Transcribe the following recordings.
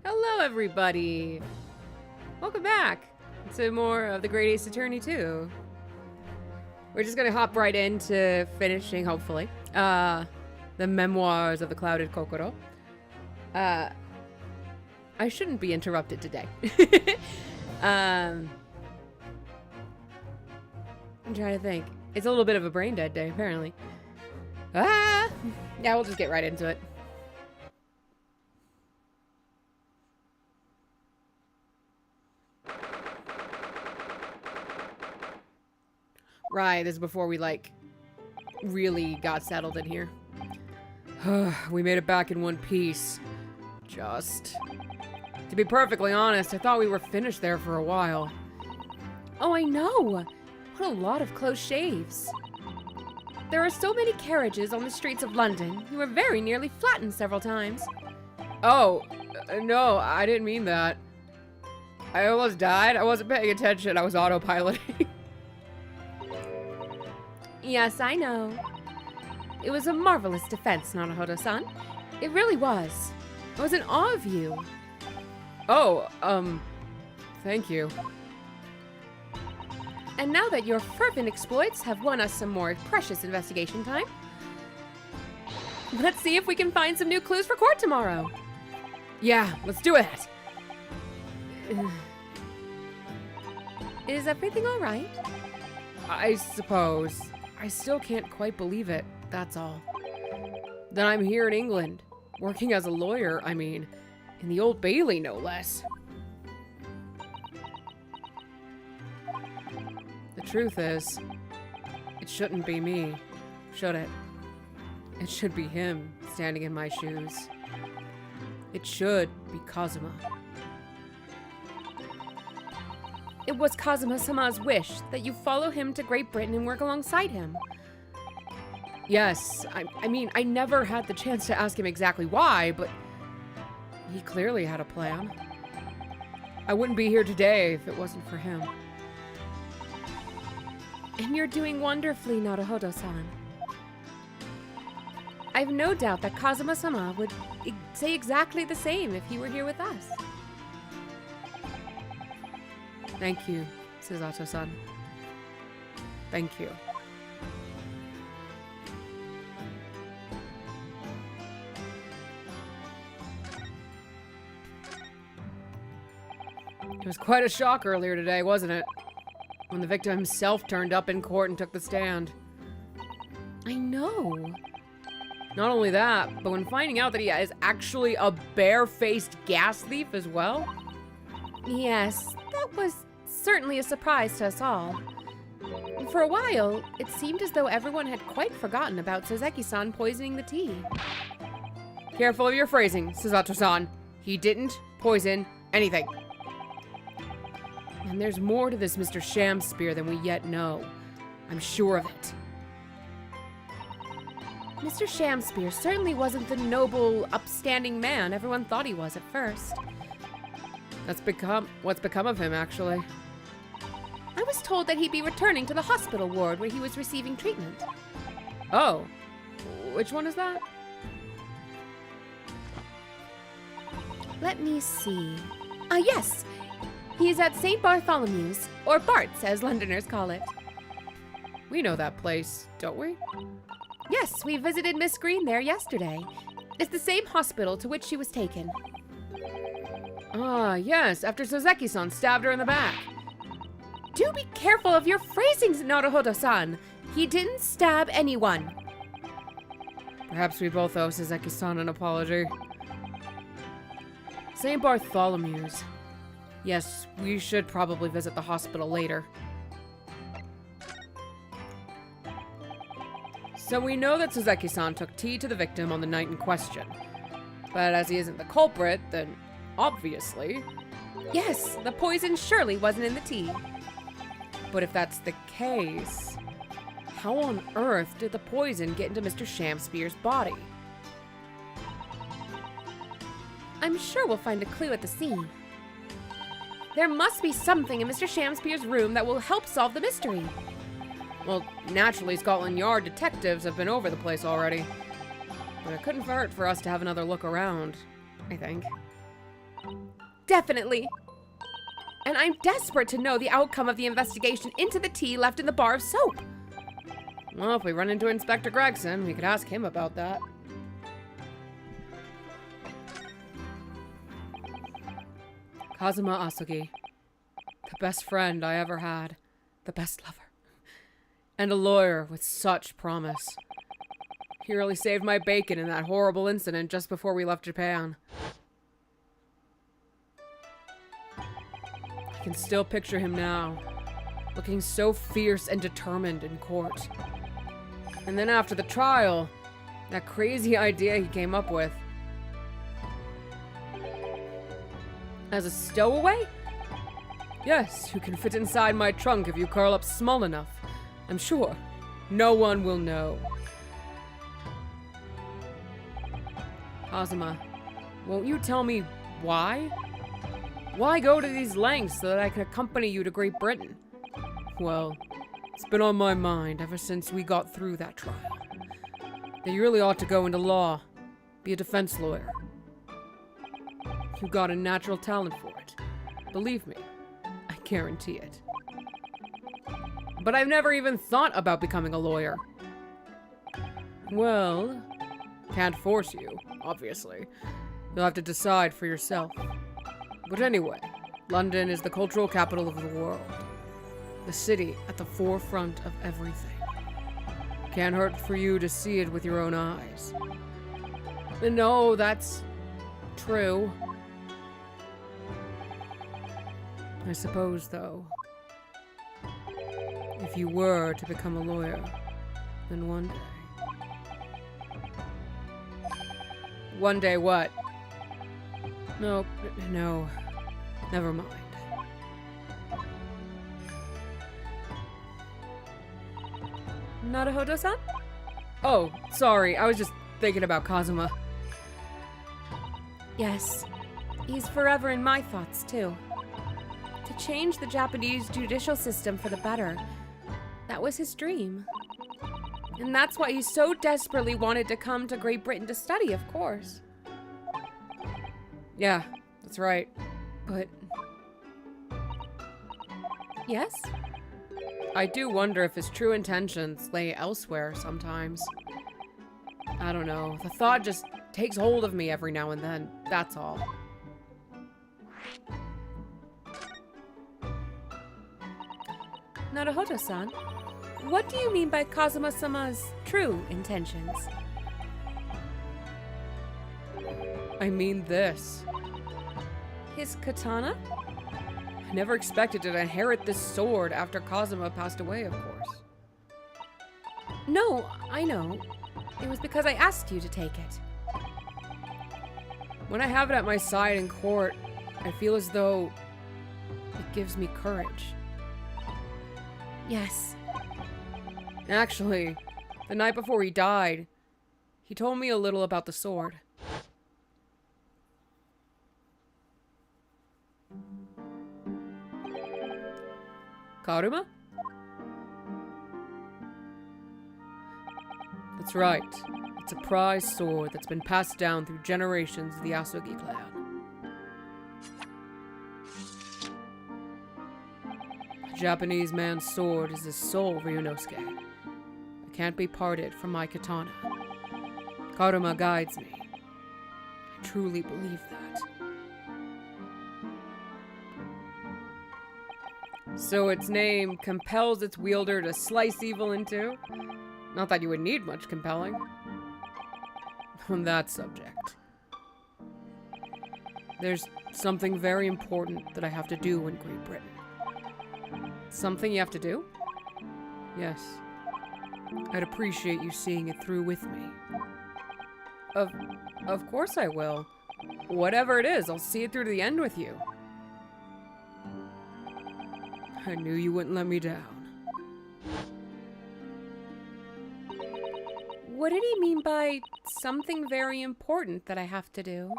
Hello, everybody. Welcome back to more of the Great Ace Attorney 2. We're just gonna hop right into finishing, hopefully, the memoirs of the Clouded Kokoro. I shouldn't be interrupted today. I'm trying to think. It's a little bit of a brain dead day, apparently. Yeah, we'll just get right into it. Right, this is before we, like, really got settled in here. We made it back in one piece. Just. To be perfectly honest, I thought we were finished there for a while. Oh, I know! What a lot of close shaves. There are so many carriages on the streets of London. You were very nearly flattened several times. Oh, no, I didn't mean that. I almost died. I wasn't paying attention. I was autopiloting. Yes, I know. It was a marvelous defense, Naruhodo-san. It really was. I was in awe of you. Oh, thank you. And now that your fervent exploits have won us some more precious investigation time, let's see if we can find some new clues for court tomorrow. Yeah, let's do it. Is everything all right? I suppose. I still can't quite believe it, that's all. That I'm here in England, working as a lawyer, I mean, in the Old Bailey, no less. The truth is, it shouldn't be me, should it? It should be him standing in my shoes. It should be Kazuma. It was Kazuma-sama's wish that you follow him to Great Britain and work alongside him. Yes, I mean, I never had the chance to ask him exactly why, but he clearly had a plan. I wouldn't be here today if it wasn't for him. And you're doing wonderfully, Naruhodo-san. I have no doubt that Kazuma-sama would say exactly the same if he were here with us. Thank you, Susato-san. Thank you. It was quite a shock earlier today, wasn't it? When the victim himself turned up in court and took the stand. I know. Not only that, but when finding out that he is actually a bare-faced gas thief as well. Yes, that was certainly a surprise to us all. For a while, it seemed as though everyone had quite forgotten about Soseki-san poisoning the tea. Careful of your phrasing, Susato-san. He didn't poison anything. And there's more to this Mr. Shamspeare than we yet know. I'm sure of it. Mr. Shamspeare certainly wasn't the noble, upstanding man everyone thought he was at first. What's become of him, actually. I was told that he'd be returning to the hospital ward where he was receiving treatment. Oh, which one is that? Let me see. Yes. He's at St. Bartholomew's, or Bart's as Londoners call it. We know that place, don't we? Yes, we visited Miss Green there yesterday. It's the same hospital to which she was taken. Ah, yes, after Soseki-san stabbed her in the back. Do be careful of your phrasings, Naruhodo-san. He didn't stab anyone. Perhaps we both owe Soseki-san an apology. St. Bartholomew's. Yes, we should probably visit the hospital later. So we know that Soseki-san took tea to the victim on the night in question. But as he isn't the culprit, then obviously... Yes, the poison surely wasn't in the tea. But if that's the case, how on earth did the poison get into Mr. Shamspeare's body? I'm sure we'll find a clue at the scene. There must be something in Mr. Shamspeare's room that will help solve the mystery. Well, naturally, Scotland Yard detectives have been over the place already. But it couldn't hurt for us to have another look around, I think. Definitely. And I'm desperate to know the outcome of the investigation into the tea left in the bar of soap. Well, if we run into Inspector Gregson, we could ask him about that. Kazuma Asugi. The best friend I ever had. The best lover. And a lawyer with such promise. He really saved my bacon in that horrible incident just before we left Japan. I can still picture him now, looking so fierce and determined in court. And then after the trial, that crazy idea he came up with. As a stowaway? Yes, you can fit inside my trunk if you curl up small enough. I'm sure. No one will know. Kazuma, won't you tell me why? Why go to these lengths so that I can accompany you to Great Britain? Well, it's been on my mind ever since we got through that trial. That you really ought to go into law. Be a defense lawyer. You got a natural talent for it. Believe me, I guarantee it. But I've never even thought about becoming a lawyer. Well, can't force you, obviously. You'll have to decide for yourself. But anyway, London is the cultural capital of the world. The city at the forefront of everything. Can't hurt for you to see it with your own eyes. No, that's true. I suppose, though, if you were to become a lawyer, then one day... One day what? No, never mind. Naruhodo-san? Oh, sorry, I was just thinking about Kazuma. Yes, he's forever in my thoughts, too. To change the Japanese judicial system for the better, that was his dream. And that's why he so desperately wanted to come to Great Britain to study, of course. Yeah, that's right. But... Yes? I do wonder if his true intentions lay elsewhere sometimes. I don't know. The thought just takes hold of me every now and then. That's all. Naruhodo-san, what do you mean by Kazuma-sama's true intentions? I mean this. His katana? I never expected to inherit this sword after Kazuma passed away, of course. No, I know. It was because I asked you to take it. When I have it at my side in court, I feel as though it gives me courage. Yes. Actually, the night before he died, he told me a little about the sword. Karuma? That's right. It's a prized sword that's been passed down through generations of the Asugi clan. Japanese man's sword is his soul, Ryunosuke. It can't be parted from my katana. Karma guides me. I truly believe that. So its name compels its wielder to slice evil in two? Not that you would need much compelling. On that subject, there's something very important that I have to do in Great Britain. Something you have to do? Yes. I'd appreciate you seeing it through with me. Of course I will. Whatever it is, I'll see it through to the end with you. I knew you wouldn't let me down. What did he mean by something very important that I have to do?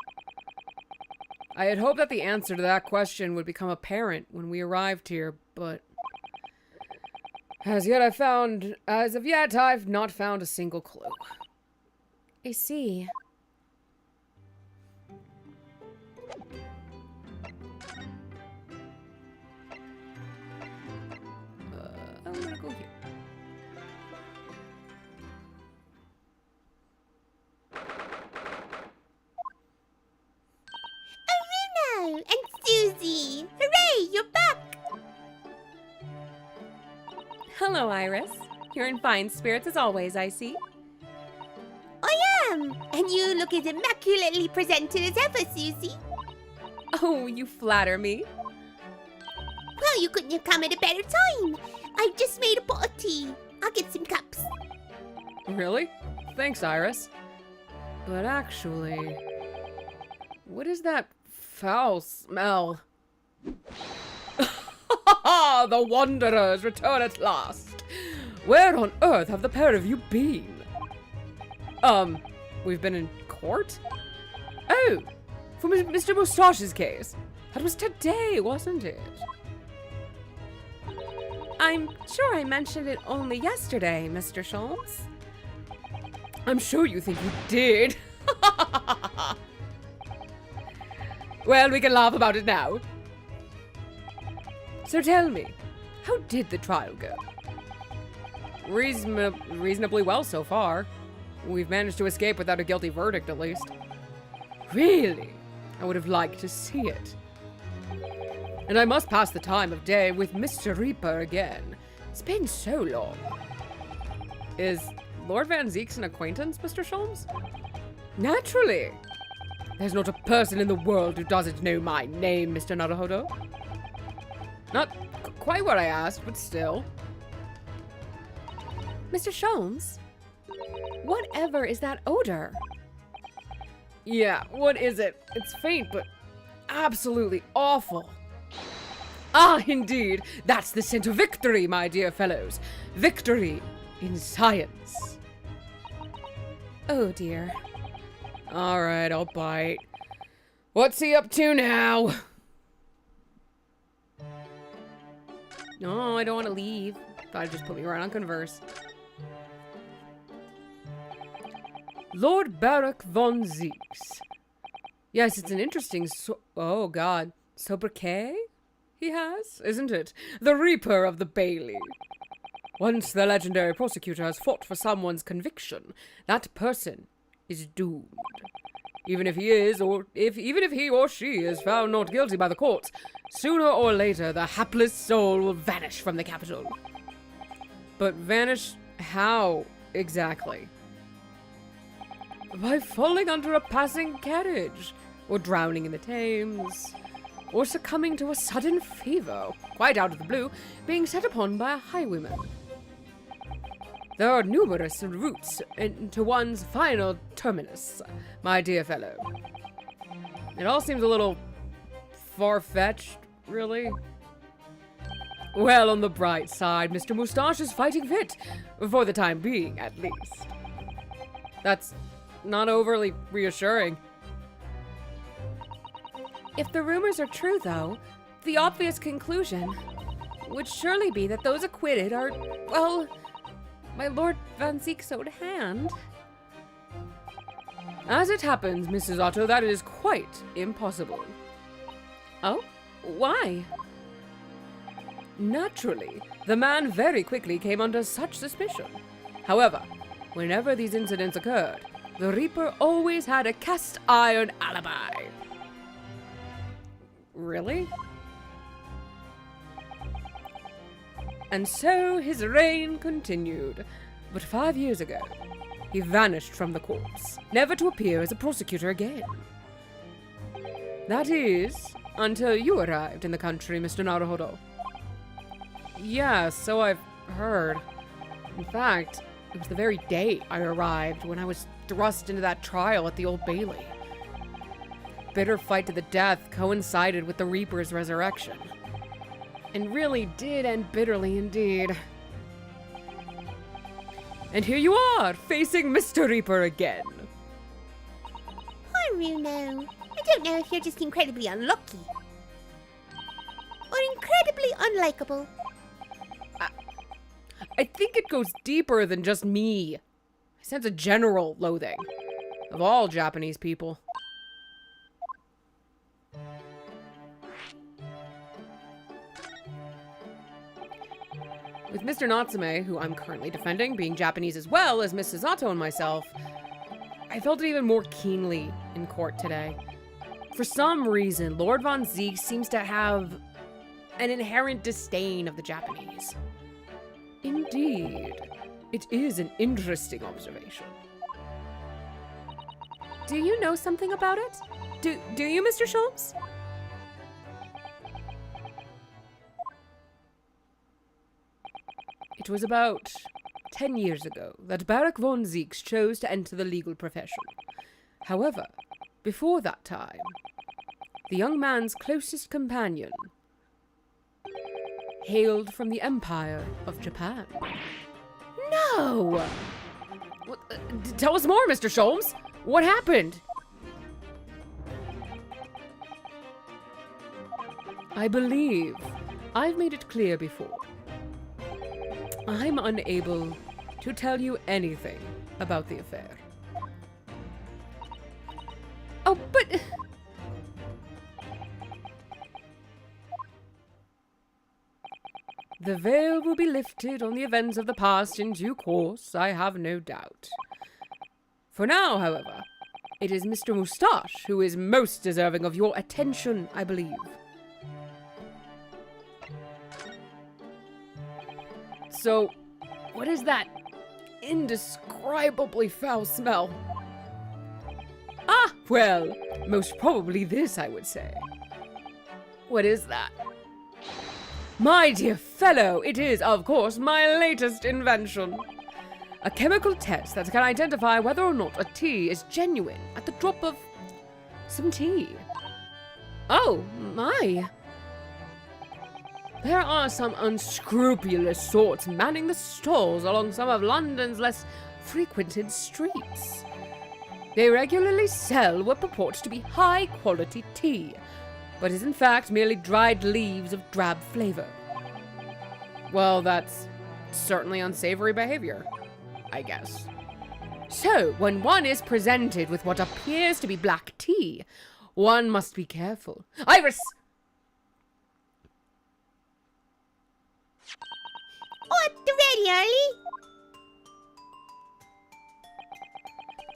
I had hoped that the answer to that question would become apparent when we arrived here, but as of yet, I've not found a single clue. I see. I'm gonna go here. Bruno and Susie! Hooray, you're back! Hello, Iris. You're in fine spirits as always, I see. I am! And you look as immaculately presented as ever, Susie. Oh, you flatter me. Well, you couldn't have come at a better time. I've just made a pot of tea. I'll get some cups. Really? Thanks, Iris. But actually, what is that foul smell? The Wanderers return at last. Where on earth have the pair of you been? We've been in court? Oh, for Mr. Moustache's case. That was today, wasn't it? I'm sure I mentioned it only yesterday, Mr. Sholmes. I'm sure you think you did. Well, we can laugh about it now. So tell me, how did the trial go? Reasonably well so far. We've managed to escape without a guilty verdict, at least. Really? I would have liked to see it. And I must pass the time of day with Mr. Reaper again. It's been so long. Is Lord Van Zeek's an acquaintance, Mr. Sholmes? Naturally. There's not a person in the world who doesn't know my name, Mr. Naruhodo. Not quite what I asked, but still. Mr. Sholmes? Whatever is that odor? Yeah, what is it? It's faint, but absolutely awful. Ah, indeed. That's the scent of victory, my dear fellows. Victory in science. Oh, dear. All right, I'll bite. What's he up to now? No, I don't want to leave. Thought I'd just put me right on converse. Lord Barak von Zeeks. Yes, it's an interesting oh, God. Sobriquet he has, isn't it? The Reaper of the Bailey. Once the legendary prosecutor has fought for someone's conviction, that person is doomed. Even if he or she is found not guilty by the courts, sooner or later the hapless soul will vanish from the capital. But vanish how exactly? By falling under a passing carriage, or drowning in the Thames, or succumbing to a sudden fever, quite out of the blue, being set upon by a highwayman. There are numerous routes to one's final terminus, my dear fellow. It all seems a little far-fetched, really. Well, on the bright side, Mr. Moustache is fighting fit, for the time being, at least. That's not overly reassuring. If the rumors are true, though, the obvious conclusion would surely be that those acquitted are, well, my Lord Van Zeek's own hand. As it happens, Mrs. Otto, that is quite impossible. Oh? Why? Naturally, the man very quickly came under such suspicion. However, whenever these incidents occurred, the Reaper always had a cast iron alibi. Really? And so his reign continued. But 5 years ago, he vanished from the corpse, never to appear as a prosecutor again. That is, until you arrived in the country, Mr. Naruhodo. Yeah, so I've heard. In fact, it was the very day I arrived when I was thrust into that trial at the Old Bailey. Bitter fight to the death coincided with the Reaper's resurrection. And really did end bitterly indeed. And here you are, facing Mr. Reaper again. Poor Runo. I don't know if you're just incredibly unlucky. Or incredibly unlikable. I think it goes deeper than just me. I sense a general loathing of all Japanese people. With Mr. Natsume, who I'm currently defending, being Japanese as well as Miss Susato and myself, I felt it even more keenly in court today. For some reason, Lord Von Zieg seems to have an inherent disdain of the Japanese. Indeed, it is an interesting observation. Do you know something about it? Do you, Mr. Sholmes? It was about 10 years ago that Barak von Zieks chose to enter the legal profession. However, before that time, the young man's closest companion hailed from the Empire of Japan. No! Tell us more, Mr. Sholmes. What happened? I believe I've made it clear before. I'm unable to tell you anything about the affair. Oh, but... The veil will be lifted on the events of the past in due course, I have no doubt. For now, however, it is Mr. Moustache who is most deserving of your attention, I believe. So, what is that indescribably foul smell? Ah, well, most probably this, I would say. What is that? My dear fellow, it is, of course, my latest invention. A chemical test that can identify whether or not a tea is genuine at the drop of some tea. Oh, my. There are some unscrupulous sorts manning the stalls along some of London's less frequented streets. They regularly sell what purports to be high-quality tea, but is in fact merely dried leaves of drab flavor. Well, that's certainly unsavory behavior, I guess. So, when one is presented with what appears to be black tea, one must be careful. Iris! Oh, the ready, early?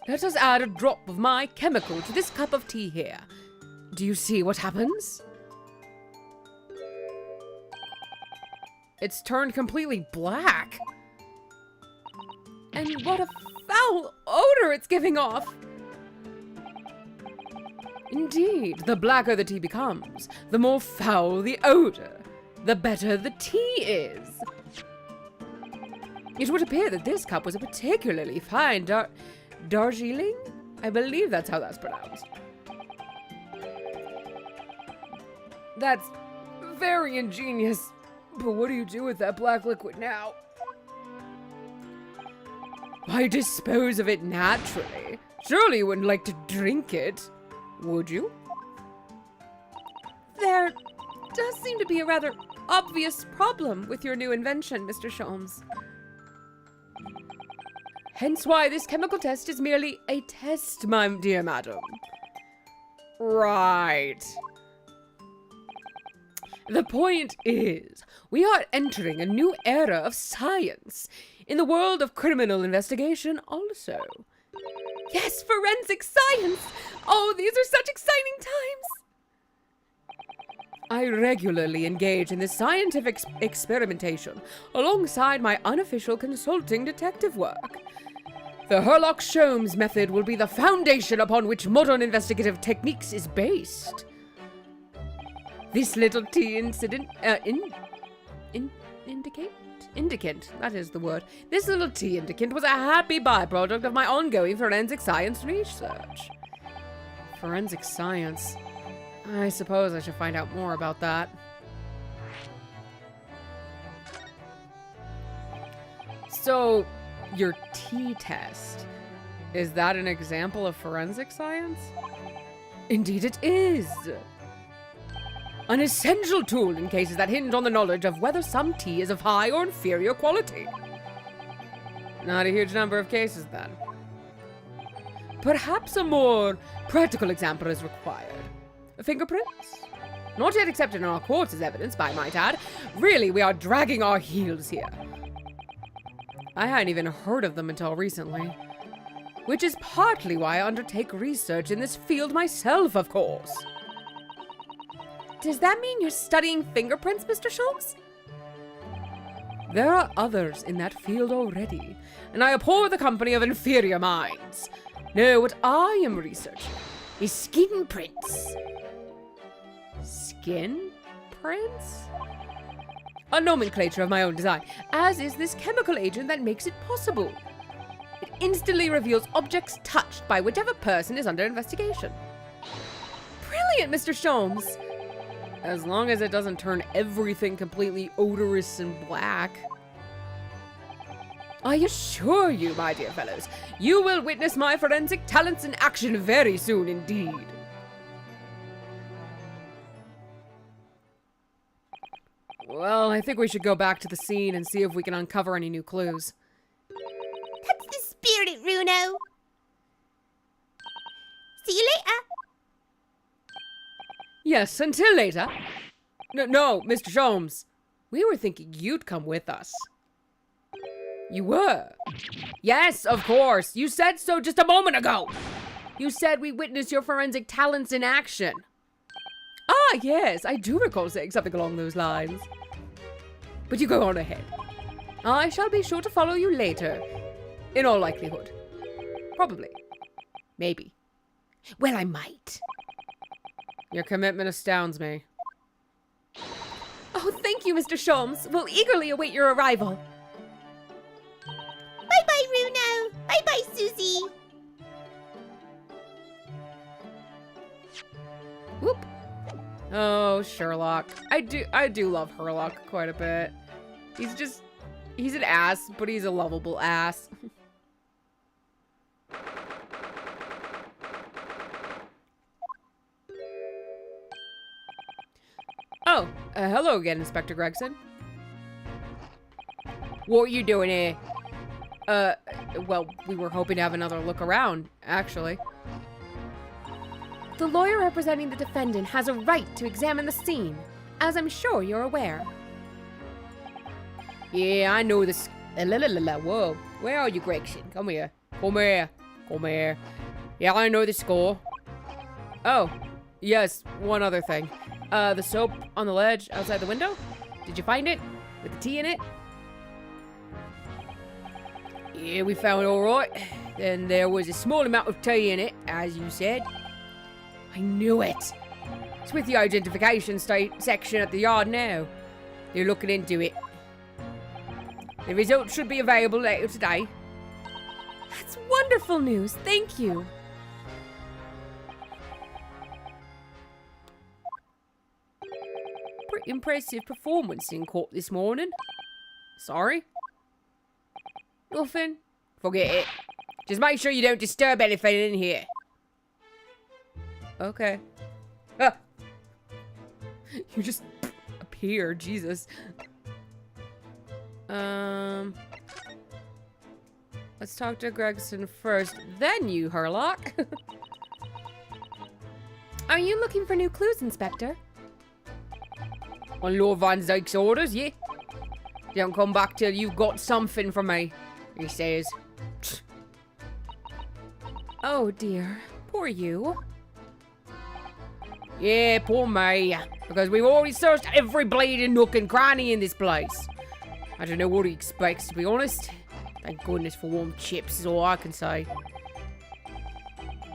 Let us add a drop of my chemical to this cup of tea here. Do you see what happens? It's turned completely black. And what a foul odor it's giving off! Indeed, the blacker the tea becomes, the more foul the odor, the better the tea is. It would appear that this cup was a particularly fine Darjeeling? I believe that's how that's pronounced. That's very ingenious, but what do you do with that black liquid now? Why, dispose of it naturally. Surely you wouldn't like to drink it, would you? There does seem to be a rather obvious problem with your new invention, Mr. Sholmes. Hence why this chemical test is merely a test, my dear madam. Right. The point is, we are entering a new era of science in the world of criminal investigation also. Yes, forensic science! Oh, these are such exciting times! I regularly engage in this scientific experimentation alongside my unofficial consulting detective work. The Sherlock-Holmes method will be the foundation upon which modern investigative techniques is based. This little tea incident, indicant, that is the word. This little tea indicant was a happy byproduct of my ongoing forensic science research. Forensic science? I suppose I should find out more about that. So, your tea test, is that an example of forensic science? Indeed it is! An essential tool in cases that hinge on the knowledge of whether some tea is of high or inferior quality. Not a huge number of cases, then. Perhaps a more practical example is required. Fingerprints? Not yet accepted in our courts as evidence, by might add. Really, we are dragging our heels here. I hadn't even heard of them until recently. Which is partly why I undertake research in this field myself, of course. Does that mean you're studying fingerprints, Mr. Sholmes? There are others in that field already, and I abhor the company of inferior minds. No, what I am researching is skin prints. Skin prints? A nomenclature of my own design, as is this chemical agent that makes it possible. It instantly reveals objects touched by whichever person is under investigation. Brilliant, Mr. Sholmes! As long as it doesn't turn everything completely odorous and black. I assure you, my dear fellows, you will witness my forensic talents in action very soon indeed. Well, I think we should go back to the scene and see if we can uncover any new clues. That's the spirit, Runo. See you later. Yes, until later. No, Mr. Sholmes. We were thinking you'd come with us. You were? Yes, of course. You said so just a moment ago. You said we witnessed your forensic talents in action. Ah, yes, I do recall saying something along those lines. But you go on ahead. I shall be sure to follow you later. In all likelihood. Probably. Maybe. Well, I might. Your commitment astounds me. Oh, thank you, Mr. Sholmes. We'll eagerly await your arrival. Bye-bye, Runo. Bye-bye, Susie. Whoop. Oh, Sherlock. I do love Sherlock quite a bit. He's an ass, but he's a lovable ass. Oh, hello again, Inspector Gregson. What are you doing here? Well, we were hoping to have another look around, actually. The lawyer representing the defendant has a right to examine the scene, as I'm sure you're aware. Yeah, I know this. Whoa. Where are you, Gregson? Come here. Come here. Come here. Yeah, I know the score. Oh, yes, one other thing. The soap on the ledge outside the window? Did you find it? With the tea in it? Yeah, we found it all right. Then there was a small amount of tea in it, as you said. I knew it. It's with the identification section at the yard now. They're looking into it. The results should be available later today. That's wonderful news. Thank you. Pretty impressive performance in court this morning. Sorry? Nothing? Forget it. Just make sure you don't disturb anything in here. Okay. Ah. You just appear, Jesus. Let's talk to Gregson first, then you, Sherlock. Are you looking for new clues, Inspector? On Lord Van Dyke's orders, yeah? Don't come back till you've got something from me, he says. Oh dear, poor you. Yeah, poor me. Because we've already searched every bleeding nook and cranny in this place. I don't know what he expects, to be honest. Thank goodness for warm chips is all I can say.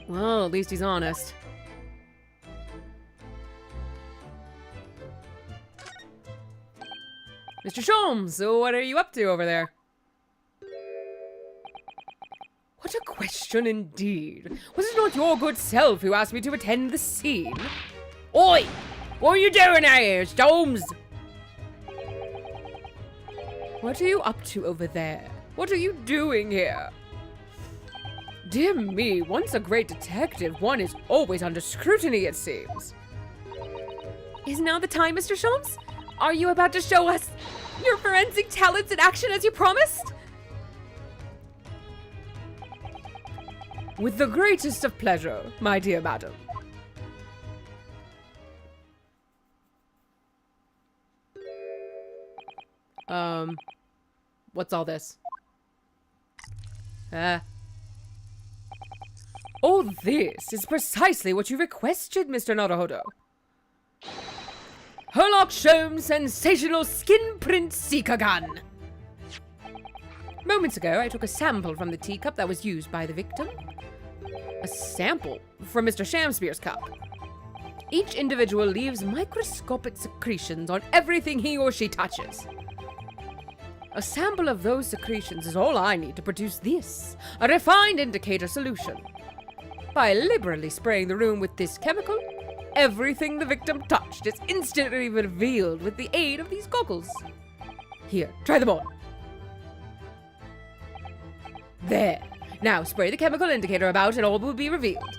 Well, at least he's honest. Mr. Sholmes, so what are you up to over there? What a question indeed. Was it not your good self who asked me to attend the scene? Oi! What are you doing out here, Sholmes? What are you up to over there? What are you doing here? Dear me, once a great detective, one is always under scrutiny, it seems. Is now the time, Mr. Sholmes? Are you about to show us your forensic talents in action as you promised? With the greatest of pleasure, my dear madam. What's all this? All this is precisely what you requested, Mr. Naruhodo. Herlock Sholmes' sensational skin print Seeker gun. Moments ago, I took a sample from the teacup that was used by the victim. A sample from Mr. Shamspeare's cup. Each individual leaves microscopic secretions on everything he or she touches. A sample of those secretions is all I need to produce this, a refined indicator solution. By liberally spraying the room with this chemical, everything the victim touched is instantly revealed with the aid of these goggles. Here, try them on. There. Now spray the chemical indicator about and all will be revealed.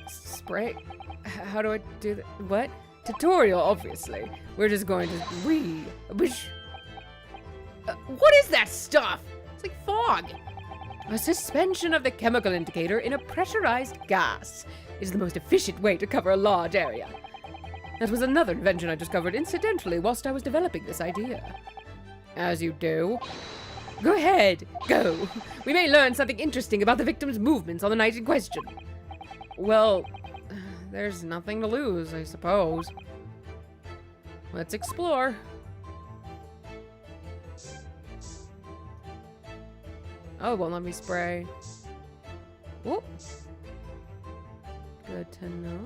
Spray? How do I do that? What? Tutorial, obviously. We're just going to what is that stuff? It's like fog. A suspension of the chemical indicator in a pressurized gas is the most efficient way to cover a large area. That was another invention I discovered incidentally whilst I was developing this idea. As you do. Go ahead, go. We may learn something interesting about the victim's movements on the night in question. Well, there's nothing to lose, I suppose. Let's explore. Oh, it won't let me spray. Whoop. Good to know.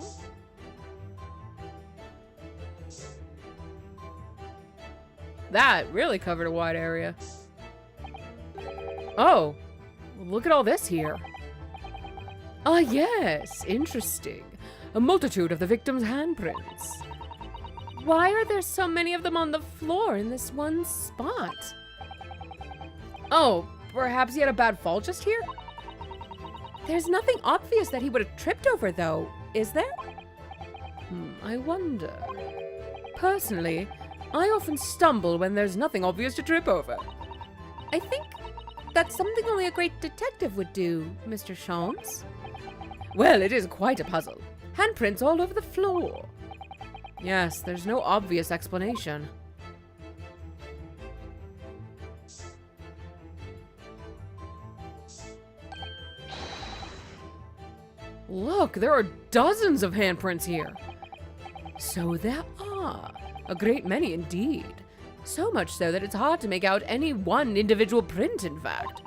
That really covered a wide area. Oh, look at all this here. Ah, yes, interesting. A multitude of the victim's handprints. Why are there so many of them on the floor in this one spot? Oh, perhaps he had a bad fall just here? There's nothing obvious that he would have tripped over, though, is there? I wonder. Personally, I often stumble when there's nothing obvious to trip over. I think that's something only a great detective would do, Mr. Sholmes. Well, it is quite a puzzle. Handprints all over the floor. Yes, there's no obvious explanation. Look, there are dozens of handprints here. So there are. A great many indeed. So much so that it's hard to make out any one individual print, in fact.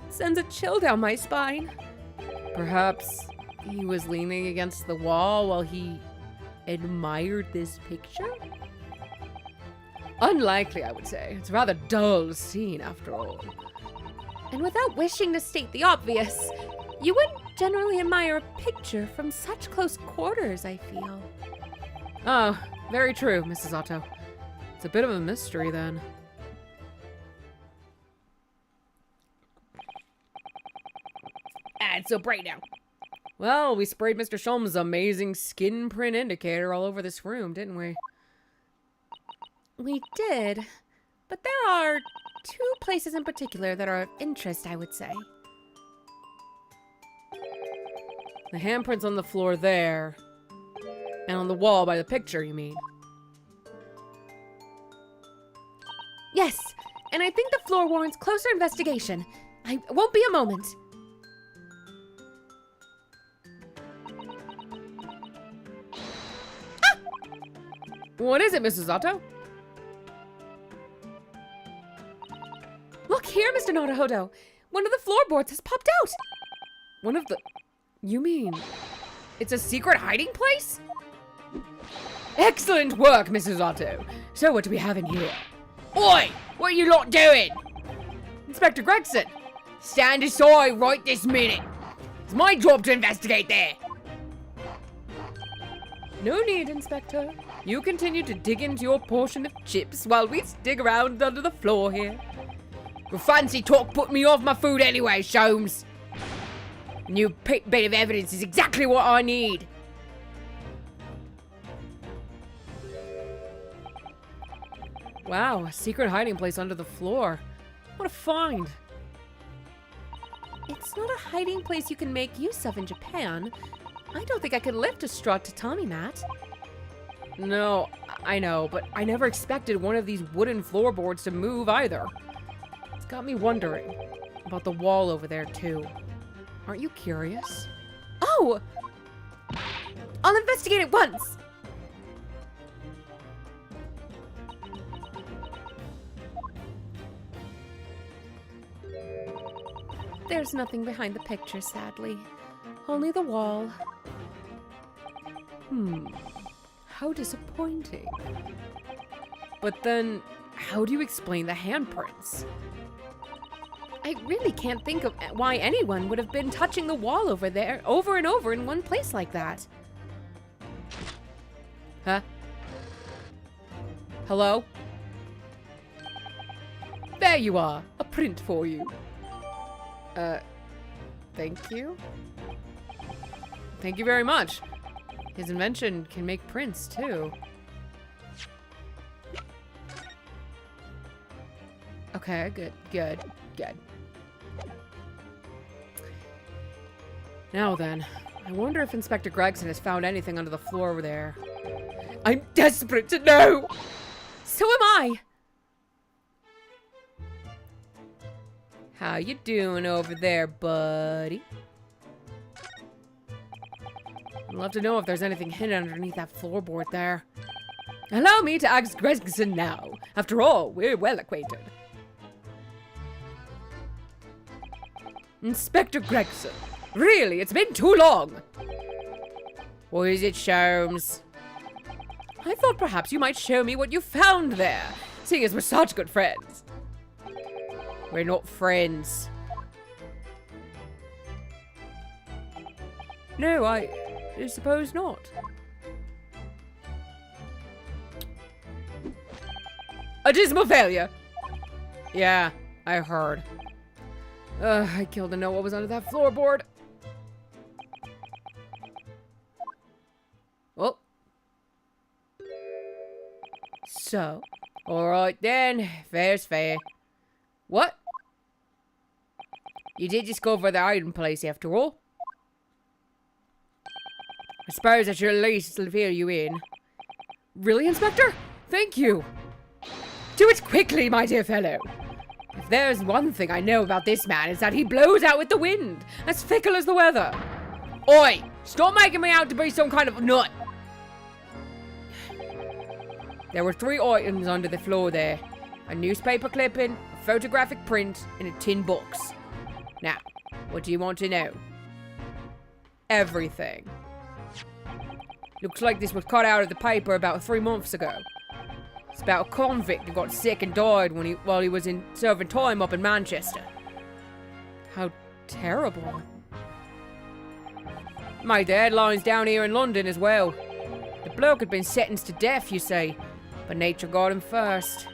Sends a chill down my spine. Perhaps he was leaning against the wall while he admired this picture? Unlikely, I would say. It's a rather dull scene, after all. And without wishing to state the obvious, you wouldn't generally admire a picture from such close quarters, I feel. Oh, very true, Mrs. Otto. It's a bit of a mystery, then. It's so bright now. Well, we sprayed Mr. Sholmes' amazing skin print indicator all over this room, didn't we? We did, but there are two places in particular that are of interest, I would say. The handprints on the floor there. And on the wall by the picture, you mean? Yes, and I think the floor warrants closer investigation. I won't be a moment. What is it, Mrs. Otto? Look here, Mr. Naruhodo. One of the floorboards has popped out. One of the... You mean... It's a secret hiding place? Excellent work, Mrs. Otto. So what do we have in here? Oi! What are you lot doing? Inspector Gregson, stand aside right this minute. It's my job to investigate there. No need, Inspector. You continue to dig into your portion of chips while we dig around under the floor here. Your fancy talk put me off my food anyway, Sholmes. A new bit of evidence is exactly what I need. Wow, a secret hiding place under the floor. What a find. It's not a hiding place you can make use of in Japan. I don't think I could lift a straw tatami mat. No, I know, but I never expected one of these wooden floorboards to move either. It's got me wondering about the wall over there, too. Aren't you curious? Oh! I'll investigate it once! There's nothing behind the picture, sadly. Only the wall. How disappointing. But then, how do you explain the handprints? I really can't think of why anyone would have been touching the wall over there over and over in one place like that. Huh? Hello? There you are. A print for you. Thank you? Thank you very much. His invention can make prints, too. Okay, good. Now then, I wonder if Inspector Gregson has found anything under the floor over there. I'm desperate to know! So am I! How you doing over there, buddy? I'd love to know if there's anything hidden underneath that floorboard there. Allow me to ask Gregson now. After all, we're well acquainted. Inspector Gregson, really, it's been too long. What is it, Sholmes? I thought perhaps you might show me what you found there, seeing as we're such good friends. We're not friends. No, I suppose not. A dismal failure. Yeah, I heard. I killed to know what was under that floorboard. Well. So, alright then, fair's fair. What? You did discover the hiding place after all? I suppose I should at least fill you in. Really, Inspector? Thank you. Do it quickly, my dear fellow. If there's one thing I know about this man, it's that he blows out with the wind, as fickle as the weather. Oi! Stop making me out to be some kind of nut! There were 3 items under the floor there. A newspaper clipping, a photographic print, and a tin box. Now, what do you want to know? Everything. Looks like this was cut out of the paper about 3 months ago. It's about a convict who got sick and died while he was serving time up in Manchester. How terrible. Made the headlines down here in London as well. The bloke had been sentenced to death, you see, but nature got him first.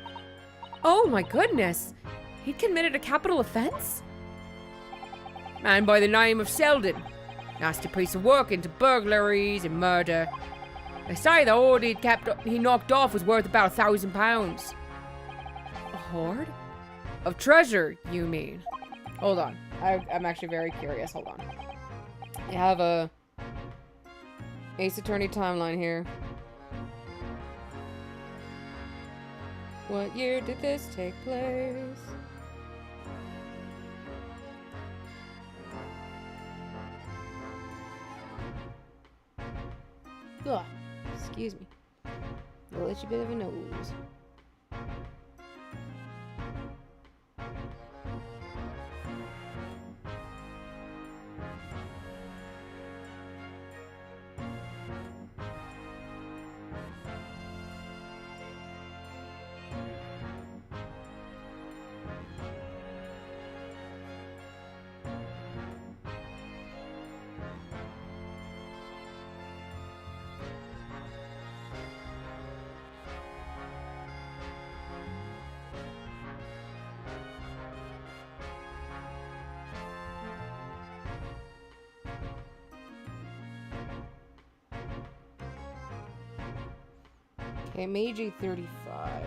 Oh my goodness! He'd committed a capital offense? Man by the name of Selden. Nasty piece of work into burglaries and murder. They say the hoard he knocked off was worth about £1,000. A hoard? Of treasure, you mean? Hold on. I'm actually very curious. Hold on. I have a Ace Attorney timeline here. What year did this take place? Ugh, excuse me. A little bit of a nose. Okay, Meiji 35.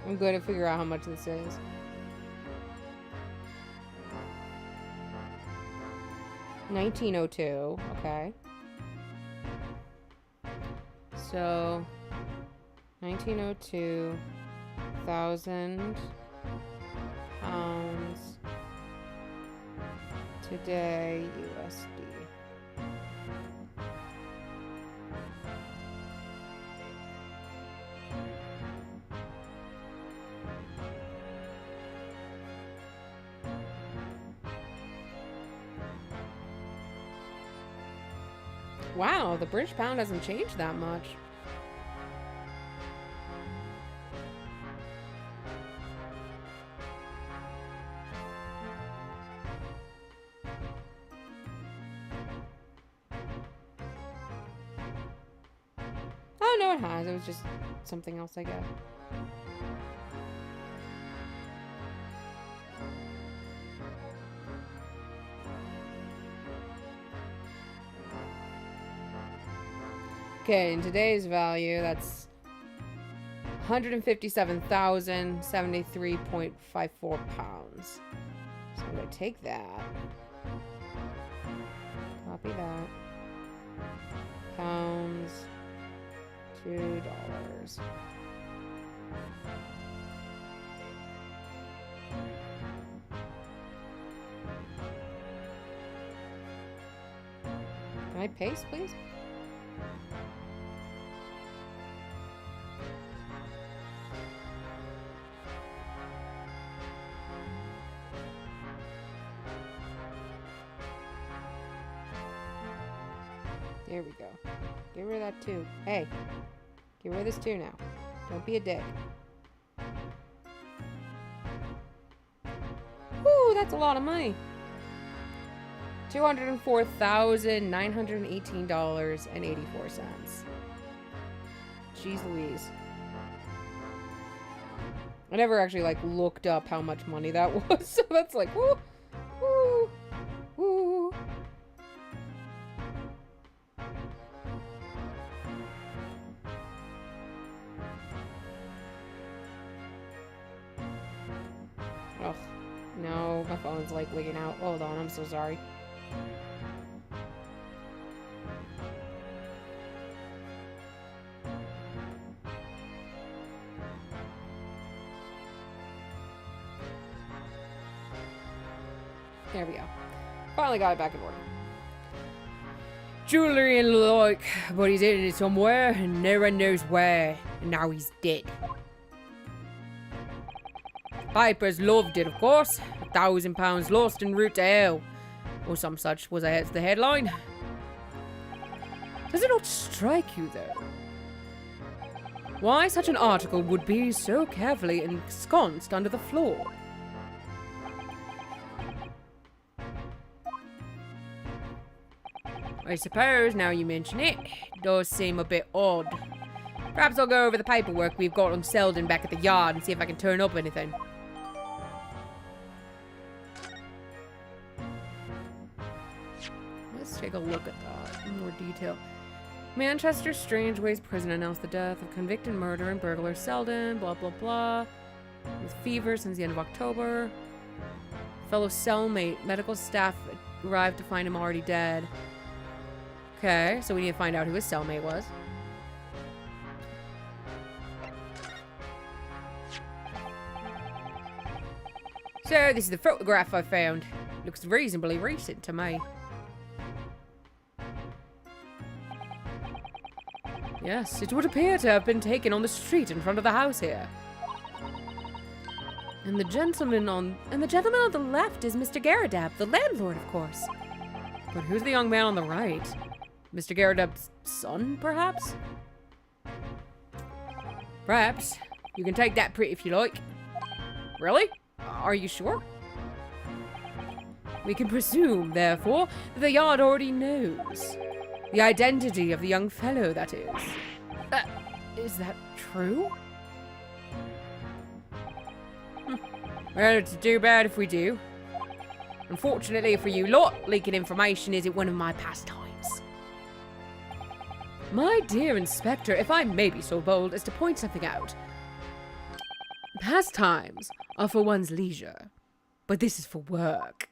I'm going to figure out how much this is. $1902. Okay. So 1902, 1,000 pounds today USD. Wow, the British pound hasn't changed that much. Oh, no, it has. It was just something else, I guess. Okay, in today's value, that's 157,073.54 pounds. So I'm going to take that. Copy that. Pounds. $2. Can I paste, please? There we go. Get rid of that 2. Hey, get rid of this 2 now. Don't be a dick. Woo, that's a lot of money. $204,918.84. Jeez Louise. I never actually, like, looked up how much money that was, so that's like, woo, woo, woo. Oh, no, my phone's like wigging out. Hold on, I'm so sorry. There we go. Finally got it back in order. Jewelry and the like, but he's in it somewhere and no one knows where. And now he's dead. Pipers loved it, of course. 1,000 pounds lost en route to hell. Or some such was the headline. Does it not strike you, though? Why such an article would be so carefully ensconced under the floor? I suppose, now you mention it, does seem a bit odd. Perhaps I'll go over the paperwork we've got on Selden back at the yard and see if I can turn up anything. Let's take a look at that in more detail. Manchester Strangeways Prison announced the death of convicted murderer and burglar Selden, blah blah blah. With fever since the end of October. Fellow cellmate, medical staff arrived to find him already dead. Okay, so we need to find out who his cellmate was. So, this is the photograph I found. Looks reasonably recent to me. Yes, it would appear to have been taken on the street in front of the house here. And the gentleman on the left is Mr. Garadab, the landlord, of course. But who's the young man on the right? Mr. Garadab's son, perhaps? Perhaps. You can take that pretty if you like. Really? Are you sure? We can presume, therefore, that the yard already knows. The identity of the young fellow, that is. Is that true? Well, it's too bad if we do. Unfortunately for you lot, leaking information isn't one of my pastimes. My dear Inspector, if I may be so bold as to point something out. Pastimes are for one's leisure, but this is for work.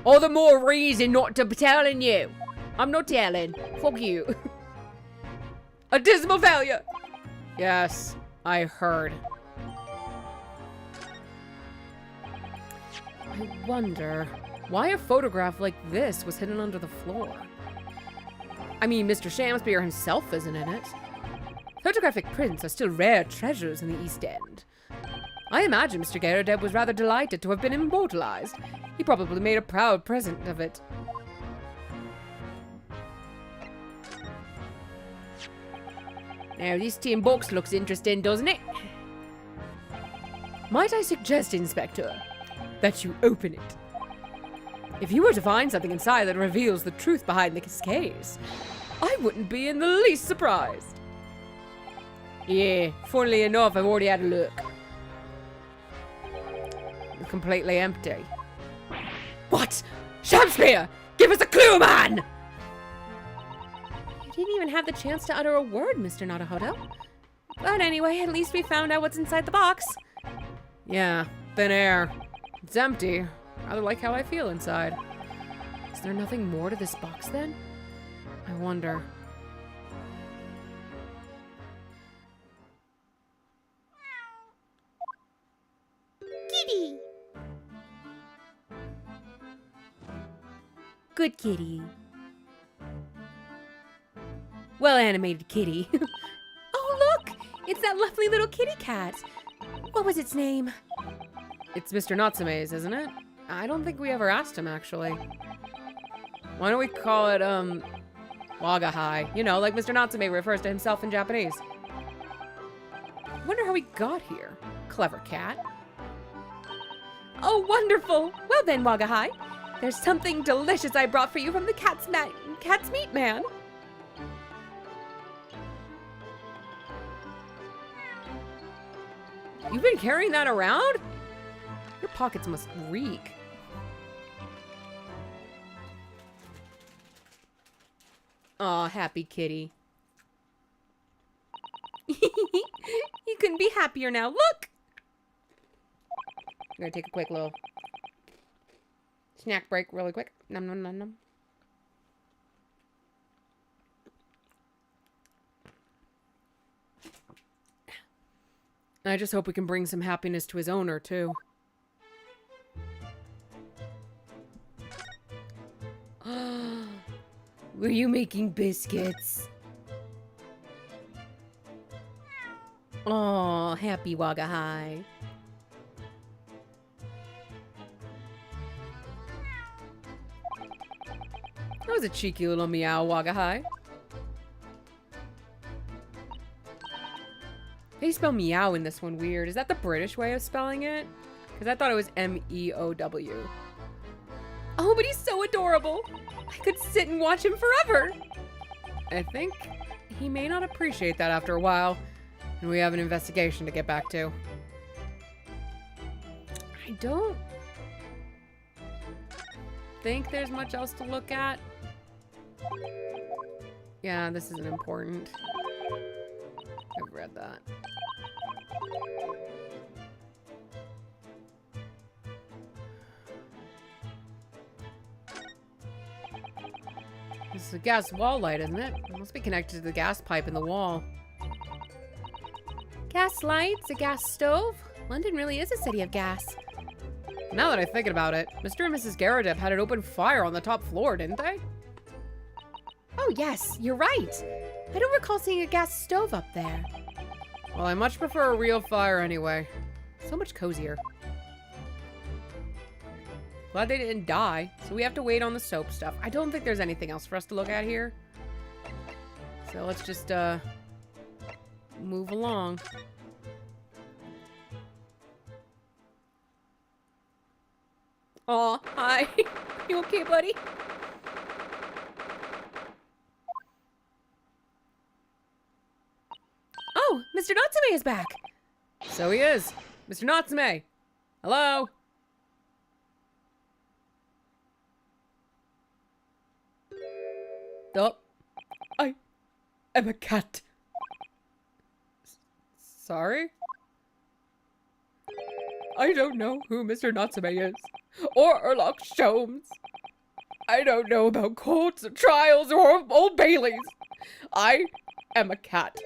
All the more reason not to be telling you. I'm not telling. Fuck you. A dismal failure. Yes, I heard. I wonder why a photograph like this was hidden under the floor. I mean, Mr. Shamspeare himself isn't in it. Photographic prints are still rare treasures in the East End. I imagine Mr. Garadeb was rather delighted to have been immortalized. He probably made a proud present of it. Now, this tin box looks interesting, doesn't it? Might I suggest, Inspector, that you open it? If you were to find something inside that reveals the truth behind this case, I wouldn't be in the least surprised. Yeah, funnily enough, I've already had a look. It's completely empty. What? Shamspeare! Give us a clue, man! You didn't even have the chance to utter a word, Mr. Naruhodo. But anyway, at least we found out what's inside the box. Yeah, thin air. It's empty. Rather like how I feel inside. Is there nothing more to this box then? I wonder. Kitty. Good kitty. Well animated kitty. Oh, look! It's that lovely little kitty cat. What was its name? It's Mr. Natsume's, isn't it? I don't think we ever asked him, actually. Why don't we call it, Wagahai? You know, like Mr. Natsume refers to himself in Japanese. I wonder how he got here. Clever cat. Oh, wonderful! Well then, Wagahai, there's something delicious I brought for you from the cat's meat man. You've been carrying that around? Your pockets must reek. Aw, happy kitty. You couldn't be happier now. Look! I'm gonna take a quick little snack break really quick. Nom nom nom nom. I just hope we can bring some happiness to his owner, too. Were you making biscuits? Oh, happy Wagahai. That was a cheeky little meow, Wagahai. They spell meow in this one weird. Is that the British way of spelling it? Because I thought it was M-E-O-W. Oh, but he's so adorable. I could sit and watch him forever. I think he may not appreciate that after a while. And we have an investigation to get back to. I don't think there's much else to look at. Yeah, this isn't important. I've read that. This is a gas wall light, isn't it? It must be connected to the gas pipe in the wall. Gas lights, a gas stove. London really is a city of gas. Now that I think about it, Mr. and Mrs. Garadip had an open fire on the top floor, didn't they? Oh yes, you're right. I don't recall seeing a gas stove up there. Well, I much prefer a real fire anyway. So much cozier. Glad they didn't die, so we have to wait on the soap stuff. I don't think there's anything else for us to look at here. So let's just, move along. Aw, hi. You okay, buddy? Oh, Mr. Natsume is back. So he is. Mr. Natsume. Hello? Oh. I am a cat. Sorry? I don't know who Mr. Natsume is. Or Erlock Sholmes. I don't know about courts or trials or Old Baileys. I am a cat.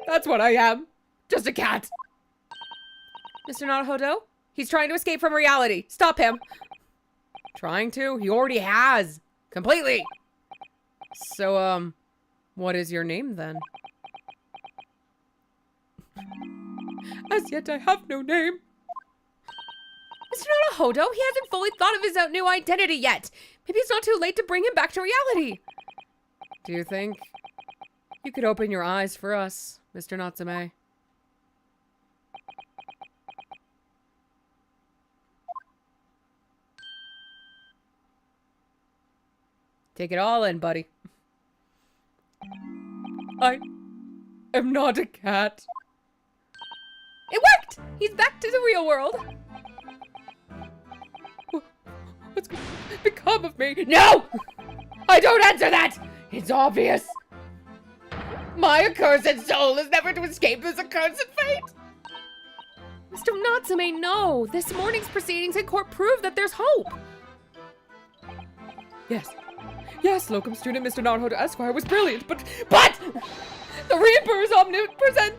That's what I am. Just a cat. Mr. Naruhodo? He's trying to escape from reality. Stop him. Trying to? He already has. Completely. So, what is your name then? As yet I have no name. Mr. Naruhodo, he hasn't fully thought of his new identity yet. Maybe it's not too late to bring him back to reality. Do you think you could open your eyes for us, Mr. Natsume? Take it all in, buddy. I am not a cat. It worked! He's back to the real world. What's going to become of me? No! I don't answer that! It's obvious. My accursed soul is never to escape this accursed fate. Mr. Natsume, no. This morning's proceedings in court prove that there's hope. Yes. Yes, locum student Mr. Naruhodo Esquire was brilliant, but the Reaper is omnipresent!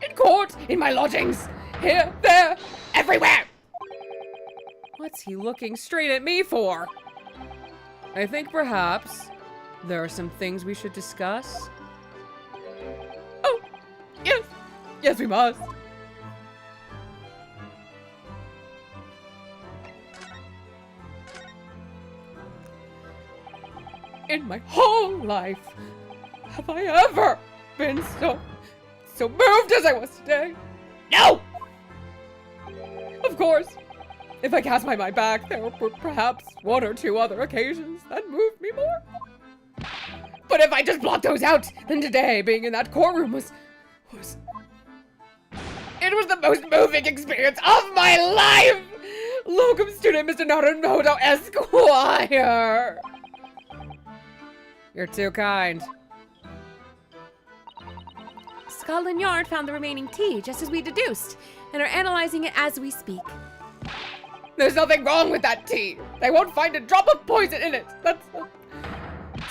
In court, in my lodgings, here, there, everywhere! What's he looking straight at me for? I think perhaps there are some things we should discuss. Oh, yes! Yes, we must! In my whole life, have I ever been so moved as I was today? No! Of course, if I cast my mind back, there were perhaps one or two other occasions that moved me more. But if I just block those out, then today, being in that courtroom was the most moving experience of my life! Locum student Mr. Naruhodo Esquire! You're too kind. Scotland Yard found the remaining tea, just as we deduced, and are analyzing it as we speak. There's nothing wrong with that tea. They won't find a drop of poison in it. That's a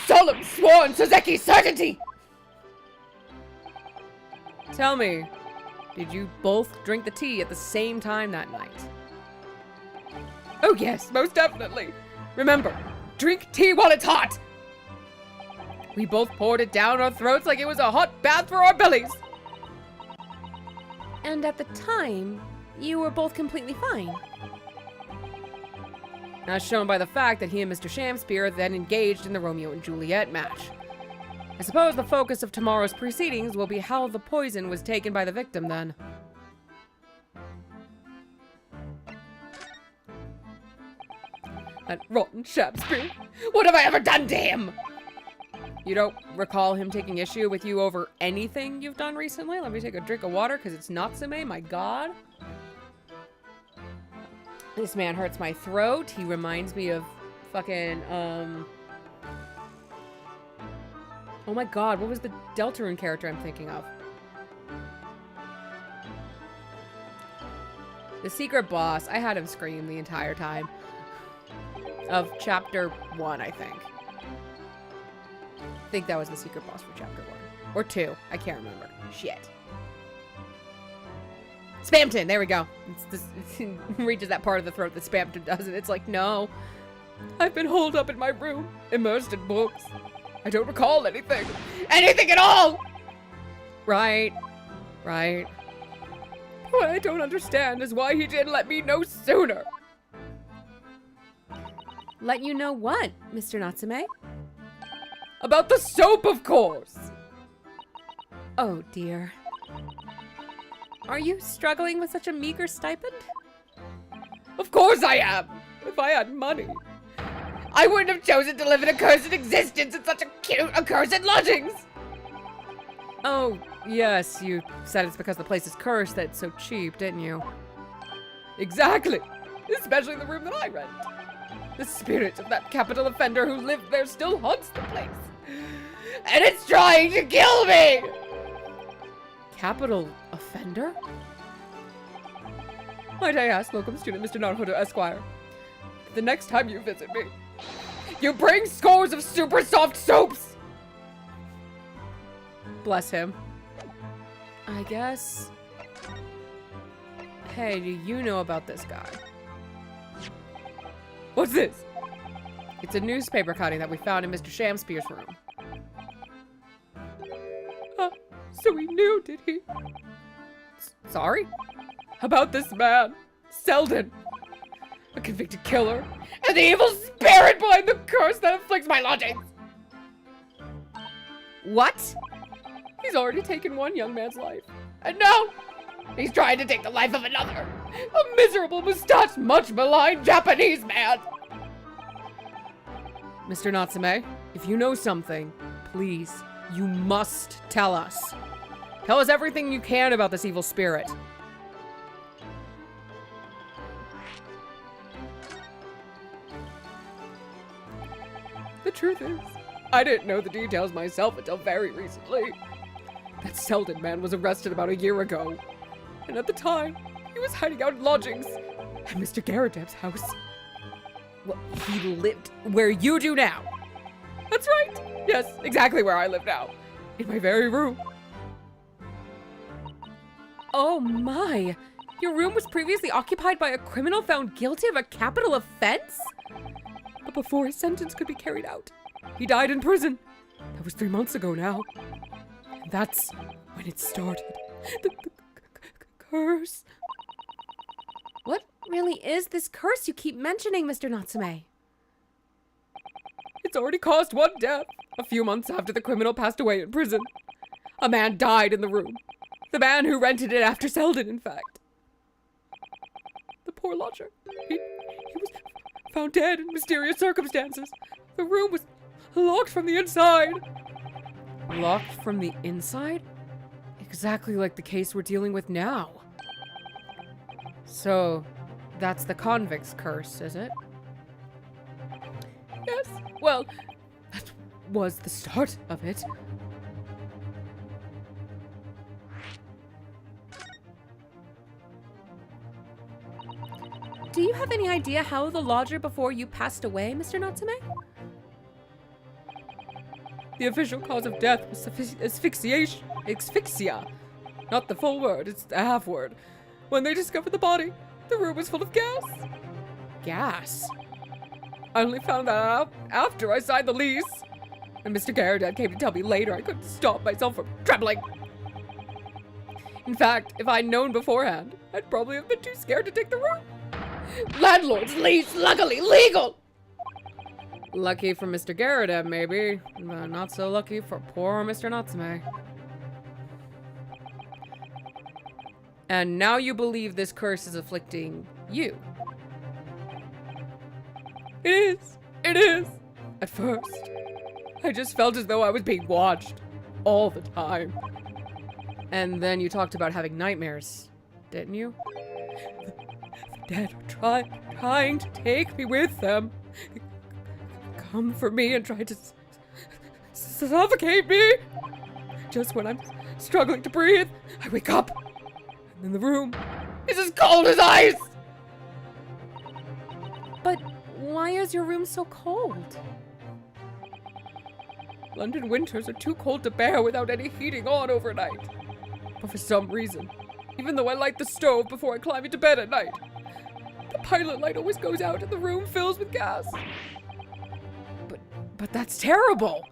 solemn, sworn Soseki certainty. Tell me, did you both drink the tea at the same time that night? Oh yes, most definitely. Remember, drink tea while it's hot. We both poured it down our throats like it was a hot bath for our bellies. And at the time, you were both completely fine. As shown by the fact that he and Mr. Shamspeare then engaged in the Romeo and Juliet match. I suppose the focus of tomorrow's proceedings will be how the poison was taken by the victim then. That rotten Shamspeare! What have I ever done to him? You don't recall him taking issue with you over anything you've done recently? Let me take a drink of water because it's Natsume, my god. This man hurts my throat. He reminds me of fucking, oh my god, what was the Deltarune character I'm thinking of? The secret boss. I had him scream the entire time. Of chapter 1, I think. think that was the secret boss for chapter 1. Or 2. I can't remember. Shit. Spamton! There we go. It reaches that part of the throat that Spamton does, and it's like, no. I've been holed up in my room, immersed in books. I don't recall anything. Anything at all! Right. Right. What I don't understand is why he didn't let me know sooner. Let you know what, Mr. Natsume? About the soap, of course! Oh, dear. Are you struggling with such a meager stipend? Of course I am! If I had money. I wouldn't have chosen to live an accursed existence in such a cute, accursed lodgings! Oh, yes, you said it's because the place is cursed that it's so cheap, didn't you? Exactly! Especially the room that I rent. The spirit of that capital offender who lived there still haunts the place. And it's trying to kill me! Capital offender? Might I ask, locum student Mr. Naruhodo Esquire, the next time you visit me, you bring scores of super soft soaps! Bless him. I guess... Hey, do you know about this guy? What's this? It's a newspaper cutting that we found in Mr. Shamspeare's room. So he knew, did he? Sorry? About this man, Selden. A convicted killer, and the evil spirit behind the curse that afflicts my lodgings. What? He's already taken one young man's life. And now, he's trying to take the life of another. A miserable, mustached, much maligned Japanese man. Mr. Natsume, if you know something, please, you must tell us. Tell us everything you can about this evil spirit. The truth is, I didn't know the details myself until very recently. That Selden man was arrested about a year ago. And at the time, he was hiding out in lodgings at Mr. Garadeb's house. Well, he lived where you do now. That's right. Yes, exactly where I live now. In my very room. Oh my! Your room was previously occupied by a criminal found guilty of a capital offense? But before his sentence could be carried out, he died in prison. That was 3 months ago now. And that's when it started. The curse. What really is this curse you keep mentioning, Mr. Natsume? It's already caused one death, a few months after the criminal passed away in prison. A man died in the room. The man who rented it after Selden, in fact. The poor lodger. He was found dead in mysterious circumstances. The room was locked from the inside. Locked from the inside? Exactly like the case we're dealing with now. So, that's the convict's curse, is it? Yes. Well, that was the start of it. Do you have any idea how the lodger before you passed away, Mr. Natsume? The official cause of death was asphyxia. Not the full word, it's the half word. When they discovered the body, the room was full of gas. Gas? I only found that out after I signed the lease. And Mr. Garadeb came to tell me later I couldn't stop myself from trembling. In fact, if I'd known beforehand, I'd probably have been too scared to take the room. Landlord's lease, luckily legal! Lucky for Mr. Garadeb, maybe, but not so lucky for poor Mr. Natsume. And now you believe this curse is afflicting you. It is. It is. At first, I just felt as though I was being watched. All the time. And then you talked about having nightmares, didn't you? The dead are trying to take me with them. Come for me and try to suffocate me. Just when I'm struggling to breathe, I wake up. And then the room is as cold as ice. But why is your room so cold? London winters are too cold to bear without any heating on overnight. But for some reason, even though I light the stove before I climb into bed at night, the pilot light always goes out and the room fills with gas. But that's terrible!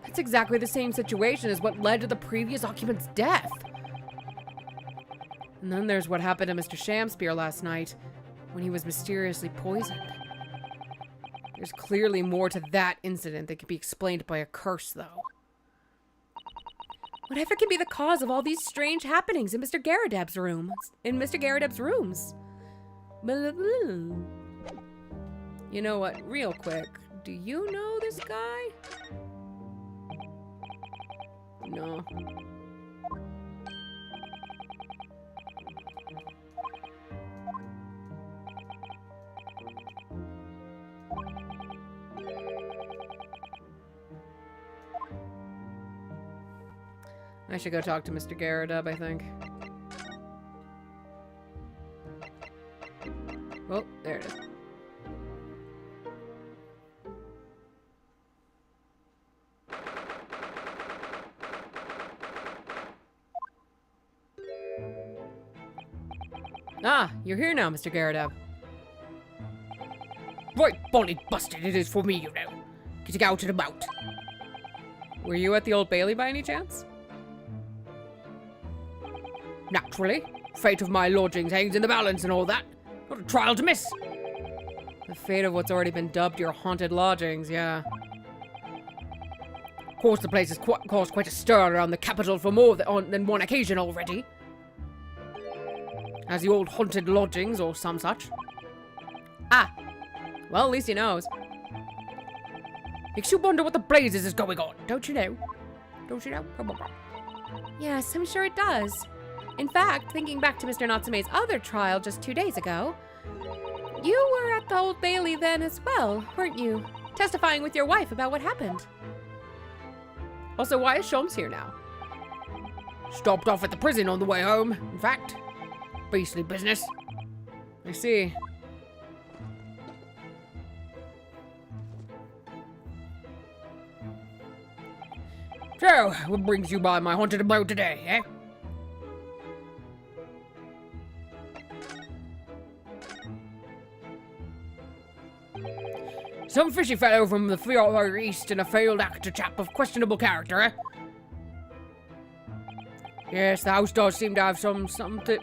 That's exactly the same situation as what led to the previous occupant's death. And then there's what happened to Mr. Shamspeare last night, when he was mysteriously poisoned. There's clearly more to that incident that can be explained by a curse, though. Whatever can be the cause of all these strange happenings in Mr. Garrideb's room? In Mr. Garrideb's rooms? You know what? Real quick. Do you know this guy? No. I should go talk to Mr. Garrideb, I think. Oh, there it is. Ah, you're here now, Mr. Garrideb. Right, bonny busted it is for me, you know. Getting out and about. Were you at the Old Bailey by any chance? Naturally. Fate of my lodgings hangs in the balance and all that. Not a trial to miss. The fate of what's already been dubbed your haunted lodgings, yeah. Of course, the place has caused quite a stir around the capital for more than one occasion already. As the old haunted lodgings or some such. Ah, well, at least he knows. Makes you wonder what the blazes is going on, don't you know? Don't you know? Yes, I'm sure it does. In fact, thinking back to Mr. Natsume's other trial just 2 days ago, you were at the Old Bailey then as well, weren't you? Testifying with your wife about what happened. Also, why is Sholmes here now? Stopped off at the prison on the way home, in fact. Beastly business. I see. So, what brings you by my haunted abode today, eh? Some fishy fellow from the far east and a failed actor chap of questionable character, eh? Yes, the house does seem to have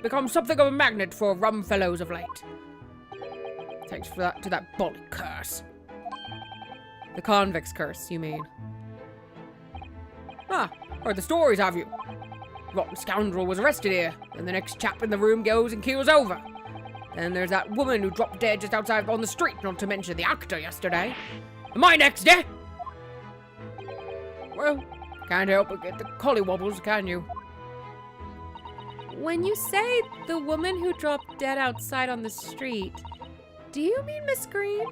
become something of a magnet for rum fellows of late. Thanks for that to that bolly curse. The convict's curse, you mean? Ah, heard the stories, have you? Rotten scoundrel was arrested here, and the next chap in the room goes and keels over. Then there's that woman who dropped dead just outside on the street, not to mention the actor yesterday. Am I next, eh? Well, can't help but get the collywobbles, can you? When you say the woman who dropped dead outside on the street, do you mean Miss Green?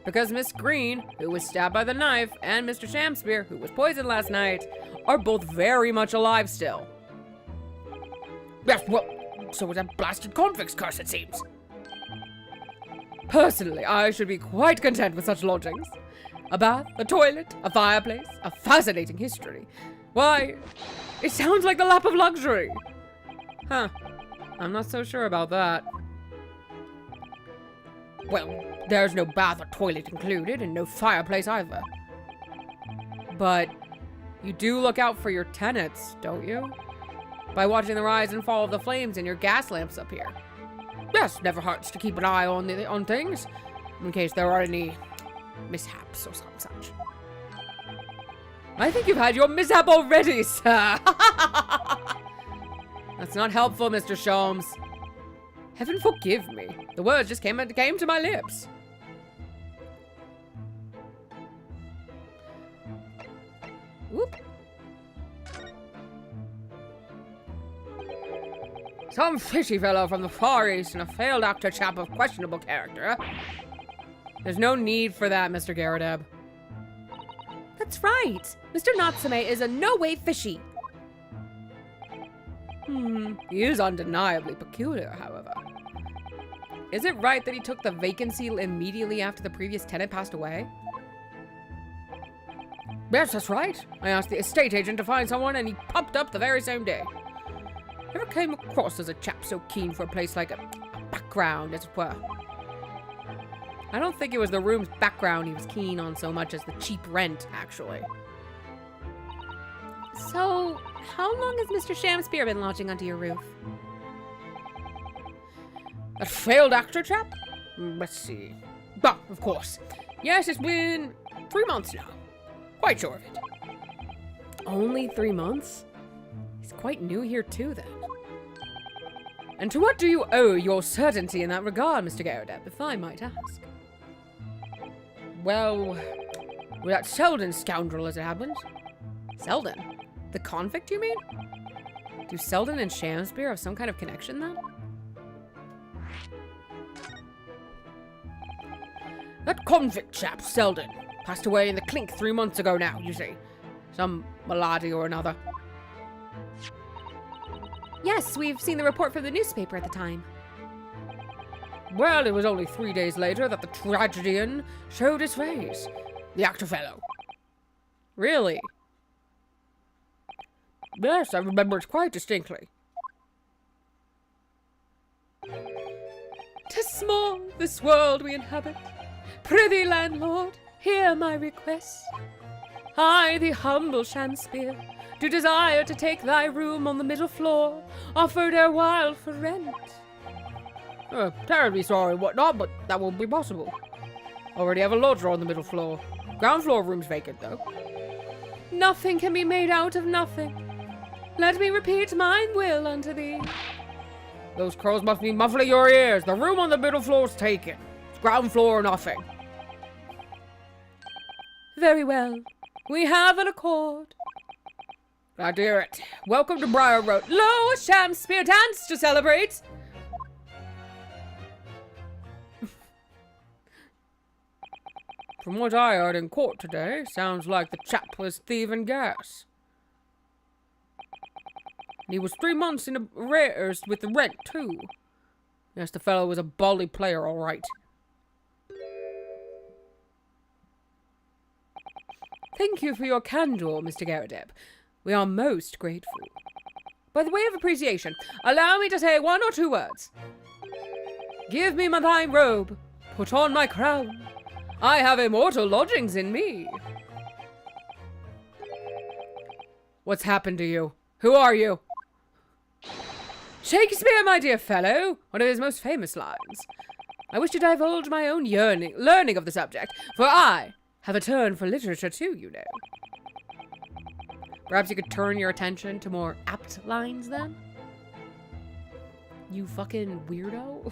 Because Miss Green, who was stabbed by the knife, and Mr. Shamspeare, who was poisoned last night, are both very much alive still. Yes, well, so was that blasted convict's curse, it seems. Personally, I should be quite content with such lodgings. A bath, a toilet, a fireplace, a fascinating history. Why, it sounds like the lap of luxury. Huh, I'm not so sure about that. Well, there's no bath or toilet included, and no fireplace either. But you do look out for your tenants, don't you? By watching the rise and fall of the flames in your gas lamps up here. Yes, never hurts to keep an eye on things, in case there are any mishaps or some such. I think you've had your mishap already, sir. That's not helpful, Mr. Sholmes. Heaven forgive me. The words just came to my lips. Whoop. Some fishy fellow from the Far East and a failed actor chap of questionable character. There's no need for that, Mr. Garrideb. That's right. Mr. Natsume is in no way fishy. He is undeniably peculiar, however. Is it right that he took the vacancy immediately after the previous tenant passed away? Yes, that's right. I asked the estate agent to find someone and he popped up the very same day. Never came across as a chap so keen for a place like a background, as it were. I don't think it was the room's background he was keen on so much as the cheap rent, actually. So, how long has Mr. Shamspeare been lodging under your roof? That failed actor chap? Let's see. But, of course. Yes, it's been 3 months now. Quite sure of it. Only 3 months? He's quite new here too, then. And to what do you owe your certainty in that regard, Mr. Garrett, if I might ask? Well, with that Selden scoundrel, as it happens. Selden? The convict, you mean? Do Selden and Shamspeare have some kind of connection, then? That convict chap, Selden, passed away in the clink 3 months ago now, you see. Some malady or another. Yes, we've seen the report from the newspaper at the time. Well, it was only 3 days later that the tragedian showed his face. The actor fellow. Really? Yes, I remember it quite distinctly. 'Tis small, this world we inhabit. Prithee, landlord, hear my request. I, the humble Shamspeare, do desire to take thy room on the middle floor, offered erewhile for rent. Terribly sorry and whatnot, but that won't be possible. Already have a lodger on the middle floor. Ground floor room's vacant, though. Nothing can be made out of nothing. Let me repeat mine will unto thee. Those crows must be muffling your ears. The room on the middle floor's taken. It's ground floor or nothing. Very well. We have an accord. Glad to hear it. Welcome to Briar Road. Lo, a Shamspeare dance to celebrate. From what I heard in court today, sounds like the chap was thieving gas. And he was 3 months in arrears with the rent, too. Yes, the fellow was a bally player, all right. Thank you for your candor, Mr. Garrett. We are most grateful. By the way of appreciation, allow me to say 1 or 2 words. Give me thy robe, put on my crown. I have immortal lodgings in me. What's happened to you? Who are you? Shakespeare, my dear fellow, one of his most famous lines. I wish to divulge my own learning of the subject, for I have a turn for literature too, you know. Perhaps you could turn your attention to more apt lines then? You fucking weirdo.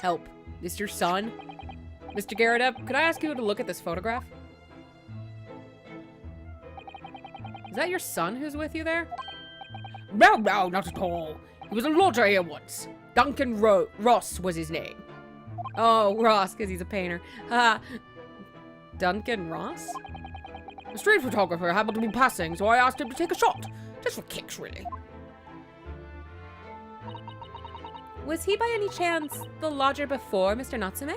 Help. This your son? Mr. Garrett, could I ask you to look at this photograph? Is that your son who's with you there? No, not at all. He was a lodger here once. Duncan Ross was his name. Oh, Ross, because he's a painter. Duncan Ross? The street photographer happened to be passing, so I asked him to take a shot. Just for kicks, really. Was he by any chance the lodger before Mr. Natsume?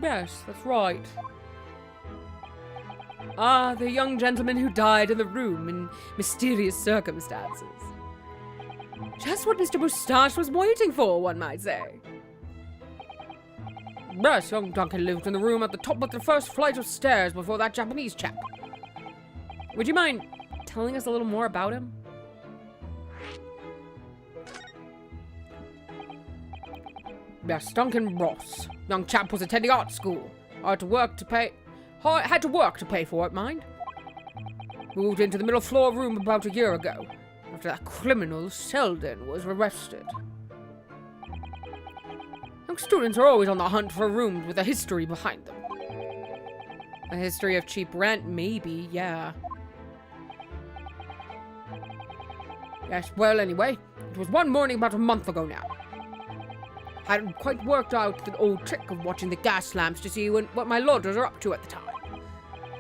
Yes, that's right. Ah, the young gentleman who died in the room in mysterious circumstances. Just what Mr. Moustache was waiting for, one might say. Yes, young Duncan lived in the room at the top of the first flight of stairs before that Japanese chap. Would you mind telling us a little more about him? Yes, Duncan Ross. Young chap was attending art school. Had to work to pay for it, mind. Moved into the middle floor room about a year ago, after that criminal Selden was arrested. Young students are always on the hunt for rooms with a history behind them. A history of cheap rent, maybe, yeah. Yes, well, anyway, it was one morning about a month ago now. Hadn't quite worked out the old trick of watching the gas lamps to see what my lodgers are up to at the time.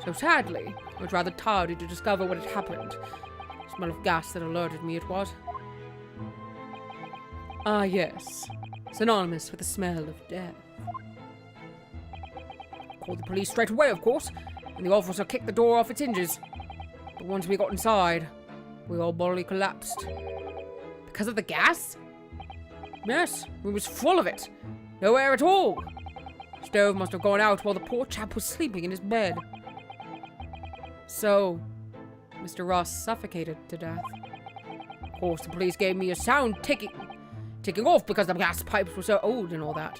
So sadly, I was rather tardy to discover what had happened. The smell of gas that alerted me it was. Ah, yes. Synonymous with the smell of death. Called the police straight away, of course, and the officer kicked the door off its hinges. But once we got inside, we all bodily collapsed. Because of the gas? Yes, we was full of it. No air at all. Stove must have gone out while the poor chap was sleeping in his bed. So, Mr. Ross suffocated to death. Of course, the police gave me a sound ticking off because the gas pipes were so old and all that.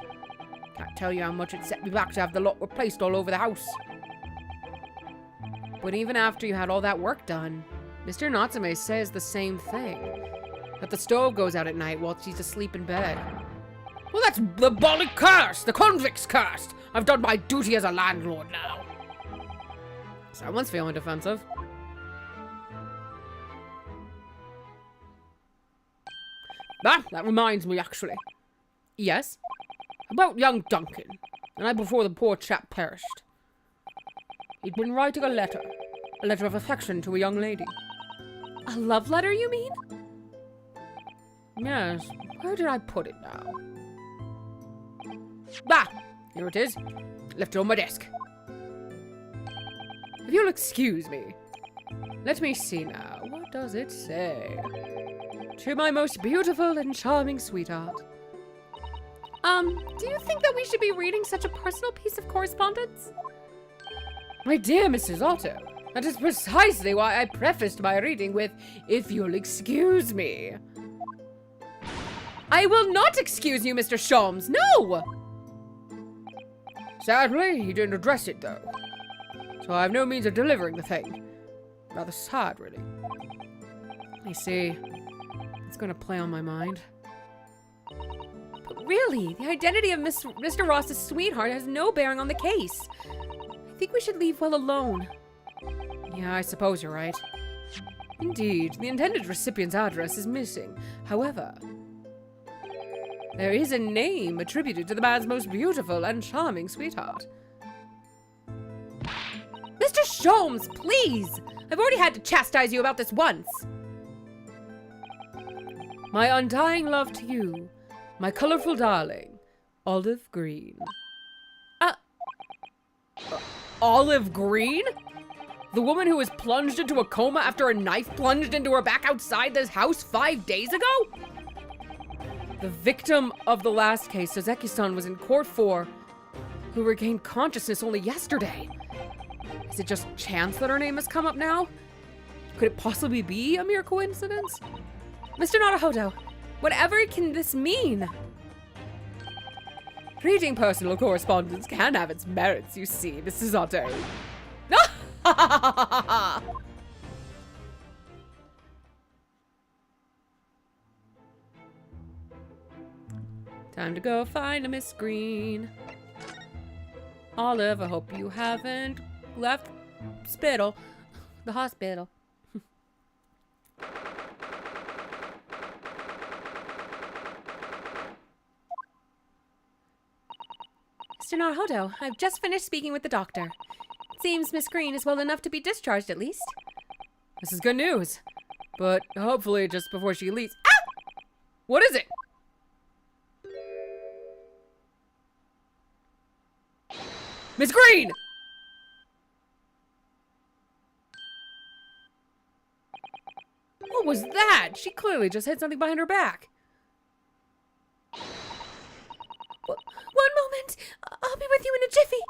Can't tell you how much it set me back to have the lot replaced all over the house. But even after you had all that work done, Mr. Natsume says the same thing. That the stove goes out at night while she's asleep in bed. Well, that's the bolly curse! The convict's cursed! I've done my duty as a landlord now. Someone's feeling defensive. Ah, that reminds me, actually. Yes? About young Duncan, the night before the poor chap perished. He'd been writing a letter of affection to a young lady. A love letter, you mean? Yes, where did I put it now? Ah, here it is. Left it on my desk. If you'll excuse me. Let me see now. What does it say? To my most beautiful and charming sweetheart. Do you think that we should be reading such a personal piece of correspondence? My dear Mrs. Otto, that is precisely why I prefaced my reading with, if you'll excuse me. I will not excuse you, Mr. Sholmes. No! Sadly, he didn't address it, though. So I have no means of delivering the thing. Rather sad, really. I see. It's going to play on my mind. But really, the identity of Mr. Ross's sweetheart has no bearing on the case. I think we should leave well alone. Yeah, I suppose you're right. Indeed, the intended recipient's address is missing. However, there is a name attributed to the man's most beautiful and charming sweetheart. Mr. Sholmes, please! I've already had to chastise you about this once. My undying love to you, my colorful darling, Olive Green. Olive Green? The woman who was plunged into a coma after a knife plunged into her back outside this house 5 days ago? The victim of the last case Soseki-san was in court for, who regained consciousness only yesterday. Is it just chance that her name has come up now? Could it possibly be a mere coincidence? Mr. Naruhodo, whatever can this mean? Reading personal correspondence can have its merits, you see, Mrs. Otto. Time to go find a Miss Green. Olive, I hope you haven't left the hospital. Mr. Naruhodo, I've just finished speaking with the doctor. It seems Miss Green is well enough to be discharged at least. This is good news. But hopefully just before she leaves. Ah! What is it? Miss Green! What was that? She clearly just hit something behind her back. One moment! I'll be with you in a jiffy!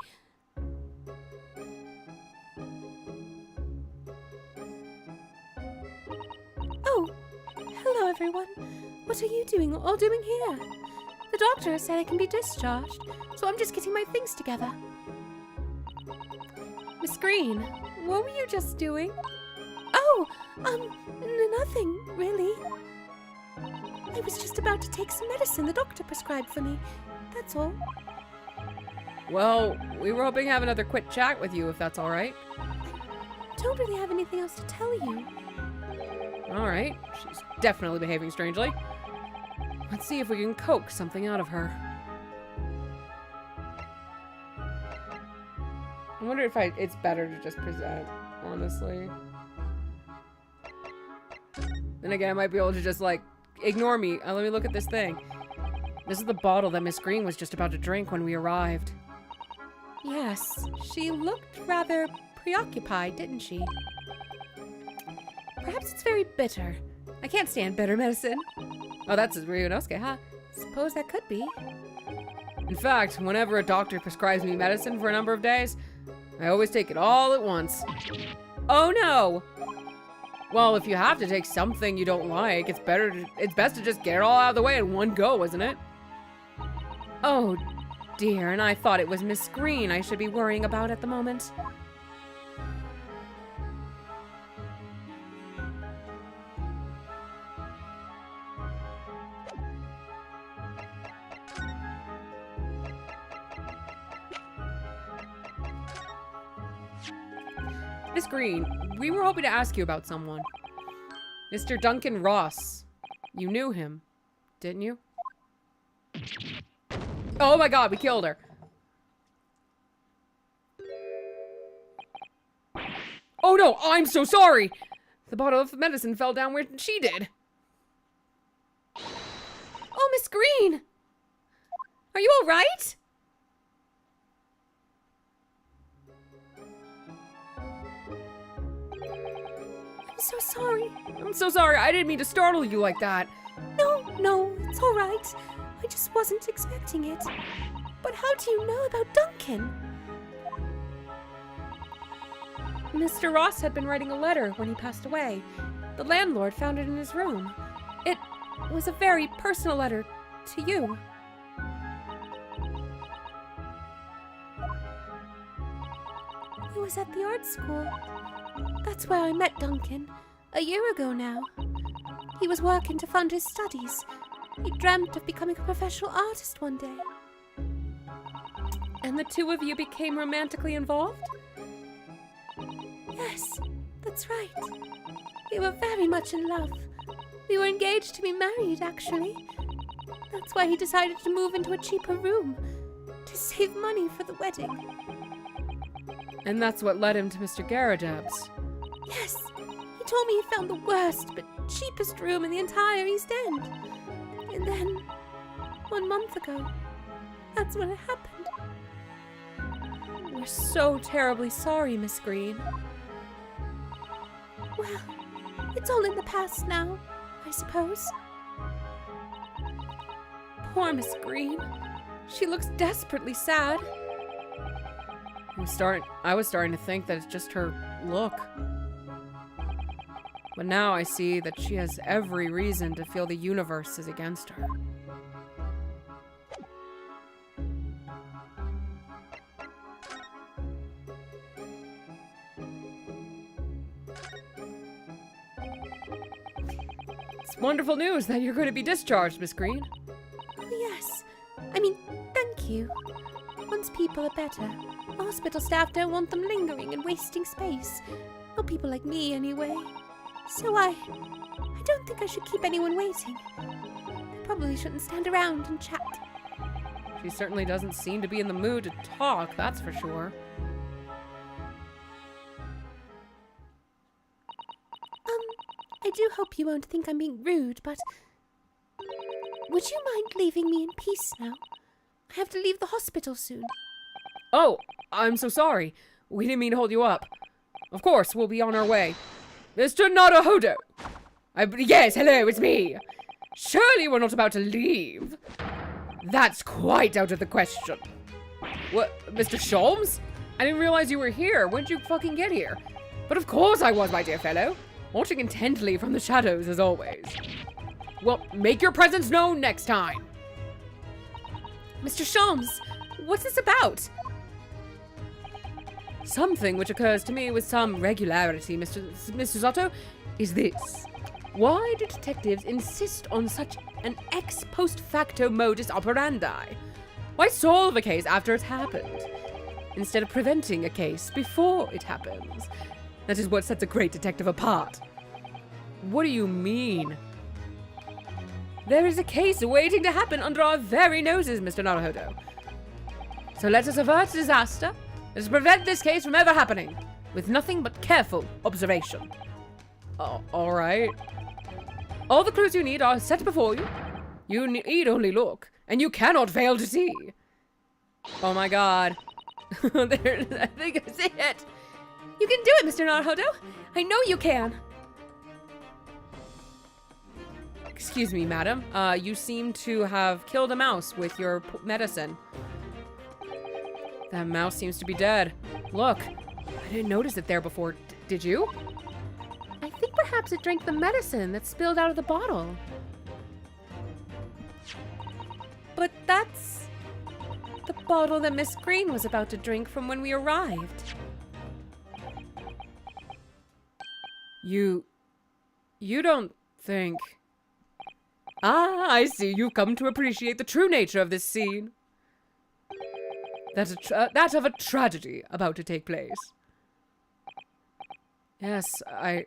Oh, hello everyone. What are you all doing here? The doctor said I can be discharged, so I'm just getting my things together. Miss Green, what were you just doing? Oh, nothing, really. I was just about to take some medicine the doctor prescribed for me. That's all. Well, we were hoping to have another quick chat with you, if that's all right. I don't really have anything else to tell you. All right. She's definitely behaving strangely. Let's see if we can coax something out of her. I wonder if it's better to just present, honestly. Then again, I might be able to just, like, ignore me. Let me look at this thing. This is the bottle that Miss Green was just about to drink when we arrived. Yes, she looked rather preoccupied, didn't she? Perhaps it's very bitter. I can't stand bitter medicine. Oh, that's Ryunosuke, huh? Suppose that could be. In fact, whenever a doctor prescribes me medicine for a number of days, I always take it all at once. Oh no! Well, if you have to take something you don't like, it's best to just get it all out of the way in one go, isn't it? Oh dear, and I thought it was Miss Green I should be worrying about at the moment. Miss Green, we were hoping to ask you about someone. Mr. Duncan Ross. You knew him, didn't you? Oh my god, we killed her. Oh no, I'm so sorry! The bottle of medicine fell down where she did. Oh, Miss Green! Are you all right? I'm so sorry. I'm so sorry, I didn't mean to startle you like that. No, it's all right. I just wasn't expecting it. But how do you know about Duncan? Mr. Ross had been writing a letter when he passed away. The landlord found it in his room. It was a very personal letter to you. It was at the art school. That's where I met Duncan, a year ago now. He was working to fund his studies. He dreamt of becoming a professional artist one day. And the two of you became romantically involved? Yes, that's right. We were very much in love. We were engaged to be married, actually. That's why he decided to move into a cheaper room, to save money for the wedding. And that's what led him to Mr. Garadab's. Yes, he told me he found the worst but cheapest room in the entire East End. And then, 1 month ago, that's when it happened. We're so terribly sorry, Miss Green. Well, it's all in the past now, I suppose. Poor Miss Green. She looks desperately sad. I was starting to think that it's just her look. But now I see that she has every reason to feel the universe is against her. It's wonderful news that you're going to be discharged, Miss Green. Oh, yes. I mean, thank you. Once people are better, hospital staff don't want them lingering and wasting space. Not people like me, anyway. So I don't think I should keep anyone waiting. I probably shouldn't stand around and chat. She certainly doesn't seem to be in the mood to talk, that's for sure. I do hope you won't think I'm being rude, but would you mind leaving me in peace now? I have to leave the hospital soon. Oh, I'm so sorry. We didn't mean to hold you up. Of course, we'll be on our way. Mr. Naruhodo! Yes, hello, it's me. Surely we're not about to leave. That's quite out of the question. What, Mr. Sholmes? I didn't realize you were here. When did you fucking get here? But of course I was, my dear fellow. Watching intently from the shadows, as always. Well, make your presence known next time. Mr. Sholmes, what's this about? Something which occurs to me with some regularity, Mr. Zotto, is this. Why do detectives insist on such an ex post facto modus operandi? Why solve a case after it's happened, instead of preventing a case before it happens? That is what sets a great detective apart. What do you mean? There is a case waiting to happen under our very noses, Mr. Naruhodo. So let us avert disaster. Let us prevent this case from ever happening, with nothing but careful observation. Oh, all right. All the clues you need are set before you. You need only look, and you cannot fail to see. Oh my god. There, I think I see it. You can do it, Mr. Naruhodo. I know you can. Excuse me, madam. You seem to have killed a mouse with your medicine. That mouse seems to be dead. Look, I didn't notice it there before. Did you? I think perhaps it drank the medicine that spilled out of the bottle. But that's the bottle that Miss Green was about to drink from when we arrived. You don't think... Ah, I see. You've come to appreciate the true nature of this scene. That of a tragedy about to take place. Yes, I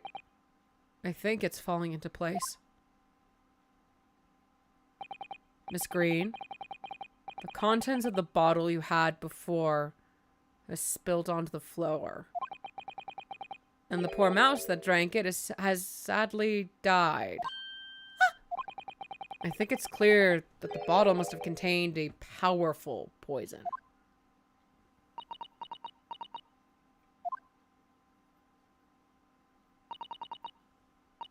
think it's falling into place. Miss Green, the contents of the bottle you had before has spilled onto the floor. And the poor mouse that drank it has sadly died. I think it's clear that the bottle must have contained a powerful poison.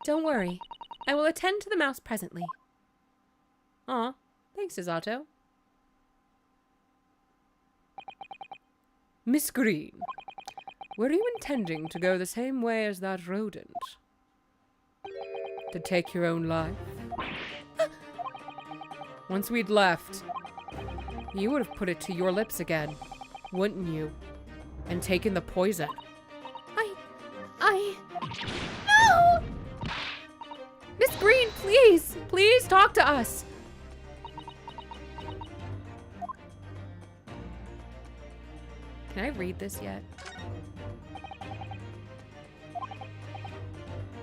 Don't worry. I will attend to the mouse presently. Aw, thanks, Izato. Miss Green, were you intending to go the same way as that rodent? To take your own life? Once we'd left, you would have put it to your lips again, wouldn't you? And taken the poison. No! Miss Green, please! Please talk to us! Can I read this yet?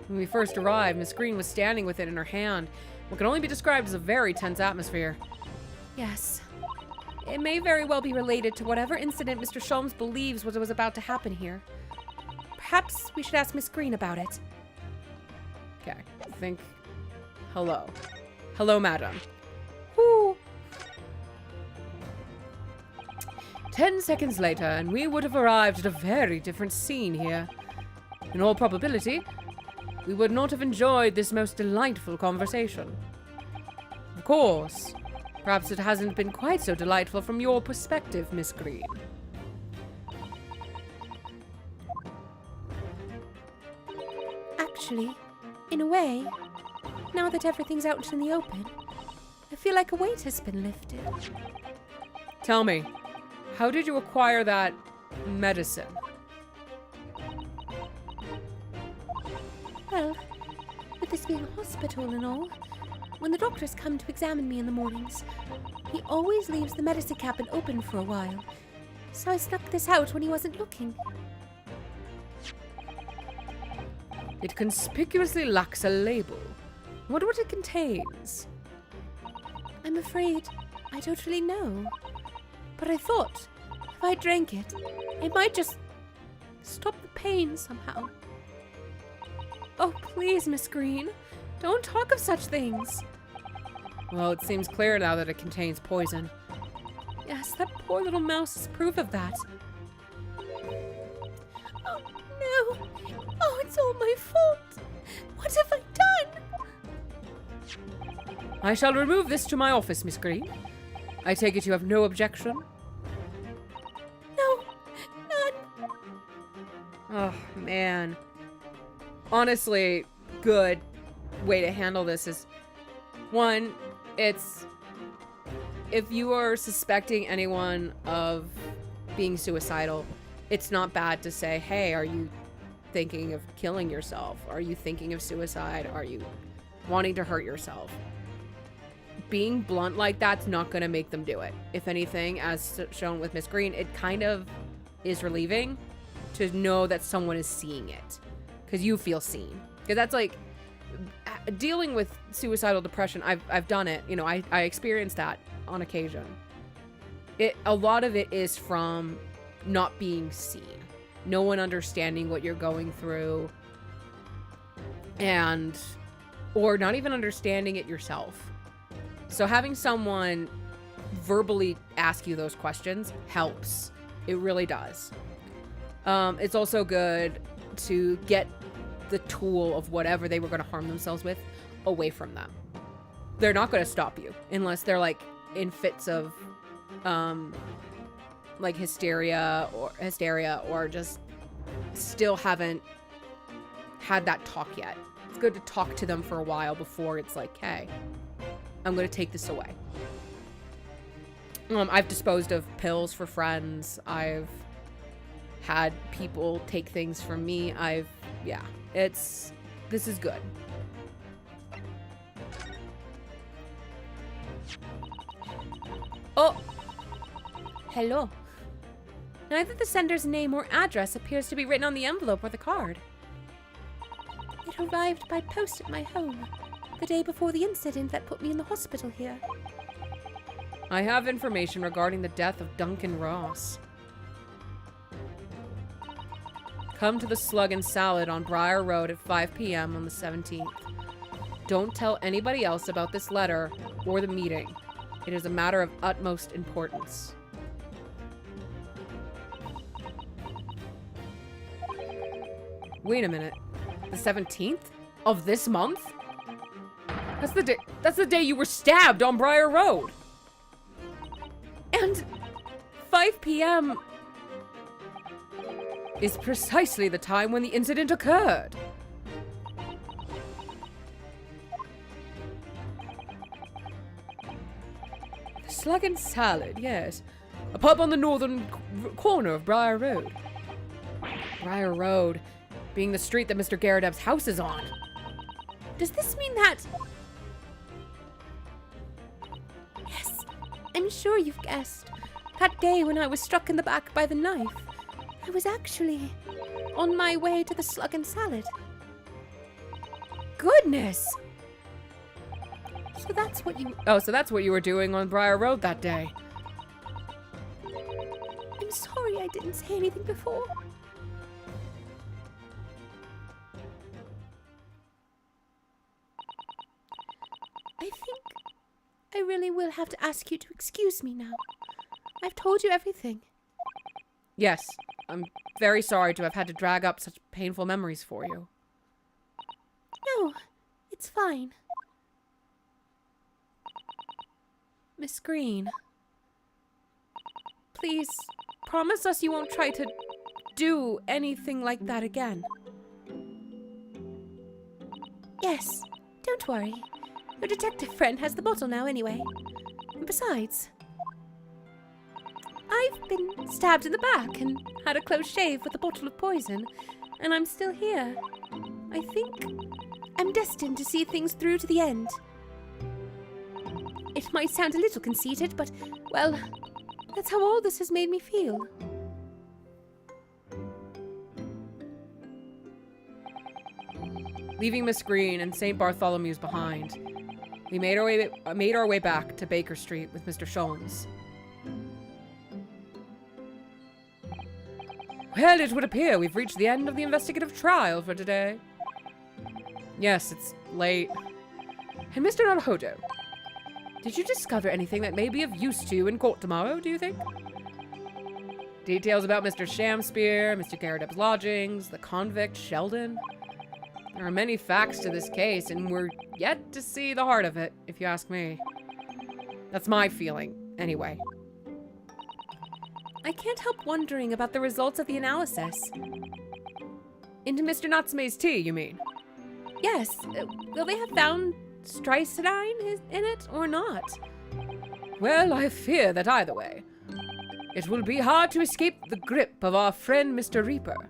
When we first arrived, Miss Green was standing with it in her hand. What can only be described as a very tense atmosphere. Yes. It may very well be related to whatever incident Mr. Sholmes believes was about to happen here. Perhaps we should ask Miss Green about it. Okay, I think... Hello. Hello, madam. Whoo! 10 seconds later, and we would have arrived at a very different scene here. In all probability, we would not have enjoyed this most delightful conversation. Of course, perhaps it hasn't been quite so delightful from your perspective, Miss Green. Actually, in a way, now that everything's out in the open, I feel like a weight has been lifted. Tell me, how did you acquire that medicine? Well, with this being a hospital and all, when the doctors come to examine me in the mornings, he always leaves the medicine cabinet open for a while. So I snuck this out when he wasn't looking. It conspicuously lacks a label. I wonder what it contains. I'm afraid I don't really know. But I thought, if I drank it, it might just stop the pain somehow. Oh, please, Miss Green, don't talk of such things. Well, it seems clear now that it contains poison. Yes, that poor little mouse is proof of that. Oh, no. Oh, it's all my fault. What have I done? I shall remove this to my office, Miss Green. I take it you have no objection? No, none. Oh, man. Honestly, good way to handle this is, one, it's, if you are suspecting anyone of being suicidal, it's not bad to say, hey, are you thinking of killing yourself? Are you thinking of suicide? Are you wanting to hurt yourself? Being blunt like that's not going to make them do it. If anything, as shown with Miss Green, it kind of is relieving to know that someone is seeing it. Because you feel seen. Because that's like, dealing with suicidal depression, I've done it. You know, I experienced that on occasion. A lot of it is from not being seen. No one understanding what you're going through. And or not even understanding it yourself. So having someone verbally ask you those questions helps. It really does. It's also good to get the tool of whatever they were going to harm themselves with away from them. They're not going to stop you unless they're like in fits of like hysteria or just still haven't had that talk yet. It's good to talk to them for a while before it's like, hey, I'm going to take this away. I've disposed of pills for friends. I've had people take things from me. This is good. Oh! Hello. Neither the sender's name or address appears to be written on the envelope or the card. It arrived by post at my home, the day before the incident that put me in the hospital here. I have information regarding the death of Duncan Ross. Come to the Slug and Salad on Briar Road at 5 p.m. on the 17th. Don't tell anybody else about this letter or the meeting. It is a matter of utmost importance. Wait a minute. The 17th of this month? That's the day you were stabbed on Briar Road. And 5 p.m. is precisely the time when the incident occurred. The Slug and Salad, yes. A pub on the northern corner of Briar Road. Briar Road being the street that Mr. Garrideb's house is on. Does this mean that... Yes, I'm sure you've guessed. That day when I was struck in the back by the knife, I was actually on my way to the Slug and Salad. Goodness! So that's what you... Oh, so that's what you were doing on Briar Road that day. I'm sorry I didn't say anything before. I think I really will have to ask you to excuse me now. I've told you everything. Yes, I'm very sorry to have had to drag up such painful memories for you. No, it's fine. Miss Green, please promise us you won't try to do anything like that again. Yes, don't worry. Your detective friend has the bottle now anyway. And besides, I've been stabbed in the back and had a close shave with a bottle of poison, and I'm still here. I think I'm destined to see things through to the end. It might sound a little conceited, but, well, that's how all this has made me feel. Leaving Miss Green and St. Bartholomew's behind, we made our way back to Baker Street with Mr. Sholmes. Well, it would appear we've reached the end of the investigative trial for today. Yes, it's late. And Mr. Naruhodo, did you discover anything that may be of use to you in court tomorrow, do you think? Details about Mr. Shamspeare, Mr. Garrideb's lodgings, the convict, Sheldon. There are many facts to this case, and we're yet to see the heart of it, if you ask me. That's my feeling, anyway. I can't help wondering about the results of the analysis. Into Mr. Natsume's tea, you mean? Yes. Will they have found strychnine in it or not? Well, I fear that either way, it will be hard to escape the grip of our friend Mr. Reaper.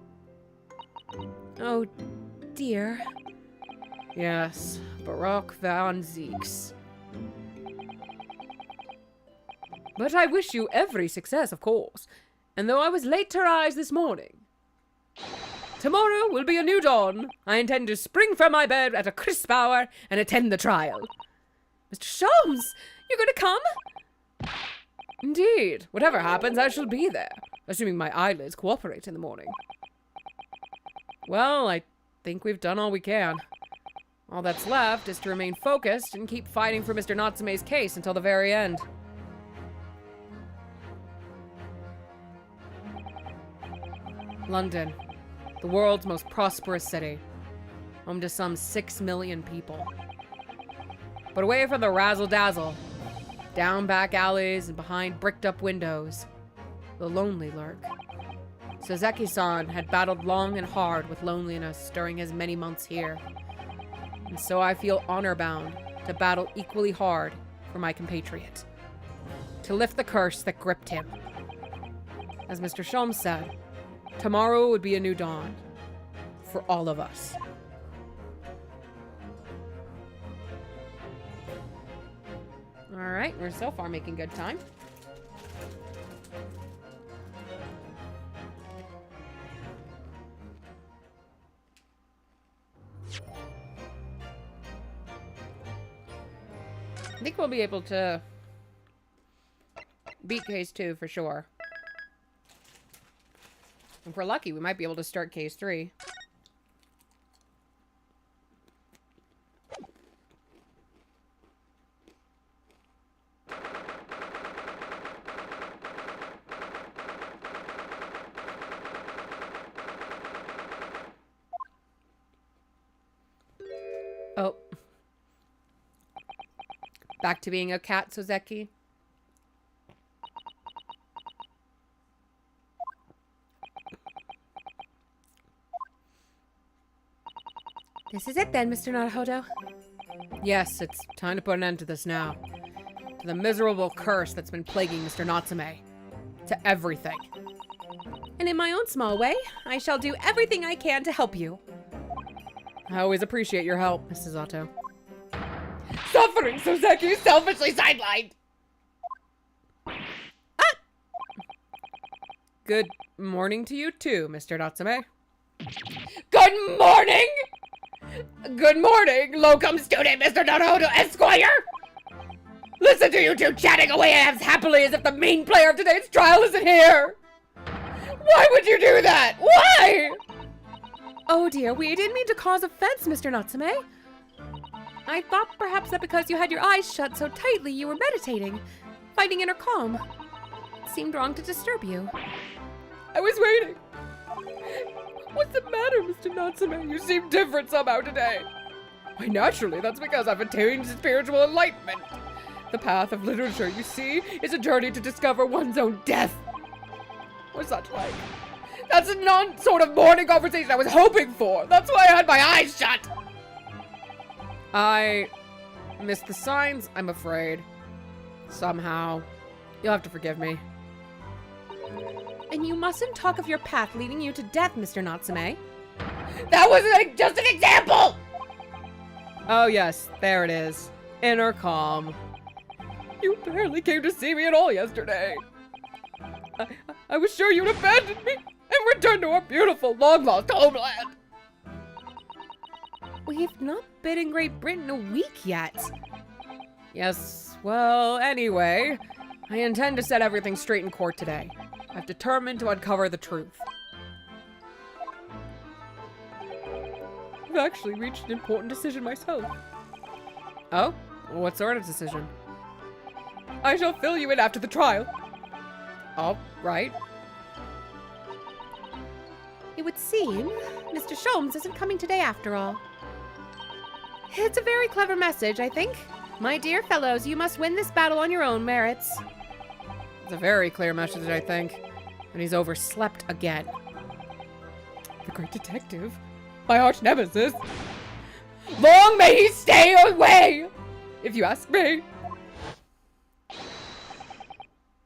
Oh, dear. Yes, Baroque Van Zeeks. But I wish you every success, of course. And though I was late to rise this morning, tomorrow will be a new dawn. I intend to spring from my bed at a crisp hour and attend the trial. Mr. Sholmes, you're going to come? Indeed. Whatever happens, I shall be there, assuming my eyelids cooperate in the morning. Well, I think we've done all we can. All that's left is to remain focused and keep fighting for Mr. Natsume's case until the very end. London, the world's most prosperous city, home to some 6 million people. But away from the razzle-dazzle, down back alleys and behind bricked-up windows, the lonely lurk. Soseki-san had battled long and hard with loneliness during his many months here. And so I feel honor-bound to battle equally hard for my compatriot. To lift the curse that gripped him. As Mr. Sholmes said, tomorrow would be a new dawn. For all of us. Alright, we're so far making good time. I think we'll be able to beat case 2 for sure. If we're lucky, we might be able to start case 3. Oh. Back to being a cat, Soseki. This is it then, Mr. Naruhodo. Yes, it's time to put an end to this now. To the miserable curse that's been plaguing Mr. Natsume. To everything. And in my own small way, I shall do everything I can to help you. I always appreciate your help, Mrs. Otto. Suffering Soseki selfishly sidelined. Good morning to you too, Mr. Natsume. Good morning! Good morning, locum student Mr. Naruhodo Esquire! Listen to you two chatting away as happily as if the main player of today's trial isn't here! Why would you do that? Why? Oh dear, we didn't mean to cause offense, Mr. Natsume. I thought perhaps that because you had your eyes shut so tightly you were meditating, finding inner calm. It seemed wrong to disturb you. I was waiting. What's the matter, Mr. Natsume? You seem different somehow today. Why, naturally, that's because I've attained spiritual enlightenment. The path of literature, you see, is a journey to discover one's own death. Or such like. That's the sort of morning conversation I was hoping for. That's why I had my eyes shut. I missed the signs, I'm afraid. Somehow. You'll have to forgive me. And you mustn't talk of your path leading you to death, Mr. Natsume. That was just an example! Oh yes, there it is. Inner calm. You barely came to see me at all yesterday. I was sure you'd abandon me and return to our beautiful, long-lost homeland. We've not been in Great Britain a week yet. Yes, well, anyway, I intend to set everything straight in court today. I've determined to uncover the truth. I've actually reached an important decision myself. Oh? What sort of decision? I shall fill you in after the trial. All right. It would seem Mr. Sholmes isn't coming today after all. It's a very clever message, I think. My dear fellows, you must win this battle on your own merits. It's a very clear message, I think. And he's overslept again. The great detective? My arch nemesis? Long may he stay away! If you ask me.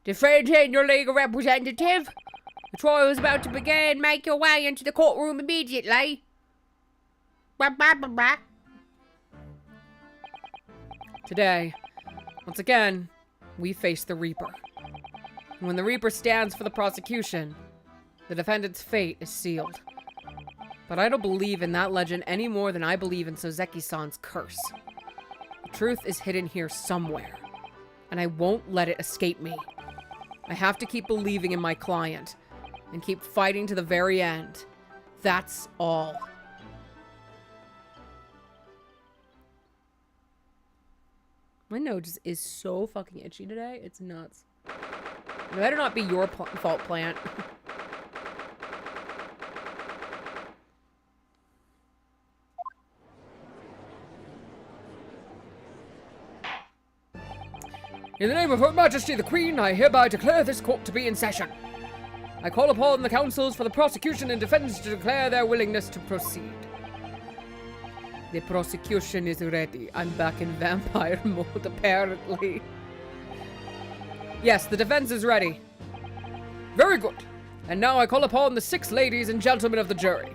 Defending your legal representative. The trial is about to begin. Make your way into the courtroom immediately. Today, once again, we face the Reaper. And when the Reaper stands for the prosecution, the defendant's fate is sealed. But I don't believe in that legend any more than I believe in Soseki-san's curse. The truth is hidden here somewhere, and I won't let it escape me. I have to keep believing in my client, and keep fighting to the very end. That's all. My nose is so fucking itchy today. It's nuts. It better not be your fault, plant. In the name of Her Majesty the Queen, I hereby declare this court to be in session. I call upon the counsels for the prosecution and defense to declare their willingness to proceed. The prosecution is ready. I'm back in vampire mode, apparently. Yes, the defense is ready. Very good. And now I call upon the 6 ladies and gentlemen of the jury,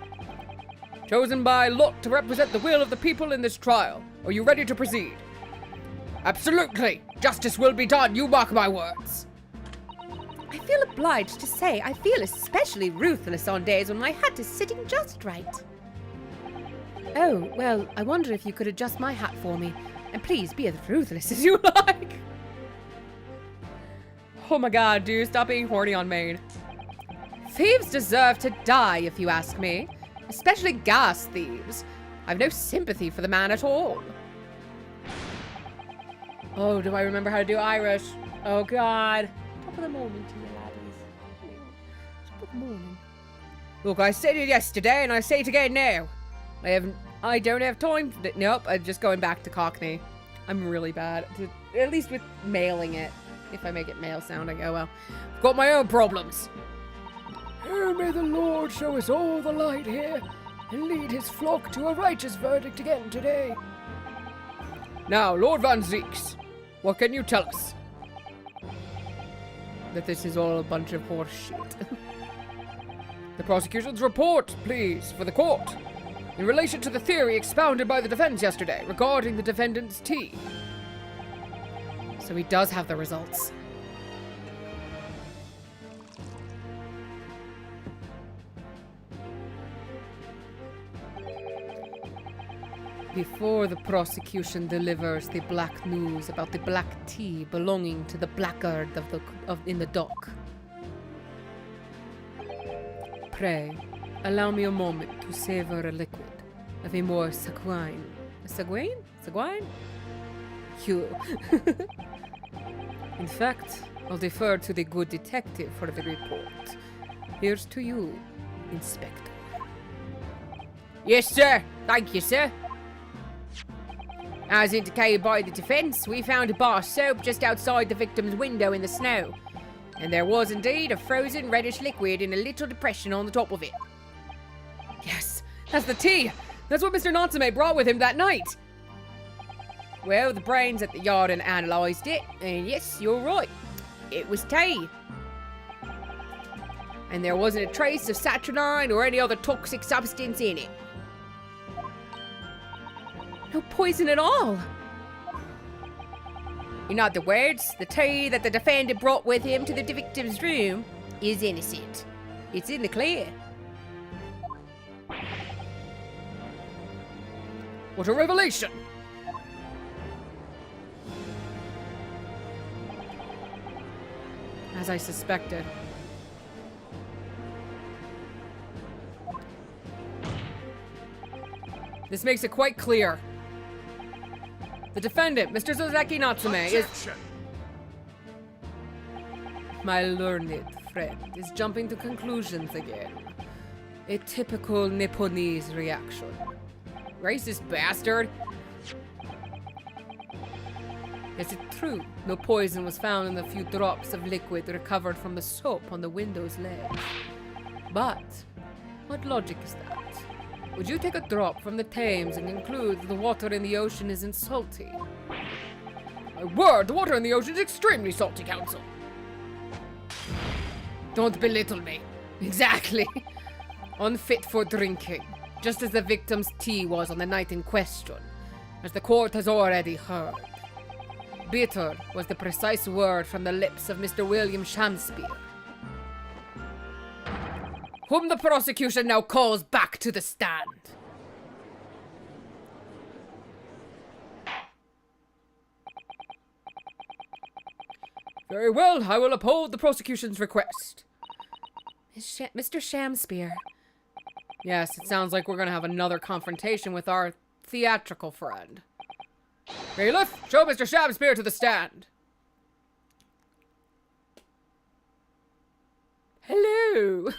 chosen by lot to represent the will of the people in this trial. Are you ready to proceed? Absolutely. Justice will be done. You mark my words. I feel obliged to say I feel especially ruthless on days when my hat is sitting just right. Oh, well, I wonder if you could adjust my hat for me. And please be as ruthless as you like. Oh my god, dude, stop being horny on maid. Thieves deserve to die, if you ask me. Especially gas thieves. I've no sympathy for the man at all. Oh, do I remember how to do Irish? Oh god. Top of the morning to you, laddies. Top of the morning. Look, I said it yesterday and I say it again now. I don't have time. Nope, I'm just going back to Cockney. I'm really bad. At least with mailing it. If I make it male sounding, oh well. I've got my own problems. Here may the Lord show us all the light here and lead his flock to a righteous verdict again today. Now, Lord Van Zeeks, what can you tell us? That this is all a bunch of horse shit. The prosecution's report, please, for the court, in relation to the theory expounded by the defense yesterday regarding the defendant's tea. So he does have the results. Before the prosecution delivers the black news about the black tea belonging to the blackguard in the dock, pray, allow me a moment to savor a liquid of a more sanguine hue. In fact, I'll defer to the good detective for the report. Here's to you, Inspector. Yes, sir. Thank you, sir. As indicated by the defense, we found a bar of soap just outside the victim's window in the snow. And there was indeed a frozen reddish liquid in a little depression on the top of it. Yes, that's the tea! That's what Mr. Natsume brought with him that night! Well, the brains at the yard and analysed it, and yes, you're right. It was tea. And there wasn't a trace of saturnine or any other toxic substance in it. No poison at all. In other words, the tea that the defendant brought with him to the victim's room is innocent. It's in the clear. What a revelation! As I suspected. This makes it quite clear. The defendant, Mr. Soseki Natsume, is... My learned friend is jumping to conclusions again. A typical Nipponese reaction. Racist bastard! Is it true no poison was found in the few drops of liquid recovered from the soap on the window's ledge? But what logic is that? Would you take a drop from the Thames and conclude that the water in the ocean isn't salty? My word, the water in the ocean is extremely salty, Counsel. Don't belittle me. Exactly. Unfit for drinking, just as the victim's tea was on the night in question, as the court has already heard. Bitter was the precise word from the lips of Mr. William Shamspeare, whom the prosecution now calls back to the stand. Very well, I will uphold the prosecution's request. Mr. Shamspeare. Yes, it sounds like we're gonna have another confrontation with our theatrical friend. Bailiff, show Mr. Shamspeare to the stand. Hello.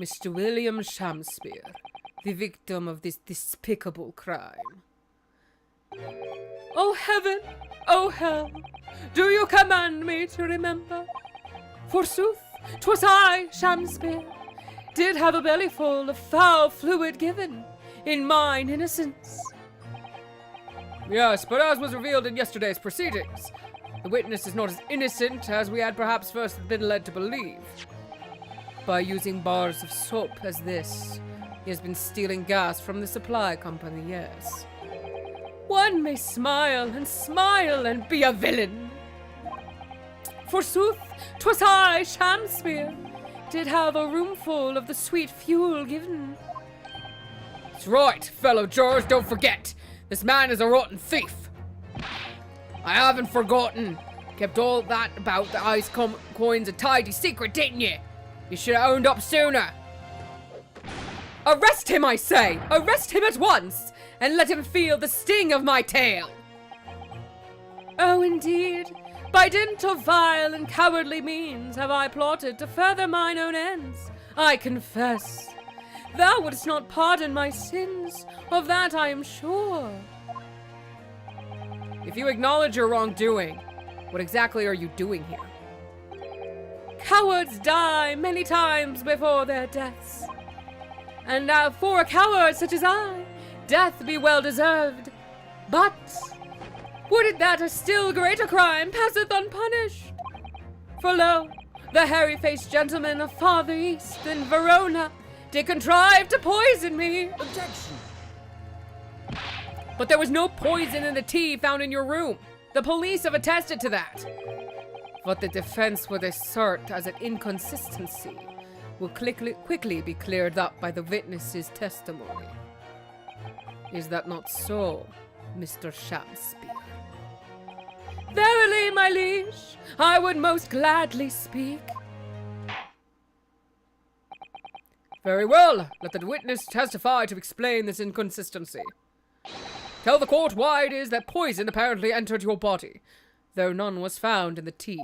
Mr. William Shamspeare, the victim of this despicable crime. Oh heaven, oh hell, do you command me to remember? Forsooth, 'twas I, Shamspeare, did have a bellyful of foul fluid given in mine innocence. Yes, but as was revealed in yesterday's proceedings, the witness is not as innocent as we had perhaps first been led to believe. By using bars of soap as this, he has been stealing gas from the supply company, yes. One may smile and be a villain. Forsooth, 'twas I, Shamspeare, did have a roomful of the sweet fuel given. That's right, fellow jurors, don't forget. This man is a rotten thief. I haven't forgotten. Kept all that about the ice coins a tidy secret, didn't you? You should have owned up sooner. Arrest him, I say! Arrest him at once! And let him feel the sting of my tail! Oh, indeed, by dint of vile and cowardly means have I plotted to further mine own ends. I confess, thou wouldst not pardon my sins, of that I am sure. If you acknowledge your wrongdoing, what exactly are you doing here? Cowards die many times before their deaths. And now for a coward such as I, death be well deserved. But would it that a still greater crime passeth unpunished? For lo, the hairy-faced gentleman of farther east than Verona did contrive to poison me. Objection. But there was no poison in the tea found in your room. The police have attested to that. What the defense would assert as an inconsistency will quickly be cleared up by the witness's testimony. Is that not so, Mr. Shamspeare? Verily, my liege, I would most gladly speak. Very well. Let the witness testify to explain this inconsistency. Tell the court why it is that poison apparently entered your body, though none was found in the tea.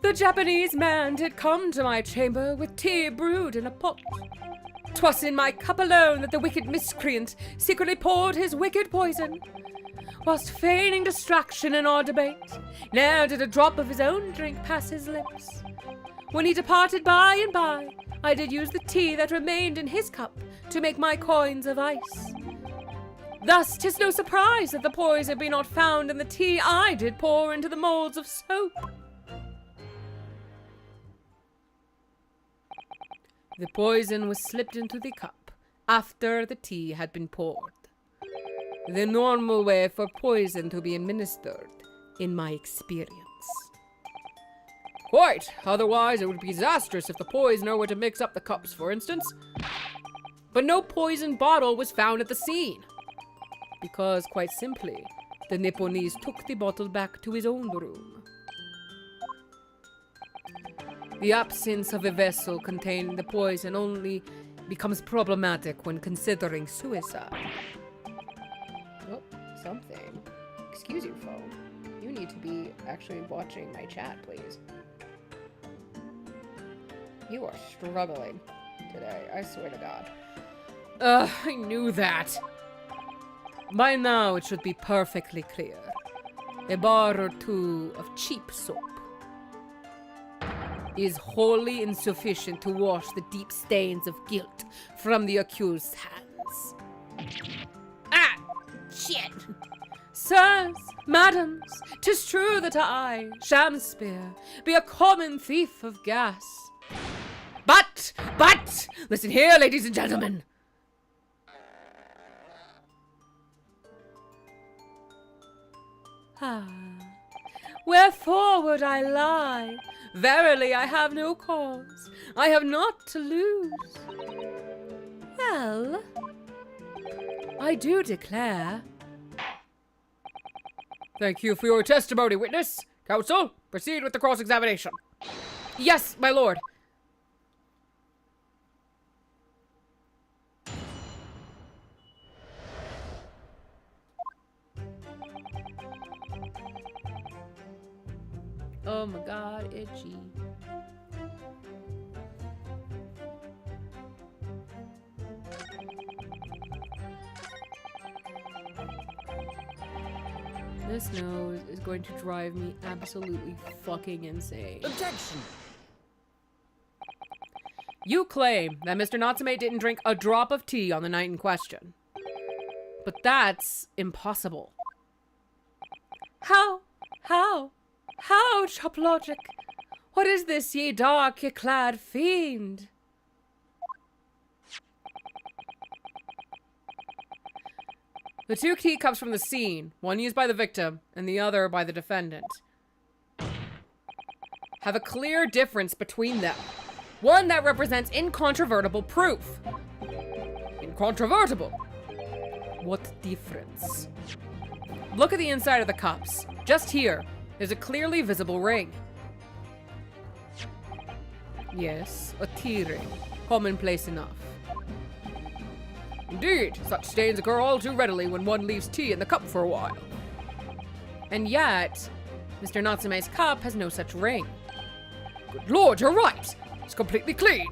The Japanese man did come to my chamber with tea brewed in a pot. 'Twas in my cup alone that the wicked miscreant secretly poured his wicked poison. Whilst feigning distraction in our debate, ne'er did a drop of his own drink pass his lips. When he departed by and by, I did use the tea that remained in his cup to make my coins of ice. Thus 'tis no surprise that the poison be not found in the tea I did pour into the molds of soap. The poison was slipped into the cup after the tea had been poured. The normal way for poison to be administered, in my experience. Quite. Otherwise, it would be disastrous if the poisoner were to mix up the cups, for instance. But no poison bottle was found at the scene. Because, quite simply, the Nipponese took the bottle back to his own room. The absence of a vessel containing the poison only becomes problematic when considering suicide. Oh, something. Excuse you, phone. You need to be actually watching my chat, please. You are struggling today, I swear to God. I knew that. By now, it should be perfectly clear. A bar or two of cheap soap is wholly insufficient to wash the deep stains of guilt from the accused's hands. Ah! Shit! Sirs, madams, 'tis true that I, Shamspeare, be a common thief of gas. But, listen here, ladies and gentlemen. Wherefore would I lie? Verily, I have no cause. I have naught to lose. Well, I do declare. Thank you for your testimony, witness. Counsel, proceed with the cross-examination. Yes, my lord. Oh my god, itchy. This nose is going to drive me absolutely fucking insane. Objection. You claim that Mr. Natsume didn't drink a drop of tea on the night in question. But that's impossible. How? Chop logic? What is this, ye dark-clad fiend? The two teacups from the scene, one used by the victim and the other by the defendant, have a clear difference between them. One that represents incontrovertible proof. Incontrovertible? What difference? Look at the inside of the cups. Just here, there's a clearly visible ring. Yes, a tea ring. Commonplace enough. Indeed, such stains occur all too readily when one leaves tea in the cup for a while. And yet, Mr. Natsume's cup has no such ring. Good lord, you're right. It's completely clean.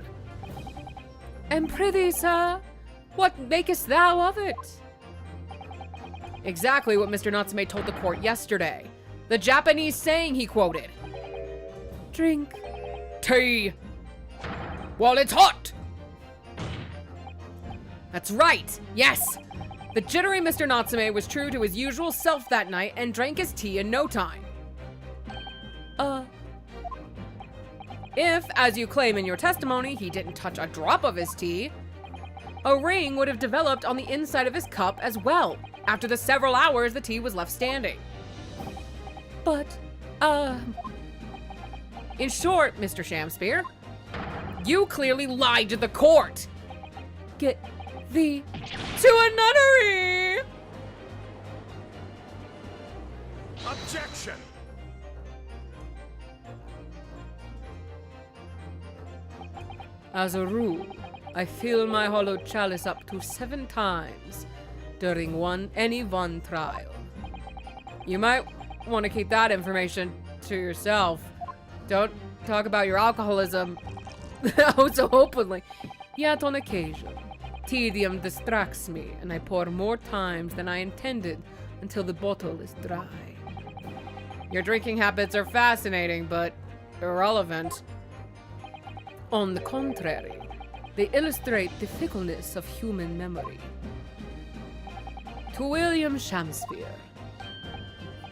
And prithee, sir, what makest thou of it? Exactly what Mr. Natsume told the court yesterday. The Japanese saying he quoted. Drink Tea. While it's hot. That's right, yes! The jittery Mr. Natsume was true to his usual self that night and drank his tea in no time. If, as you claim in your testimony, he didn't touch a drop of his tea, a ring would have developed on the inside of his cup as well, after the several hours the tea was left standing. But, in short, Mr. Shamspeare, you clearly lied to the court. Get thee to a nunnery! Objection! As a rule, I fill my hollow chalice up to 7 times during any one trial. You might want to keep that information to yourself. Don't talk about your alcoholism so openly. Yet on occasion, tedium distracts me and I pour more times than I intended until the bottle is dry. Your drinking habits are fascinating, but irrelevant. On the contrary, they illustrate the fickleness of human memory. To William Shamspeare.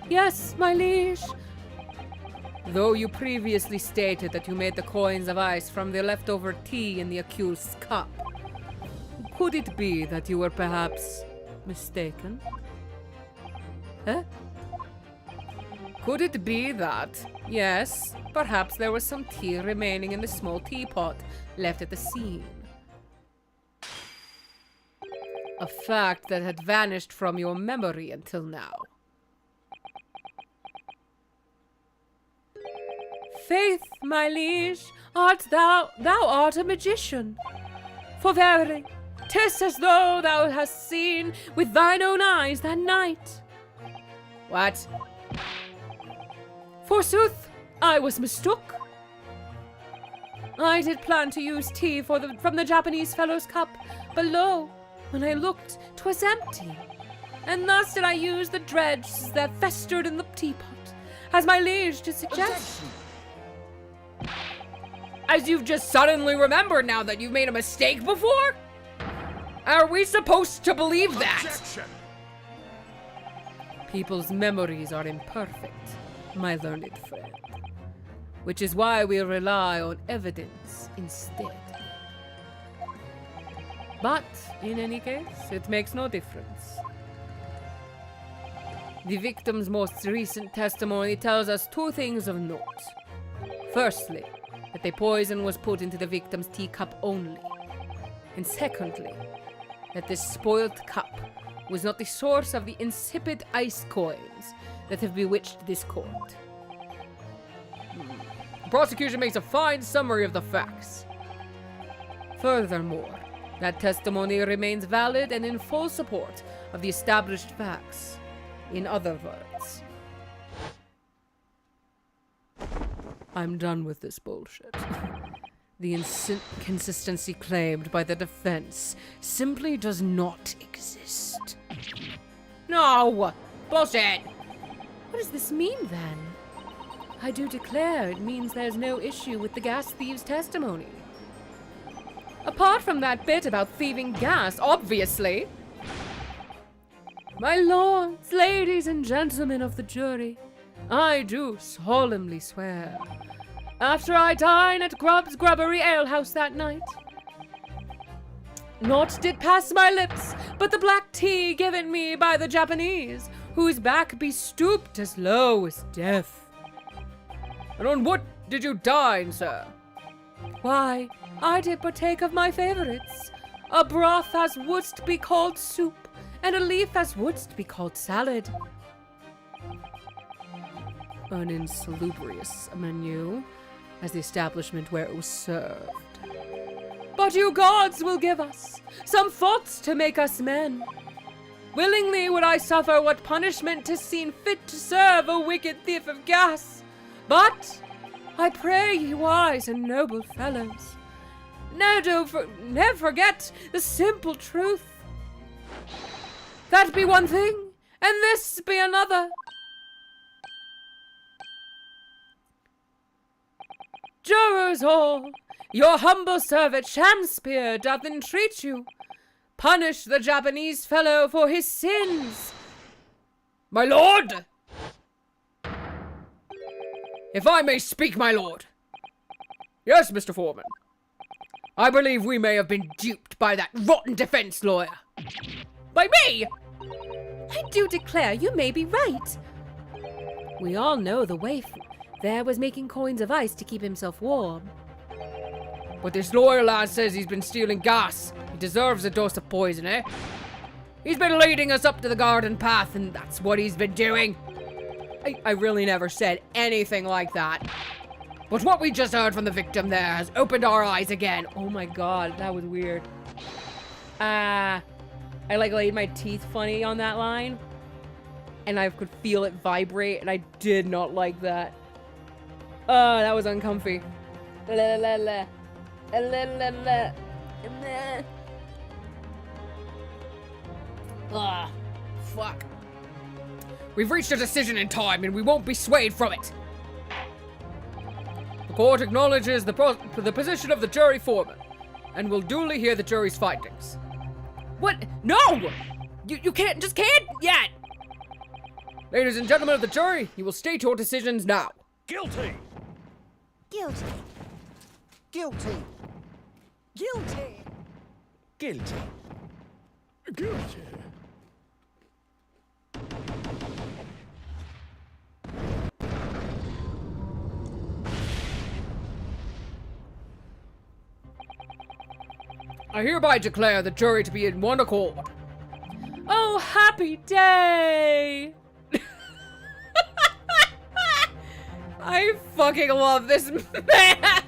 Yes, my liege. Though you previously stated that you made the coins of ice from the leftover tea in the accused's cup, could it be that you were perhaps mistaken? Eh? Could it be that, yes, perhaps there was some tea remaining in the small teapot left at the scene? A fact that had vanished from your memory until now. Faith, my liege, thou art a magician. For verily, 'tis as though thou hast seen with thine own eyes that night. What? Forsooth, I was mistook. I did plan to use tea from the Japanese fellow's cup, but lo, when I looked, 'twas empty. And thus did I use the dregs that festered in the teapot, as my liege did suggest. As you've just suddenly remembered now that you've made a mistake before? Are we supposed to believe that? Objection! People's memories are imperfect, my learned friend. Which is why we rely on evidence instead. But, in any case, it makes no difference. The victim's most recent testimony tells us 2 things of note. Firstly, that the poison was put into the victim's teacup only. And secondly, that this spoiled cup was not the source of the insipid ice coins that have bewitched this court. prosecution makes a fine summary of the facts. Furthermore, that testimony remains valid and in full support of the established facts. In other words, I'm done with this bullshit. The inconsistency claimed by the defense simply does not exist. No! Bullshit! What does this mean, then? I do declare it means there's no issue with the gas thief's testimony. Apart from that bit about thieving gas, obviously. My lords, ladies, and gentlemen of the jury, I do solemnly swear, after I dine at Grubb's Grubbery Alehouse that night, naught did pass my lips but the black tea given me by the Japanese, whose back be stooped as low as death. And on what did you dine, sir? Why, I did partake of my favorites, a broth as wouldst be called soup, and a leaf as wouldst be called salad. An insalubrious menu, as the establishment where it was served. But you gods will give us some thoughts to make us men. Willingly would I suffer what punishment 'tis seen fit to serve a wicked thief of gas. But I pray ye wise and noble fellows, never forget the simple truth. That be one thing, and this be another. Jurors all, your humble servant Shamspeare doth entreat you, punish the Japanese fellow for his sins. My lord! If I may speak, my lord. Yes, Mr. Foreman. I believe we may have been duped by that rotten defense lawyer. By me! I do declare you may be right. We all know the waif there was making coins of ice to keep himself warm. But this lawyer lad says he's been stealing gas. He deserves a dose of poison, eh? He's been leading us up to the garden path, and that's what he's been doing. I really never said anything like that. But what we just heard from the victim there has opened our eyes again. Oh my god, that was weird. I like laid my teeth funny on that line, and I could feel it vibrate, and I did not like that. That was uncomfy. La, la, la. La, la, la. La. Ah, fuck. We've reached a decision in time, and we won't be swayed from it. The court acknowledges the position of the jury foreman, and will duly hear the jury's findings. What? No! You can't, just can't yet! Ladies and gentlemen of the jury, you will state your decisions now. Guilty! Guilty. Guilty. Guilty. Guilty. Guilty. I hereby declare the jury to be in one accord. Oh, happy day! I fucking love this man!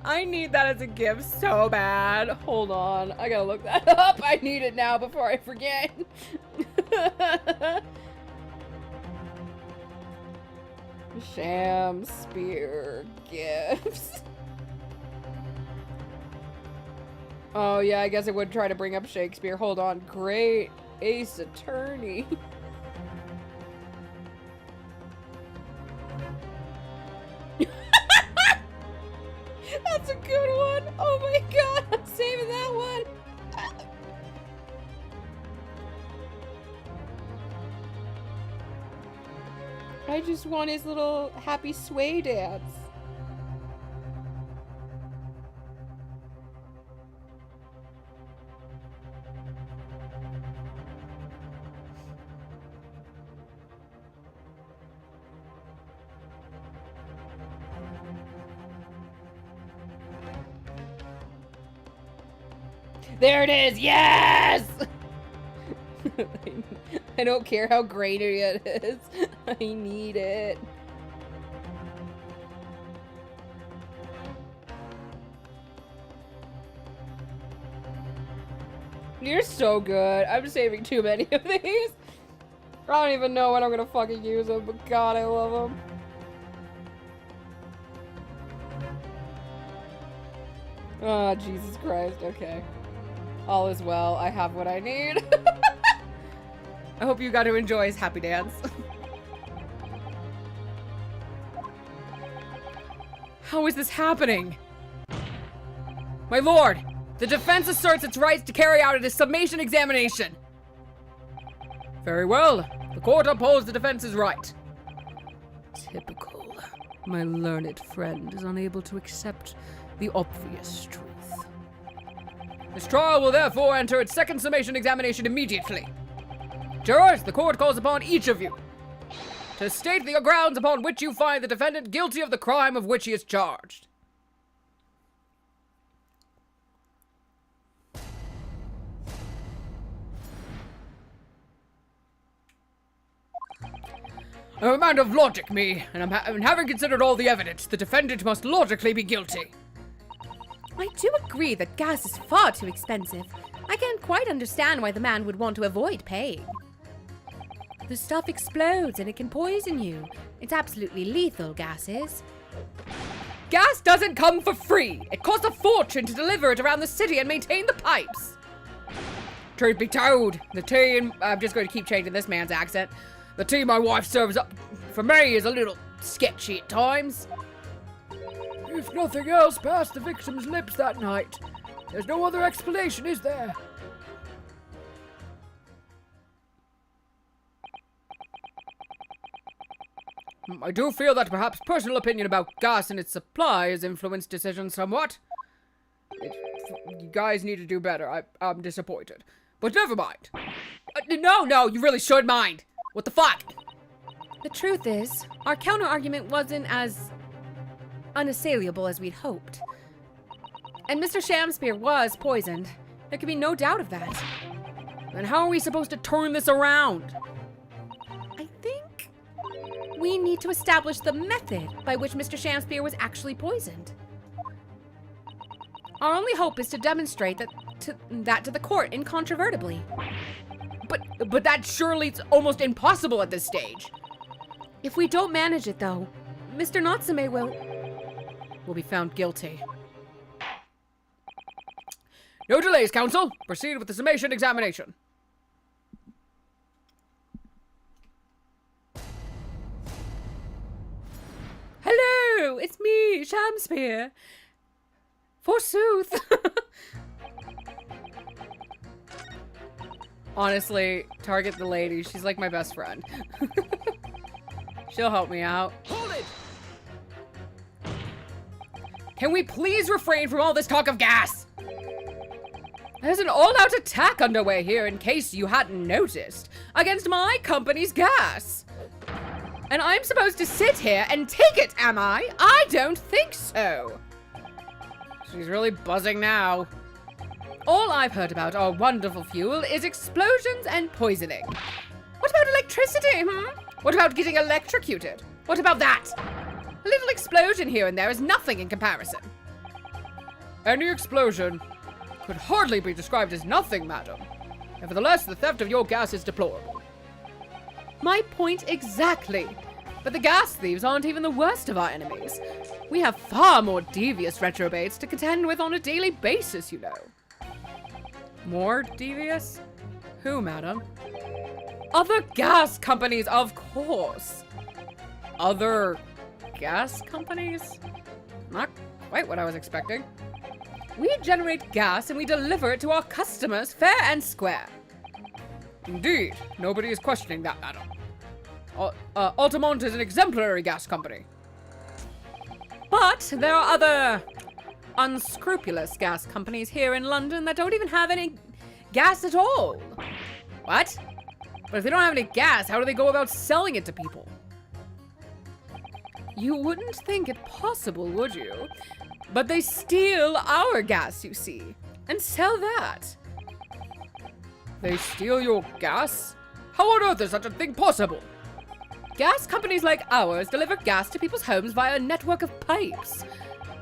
I need that as a gift so bad. Hold on, I gotta look that up. I need it now before I forget. Shamspeare gifts. Oh yeah, I guess I would try to bring up Shakespeare. Hold on. Great Ace Attorney. That's a good one. Oh my god, I'm saving that one. I just want his little happy sway dance. There it is, yes! I don't care how grainy it is. I need it. You're so good. I'm saving too many of these. I don't even know when I'm gonna fucking use them, but God, I love them. Oh, Jesus Christ. Okay. All is well. I have what I need. I hope you got to enjoy his happy dance. How is this happening? My lord, the defense asserts its rights to carry out a summation examination. Very well. The court upholds the defense's right. Typical. My learned friend is unable to accept the obvious truth. This trial will therefore enter its second summation examination immediately. Jurors, the court calls upon each of you to state the grounds upon which you find the defendant guilty of the crime of which he is charged. I'm a man of logic, me, and having considered all the evidence, the defendant must logically be guilty. I do agree that gas is far too expensive. I can't quite understand why the man would want to avoid paying. The stuff explodes and it can poison you. It's absolutely lethal, gas is. Gas doesn't come for free. It costs a fortune to deliver it around the city and maintain the pipes. Truth be told, the tea, I'm just going to keep changing this man's accent. The tea my wife serves up for me is a little sketchy at times. If nothing else passed the victim's lips that night, there's no other explanation, is there? I do feel that perhaps personal opinion about gas and its supply has influenced decisions somewhat. You guys need to do better. I'm disappointed. But never mind. No, you really should mind. What the fuck? The truth is, our counter-argument wasn't as unassailable as we'd hoped. And Mr. Shamspeare was poisoned. There can be no doubt of that. Then how are we supposed to turn this around? I think we need to establish the method by which Mr. Shamspeare was actually poisoned. Our only hope is to demonstrate that to the court incontrovertibly. But that surely it's almost impossible at this stage. If we don't manage it, though, Mr. Natsume will be found guilty. No delays, counsel. Proceed with the summation examination. Hello, it's me, Shamspeare. Forsooth. Honestly, target the lady. She's like my best friend. She'll help me out. Hold it! Can we please refrain from all this talk of gas? There's an all-out attack underway here, in case you hadn't noticed, against my company's gas. And I'm supposed to sit here and take it, am I? I don't think so. She's really buzzing now. All I've heard about our wonderful fuel is explosions and poisoning. What about electricity, What about getting electrocuted? What about that? A little explosion here and there is nothing in comparison. Any explosion could hardly be described as nothing, madam. Nevertheless, the theft of your gas is deplorable. My point exactly. But the gas thieves aren't even the worst of our enemies. We have far more devious retrobates to contend with on a daily basis, you know. More devious? Who, madam? Other gas companies, of course. Other gas companies? Not quite what I was expecting. We generate gas and we deliver it to our customers fair and square. Indeed, nobody is questioning that, madam. Altamont is an exemplary gas company. But there are other unscrupulous gas companies here in London that don't even have any gas at all. What? But if they don't have any gas, how do they go about selling it to people? You wouldn't think it possible, would you? But they steal our gas, you see, and sell that. They steal your gas? How on earth is such a thing possible? Gas companies like ours deliver gas to people's homes via a network of pipes.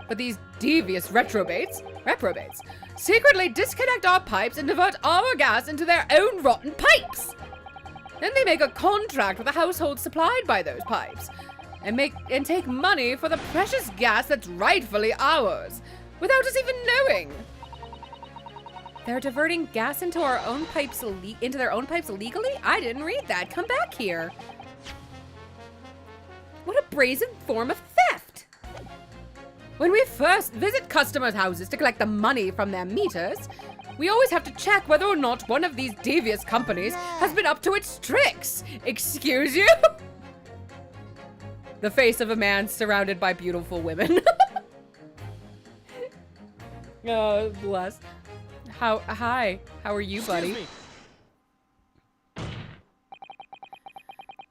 But these devious retrobates reprobates, secretly disconnect our pipes and divert our gas into their own rotten pipes. Then they make a contract with the household supplied by those pipes and take money for the precious gas that's rightfully ours without us even knowing. They're diverting gas into their own pipes illegally? I didn't read that. Come back here. What a brazen form of theft. When we first visit customers' houses to collect the money from their meters, we always have to check whether or not one of these devious companies has been up to its tricks. Excuse you? The face of a man surrounded by beautiful women. Oh, bless. Hi. How are you, buddy? Excuse me.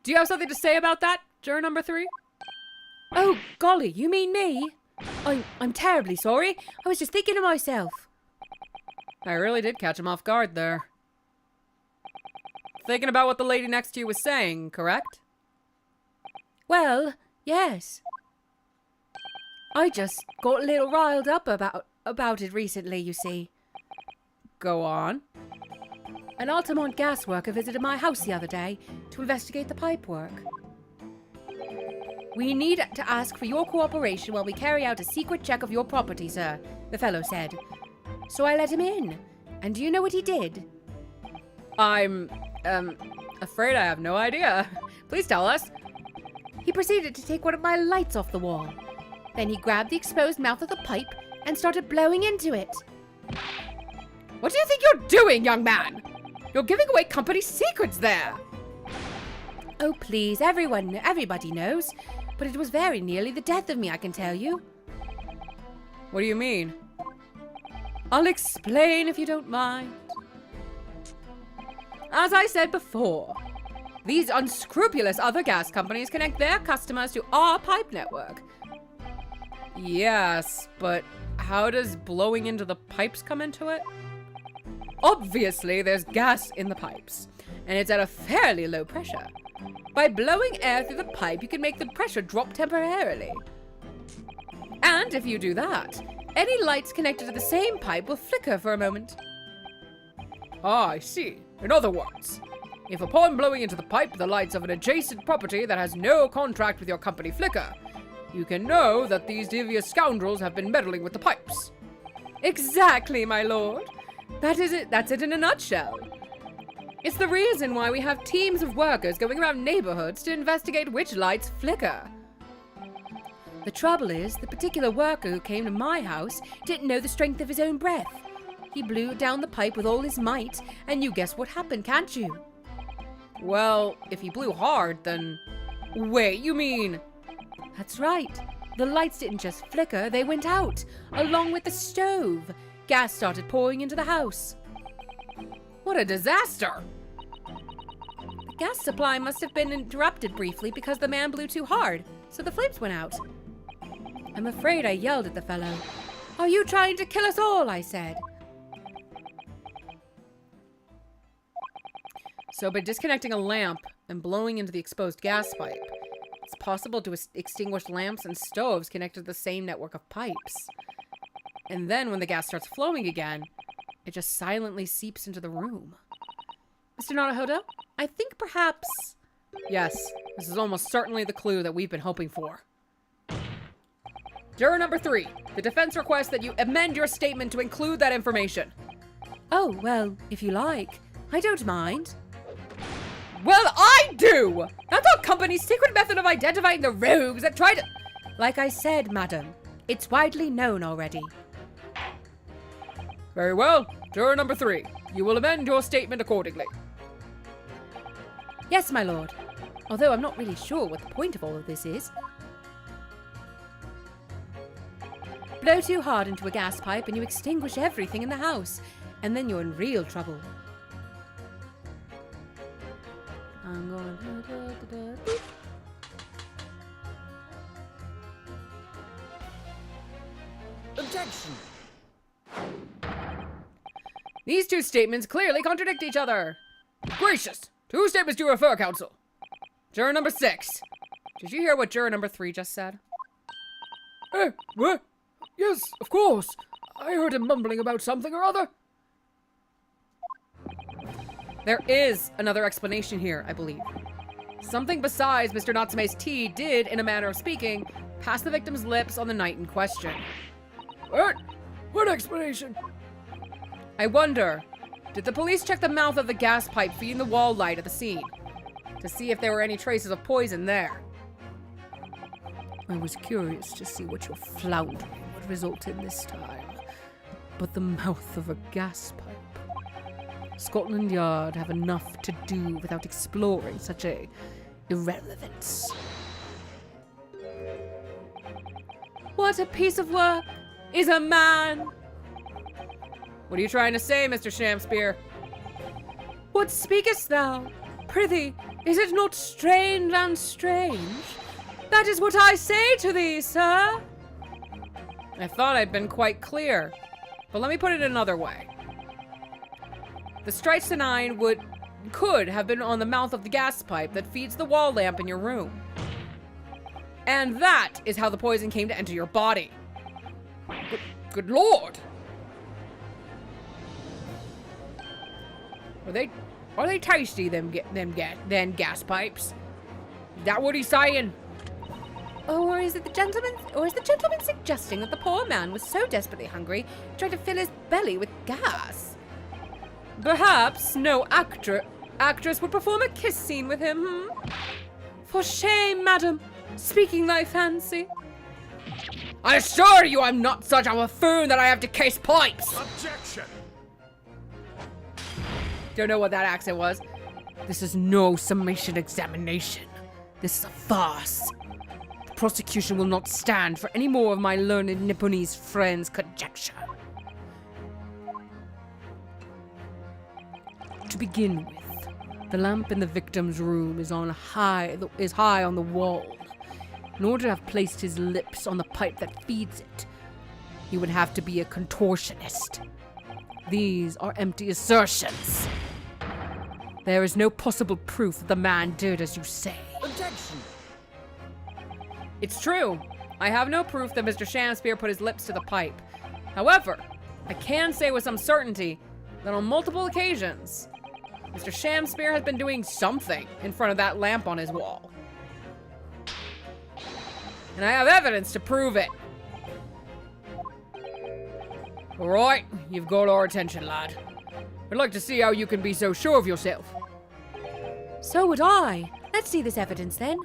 Do you have something to say about that, juror number 3? Oh, golly, you mean me? I'm terribly sorry. I was just thinking to myself. I really did catch him off guard there. Thinking about what the lady next to you was saying, correct? Well, yes. I just got a little riled up about it recently, you see. Go on. An Altamont gas worker visited my house the other day to investigate the pipe work. We need to ask for your cooperation while we carry out a secret check of your property, sir, the fellow said. So I let him in. And do you know what he did? I'm, afraid I have no idea. Please tell us. He proceeded to take one of my lights off the wall. Then he grabbed the exposed mouth of the pipe and started blowing into it. What do you think you're doing, young man? You're giving away company secrets there. Oh, please, everybody knows. But it was very nearly the death of me, I can tell you. What do you mean? I'll explain if you don't mind. As I said before, these unscrupulous other gas companies connect their customers to our pipe network. Yes, but how does blowing into the pipes come into it? Obviously, there's gas in the pipes, and it's at a fairly low pressure. By blowing air through the pipe, you can make the pressure drop temporarily. And if you do that, any lights connected to the same pipe will flicker for a moment. Ah, I see. In other words, if upon blowing into the pipe, the lights of an adjacent property that has no contract with your company flicker, you can know that these devious scoundrels have been meddling with the pipes. Exactly, my lord. That's it in a nutshell. It's the reason why we have teams of workers going around neighborhoods to investigate which lights flicker. The trouble is, the particular worker who came to my house didn't know the strength of his own breath. He blew down the pipe with all his might, and you guess what happened, can't you? Well, if he blew hard, then... Wait, you mean... That's right. The lights didn't just flicker, they went out, along with the stove. Gas started pouring into the house. What a disaster! The gas supply must have been interrupted briefly because the man blew too hard, so the flames went out. I'm afraid I yelled at the fellow. "Are you trying to kill us all?" I said. So by disconnecting a lamp and blowing into the exposed gas pipe, it's possible to extinguish lamps and stoves connected to the same network of pipes. And then when the gas starts flowing again, it just silently seeps into the room. Mr. Naruhodo, I think perhaps... Yes, this is almost certainly the clue that we've been hoping for. Juror number 3, the defense requests that you amend your statement to include that information. Oh, well, if you like. I don't mind. Well, I do! That's our company's secret method of identifying the rogues that try to... Like I said, madam, it's widely known already. Very well. Juror number 3, you will amend your statement accordingly. Yes, my lord. Although I'm not really sure what the point of all of this is. Blow too hard into a gas pipe and you extinguish everything in the house. And then you're in real trouble. I'm going... Objection! These two statements clearly contradict each other. Gracious! 2 statements to refer, counsel. Juror number 6. Did you hear what juror number 3 just said? What? Yes, of course. I heard him mumbling about something or other. There is another explanation here, I believe. Something besides Mr. Natsume's tea did, in a manner of speaking, pass the victim's lips on the night in question. What? What explanation? I wonder, did the police check the mouth of the gas pipe feeding the wall light at the scene to see if there were any traces of poison there? I was curious to see what your floundering would result in this time. But the mouth of a gas pipe. Scotland Yard have enough to do without exploring such a irrelevance. What a piece of work is a man! What are you trying to say, Mr. Shamspeare? What speakest thou? Prithee, is it not strange and strange? That is what I say to thee, sir. I thought I'd been quite clear, but let me put it another way. The stripes to 9 could have been on the mouth of the gas pipe that feeds the wall lamp in your room. And that is how the poison came to enter your body. Good lord! Are they tasty, them gas pipes? Is that what he's saying? Or is the gentleman suggesting that the poor man was so desperately hungry he tried to fill his belly with gas? Perhaps no actress would perform a kiss scene with him, For shame, madam, speaking thy fancy. I assure you I'm not such a buffoon that I have to kiss pipes! Objection! Don't know what that accent was. This is no summation examination. This is a farce. The prosecution will not stand for any more of my learned Nipponese friends' conjecture. To begin with, the lamp in the victim's room is high on the wall. In order to have placed his lips on the pipe that feeds it, he would have to be a contortionist. These are empty assertions. There is no possible proof that the man did as you say. Objection! It's true. I have no proof that Mr. Shamspeare put his lips to the pipe. However, I can say with some certainty that on multiple occasions, Mr. Shamspeare has been doing something in front of that lamp on his wall. And I have evidence to prove it. All right, you've got our attention, lad. I'd like to see how you can be so sure of yourself. So would I. Let's see this evidence then.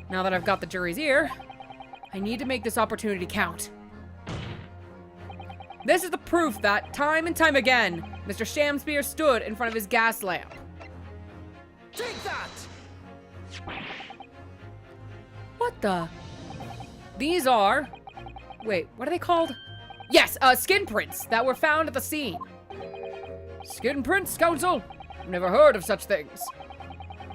Now that I've got the jury's ear, I need to make this opportunity count. This is the proof that, time and time again, Mr. Shamspeare stood in front of his gas lamp. Take that! What the? These are... Wait, what are they called? Yes, skin prints that were found at the scene. Skin prints, counsel? I've never heard of such things.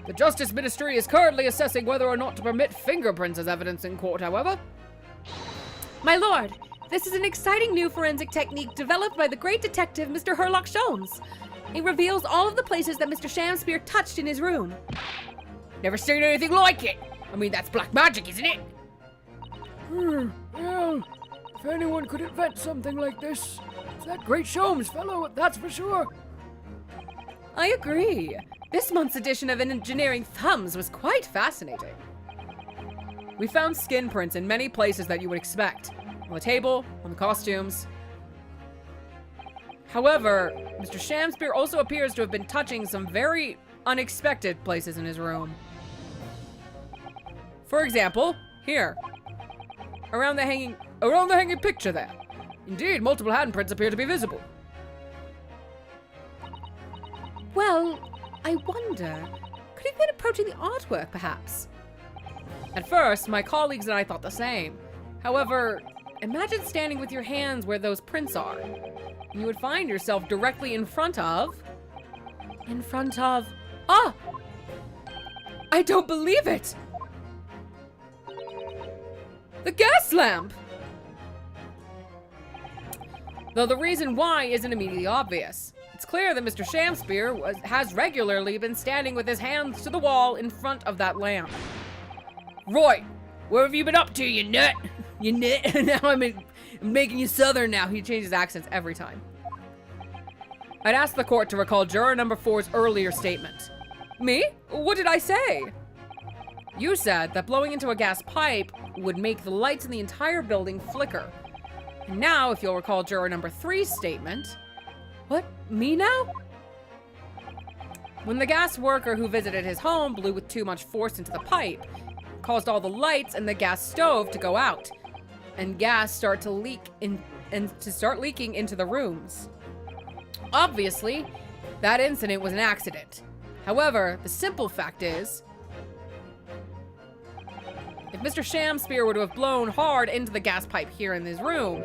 The Justice Ministry is currently assessing whether or not to permit fingerprints as evidence in court, however. My lord, this is an exciting new forensic technique developed by the great detective Mr. Sherlock Holmes. It reveals all of the places that Mr. Shamspeare touched in his room. Never seen anything like it. I mean, that's black magic, isn't it? Well, if anyone could invent something like this, it's that great Sholmes fellow, that's for sure. I agree. This month's edition of Engineering Thumbs was quite fascinating. We found skin prints in many places that you would expect. On the table, on the costumes. However, Mr. Shamspeare also appears to have been touching some very unexpected places in his room. For example, here. Around the hanging picture there. Indeed, multiple handprints appear to be visible. Well, I wonder, could he have been approaching the artwork, perhaps? At first, my colleagues and I thought the same. However, imagine standing with your hands where those prints are. And you would find yourself directly in front of... Ah! I don't believe it! The gas lamp! Though the reason why isn't immediately obvious. It's clear that Mr. Shamspeare has regularly been standing with his hands to the wall in front of that lamp. Roy, where have you been up to, you nut? You nut? Now I'm I'm making you Southern now. He changes accents every time. I'd ask the court to recall juror number 4's earlier statement. Me? What did I say? You said that blowing into a gas pipe would make the lights in the entire building flicker. And now, if you'll recall juror number 3's statement... What? Me now? When the gas worker who visited his home blew with too much force into the pipe, it caused all the lights in the gas stove to go out, and gas start to leak leaking into the rooms. Obviously, that incident was an accident. However, the simple fact is, if Mr. Shamspeare were to have blown hard into the gas pipe here in this room,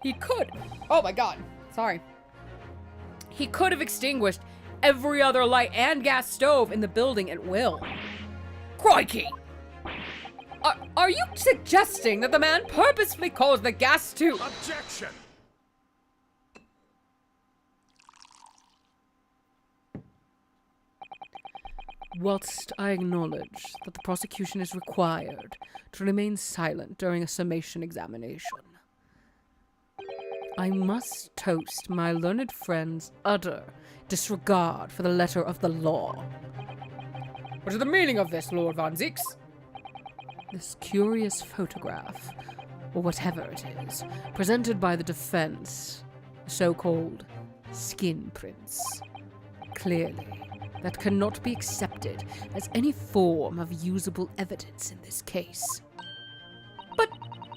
he could... Oh my god, sorry. He could have extinguished every other light and gas stove in the building at will. Crikey! Are you suggesting that the man purposefully caused the gas to... Objection! Whilst I acknowledge that the prosecution is required to remain silent during a summation examination, I must toast my learned friend's utter disregard for the letter of the law. What is the meaning of this, Lord Von Zieks? This curious photograph, or whatever it is, presented by the defense, the so-called skin prints. Clearly, that cannot be accepted as any form of usable evidence in this case. But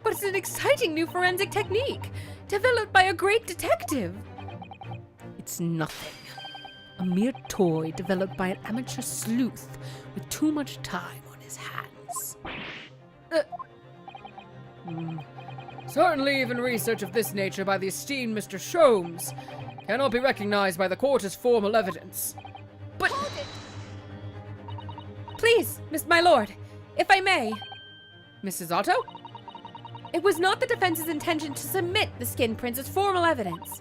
it's an exciting new forensic technique, developed by a great detective. It's nothing. A mere toy developed by an amateur sleuth with too much time on his hands. Certainly even research of this nature by the esteemed Mr. Sholmes cannot be recognized by the court as formal evidence. But... Please, my lord, if I may. Mrs. Otto? It was not the defense's intention to submit the skin prints as formal evidence.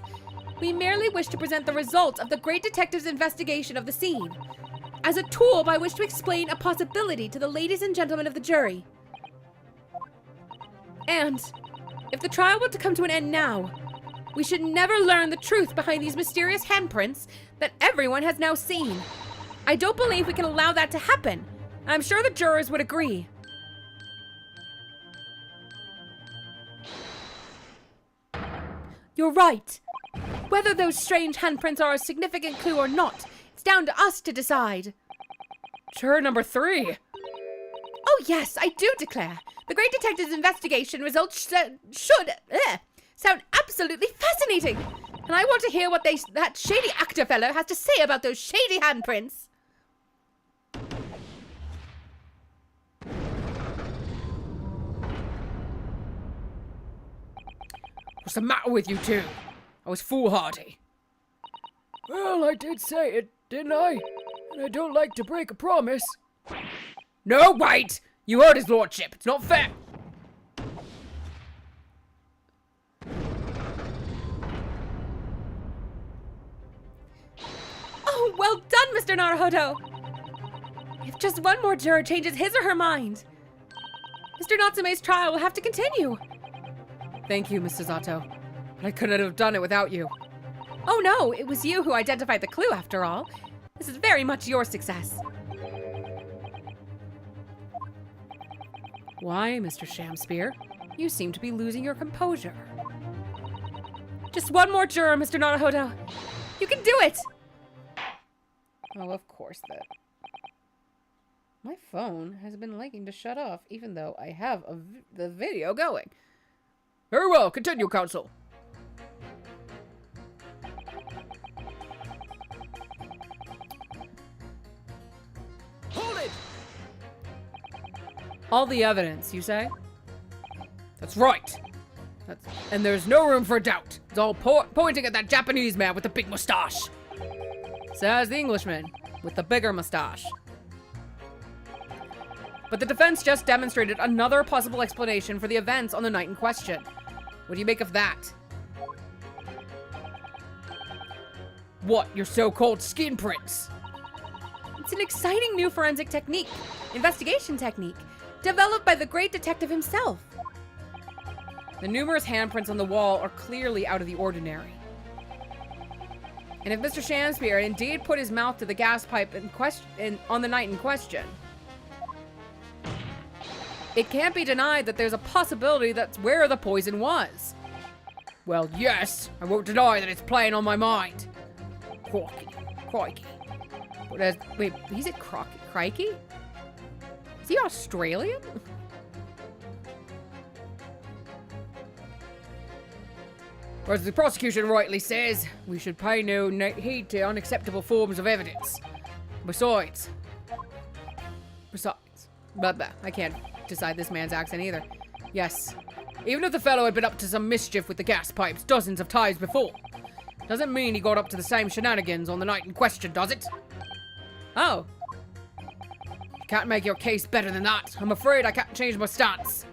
We merely wish to present the results of the great detective's investigation of the scene, as a tool by which to explain a possibility to the ladies and gentlemen of the jury. And, if the trial were to come to an end now, we should never learn the truth behind these mysterious handprints that everyone has now seen. I don't believe we can allow that to happen. I'm sure the jurors would agree. You're right. Whether those strange handprints are a significant clue or not, it's down to us to decide. Juror number 3. Oh yes, I do declare. The great detective's investigation results should sound absolutely fascinating. And I want to hear what that shady actor fellow has to say about those shady handprints. What's the matter with you two? I was foolhardy. Well, I did say it, didn't I? And I don't like to break a promise. No, wait! You heard his lordship. It's not fair. Oh, well done, Mr. Naruhodo! If just one more juror changes his or her mind, Mr. Natsume's trial will have to continue. Thank you, Mrs. Otto. But I couldn't have done it without you. Oh no, it was you who identified the clue after all. This is very much your success. Why, Mr. Shamspeare? You seem to be losing your composure. Just one more juror, Mr. Naruhodo. You can do it! Oh, of course that. My phone has been liking to shut off, even though I have the video going. Very well, continue, counsel. Hold it! All the evidence, you say? That's right. And there's no room for doubt. It's all pointing at that Japanese man with the big mustache. Says the Englishman, with the bigger mustache. But the defense just demonstrated another possible explanation for the events on the night in question. What do you make of that? What, your so-called skin prints? It's an exciting new forensic investigation technique, developed by the great detective himself. The numerous handprints on the wall are clearly out of the ordinary. And if Mr. Shamspeare indeed put his mouth to the gas pipe on the night in question, it can't be denied that there's a possibility that's where the poison was. Well, yes, I won't deny that it's playing on my mind. Crikey. But wait, he's a crikey? Is he Australian? As the prosecution rightly says, we should pay no heed to unacceptable forms of evidence. Besides, Blah, blah. I can't decide this man's accent either. yes, even if the fellow had been up to some mischief with the gas pipes dozens of times before, doesn't mean he got up to the same shenanigans on the night in question, does it? Oh. You can't make your case better than that. I'm afraid I can't change my stance.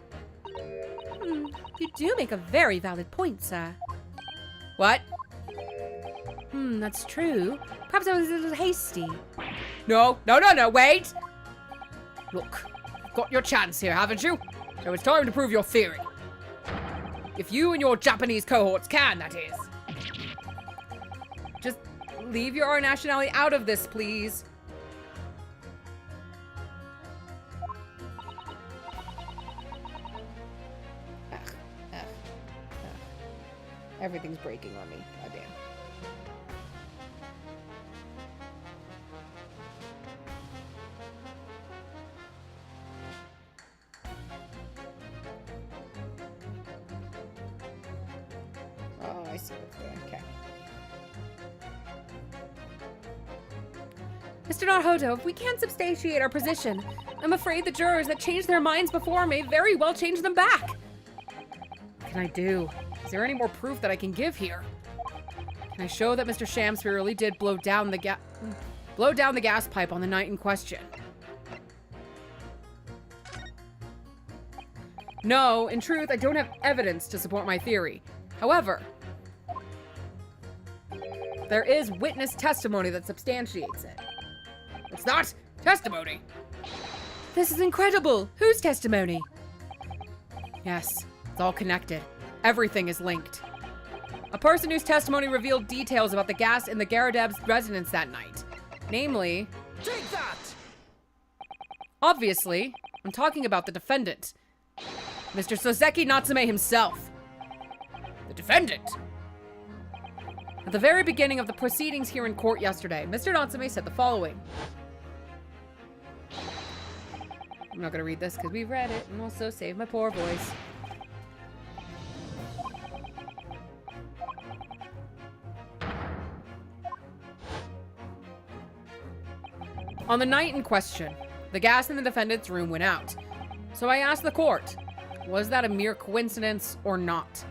You do make a very valid point, sir. What? That's true. Perhaps I was a little hasty. No, wait! Look, you've got your chance here, haven't you? So it's time to prove your theory. If you and your Japanese cohorts can, that is. Just leave your nationality out of this, please. Everything's breaking on me. Goddamn. Oh, I see what's doing. Okay. Mr. Naruto, if we can't substantiate our position, I'm afraid the jurors that changed their minds before may very well change them back. What can I do? Is there any more proof that I can give here? Can I show that Mr. Shamspeare really did blow down the gas pipe on the night in question? No, in truth, I don't have evidence to support my theory. However, there is witness testimony that substantiates it. What's that? Testimony? This is incredible. Whose testimony? Yes, it's all connected. Everything is linked. A person whose testimony revealed details about the gas in the Garadeb's residence that night. Namely, Take that! obviously, I'm talking about the defendant. Mr. Soseki Natsume himself. The defendant? At the very beginning of the proceedings here in court yesterday, Mr. Natsume said the following. I'm not going to read this because we've read it and also save my poor voice. On the night in question, the gas in the defendant's room went out. So I asked the court, was that a mere coincidence or not?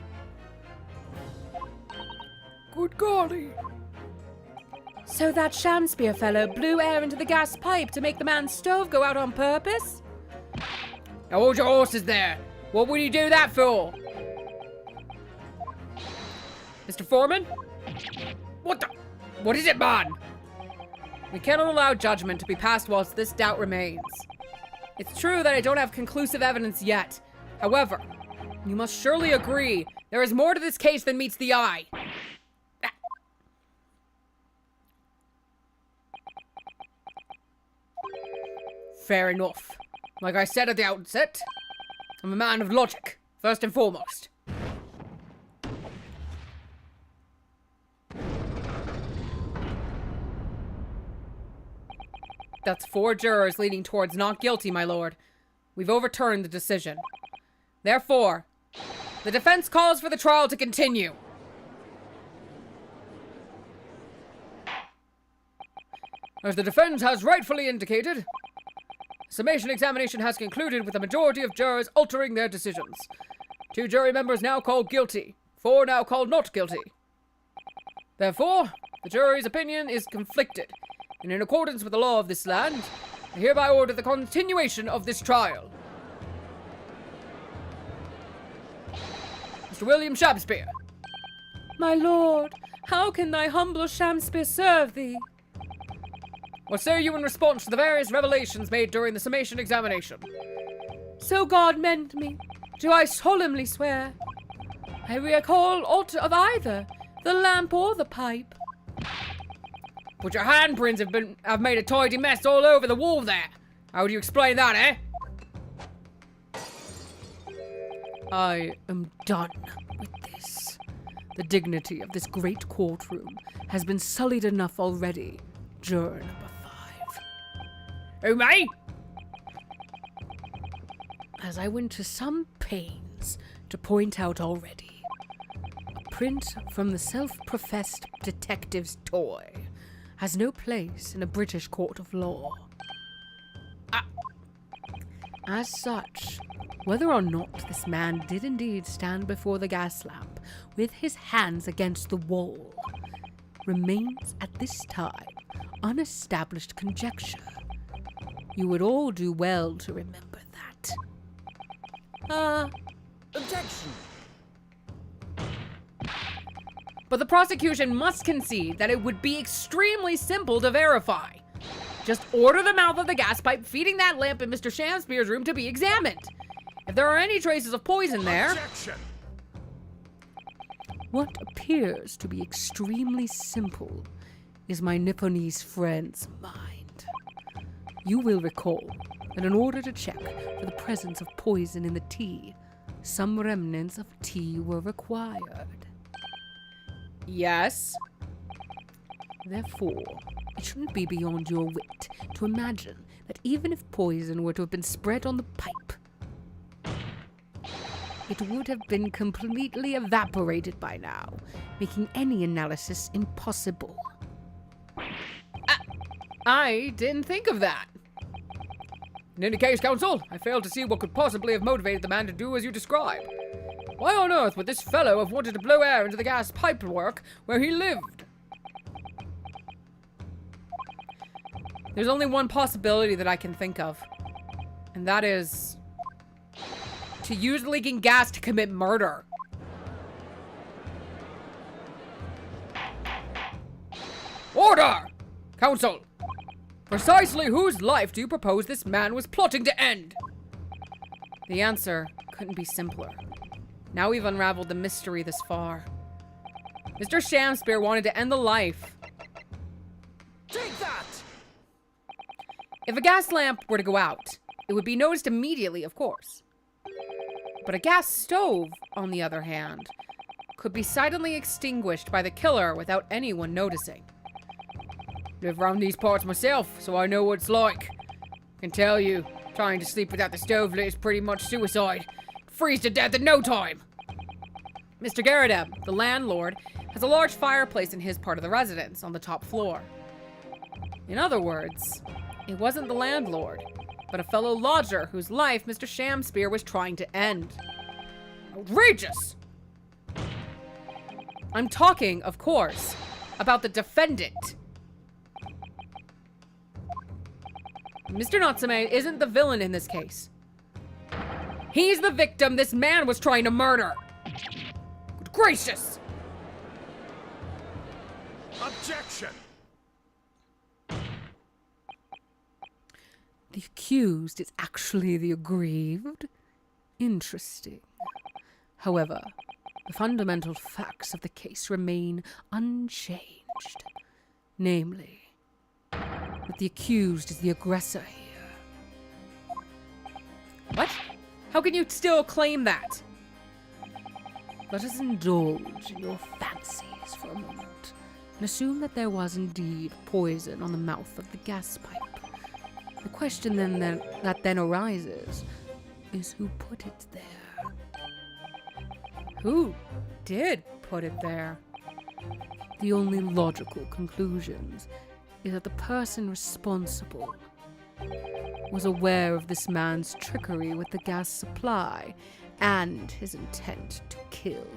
Good golly. So that Shamspeare fellow blew air into the gas pipe to make the man's stove go out on purpose? Now hold your horses there. What would you do that for? Mr. Foreman, What is it, man? we cannot allow judgment to be passed whilst this doubt remains. It's true that I don't have conclusive evidence yet. However, you must surely agree there is more to this case than meets the eye. Fair enough. Like I said at the outset, I'm a man of logic, first and foremost. That's 4 jurors leaning towards not guilty, my lord. We've overturned the decision. Therefore, the defense calls for the trial to continue. As the defense has rightfully indicated, summation examination has concluded with a majority of jurors altering their decisions. 2 jury members now called guilty, 4 now called not guilty. Therefore, the jury's opinion is conflicted, and in accordance with the law of this land, I hereby order the continuation of this trial. Mr. William Shamspeare. My lord, how can thy humble Shamspeare serve thee? What say you in response to the various revelations made during the summation examination? So God mend me, do I solemnly swear I recall aught of either, the lamp or the pipe. But your handprints have made a tidy mess all over the wall there. How do you explain that, eh? I am done with this. The dignity of this great courtroom has been sullied enough already. Juror number 5. Who, me? As I went to some pains to point out already, a print from the self-professed detective's toy has no place in a British court of law. As such, whether or not this man did indeed stand before the gas lamp with his hands against the wall remains at this time unestablished conjecture. You would all do well to remember that. Objection. But the prosecution must concede that it would be extremely simple to verify. Just order the mouth of the gas pipe feeding that lamp in Mr. Shamspeare's room to be examined. If there are any traces of poison there... Objection. What appears to be extremely simple is my Nipponese friend's mind. You will recall that in order to check for the presence of poison in the tea, some remnants of tea were required. Yes. Therefore, it shouldn't be beyond your wit to imagine that even if poison were to have been spread on the pipe, it would have been completely evaporated by now, making any analysis impossible. I didn't think of that. In any case, counsel, I fail to see what could possibly have motivated the man to do as you describe. Why on earth would this fellow have wanted to blow air into the gas pipework where he lived? There's only one possibility that I can think of, and that is to use leaking gas to commit murder. Order! Counsel! Precisely whose life do you propose this man was plotting to end? The answer couldn't be simpler. Now we've unraveled the mystery this far. Mr. Shamspeare wanted to end the life. Take that! If a gas lamp were to go out, it would be noticed immediately, of course. But a gas stove, on the other hand, could be silently extinguished by the killer without anyone noticing. Live around these parts myself, so I know what it's like. I can tell you, trying to sleep without the stove lit is pretty much suicide. Freeze to death in no time. Mr. Garadeb, the landlord, has a large fireplace in his part of the residence on the top floor. In other words, it wasn't the landlord, but a fellow lodger whose life Mr. Shamspeare was trying to end. Outrageous! I'm talking, of course, about the defendant. Mr. Natsume isn't the villain in this case. He's the victim this man was trying to murder. Good gracious! Objection! The accused is actually the aggrieved? Interesting. However, the fundamental facts of the case remain unchanged. Namely, that the accused is the aggressor here. What? How can you still claim that? Let us indulge in your fancies for a moment and assume that there was indeed poison on the mouth of the gas pipe. The question that then arises is who put it there? Who did put it there? The only logical conclusions is that the person responsible was aware of this man's trickery with the gas supply and his intent to kill.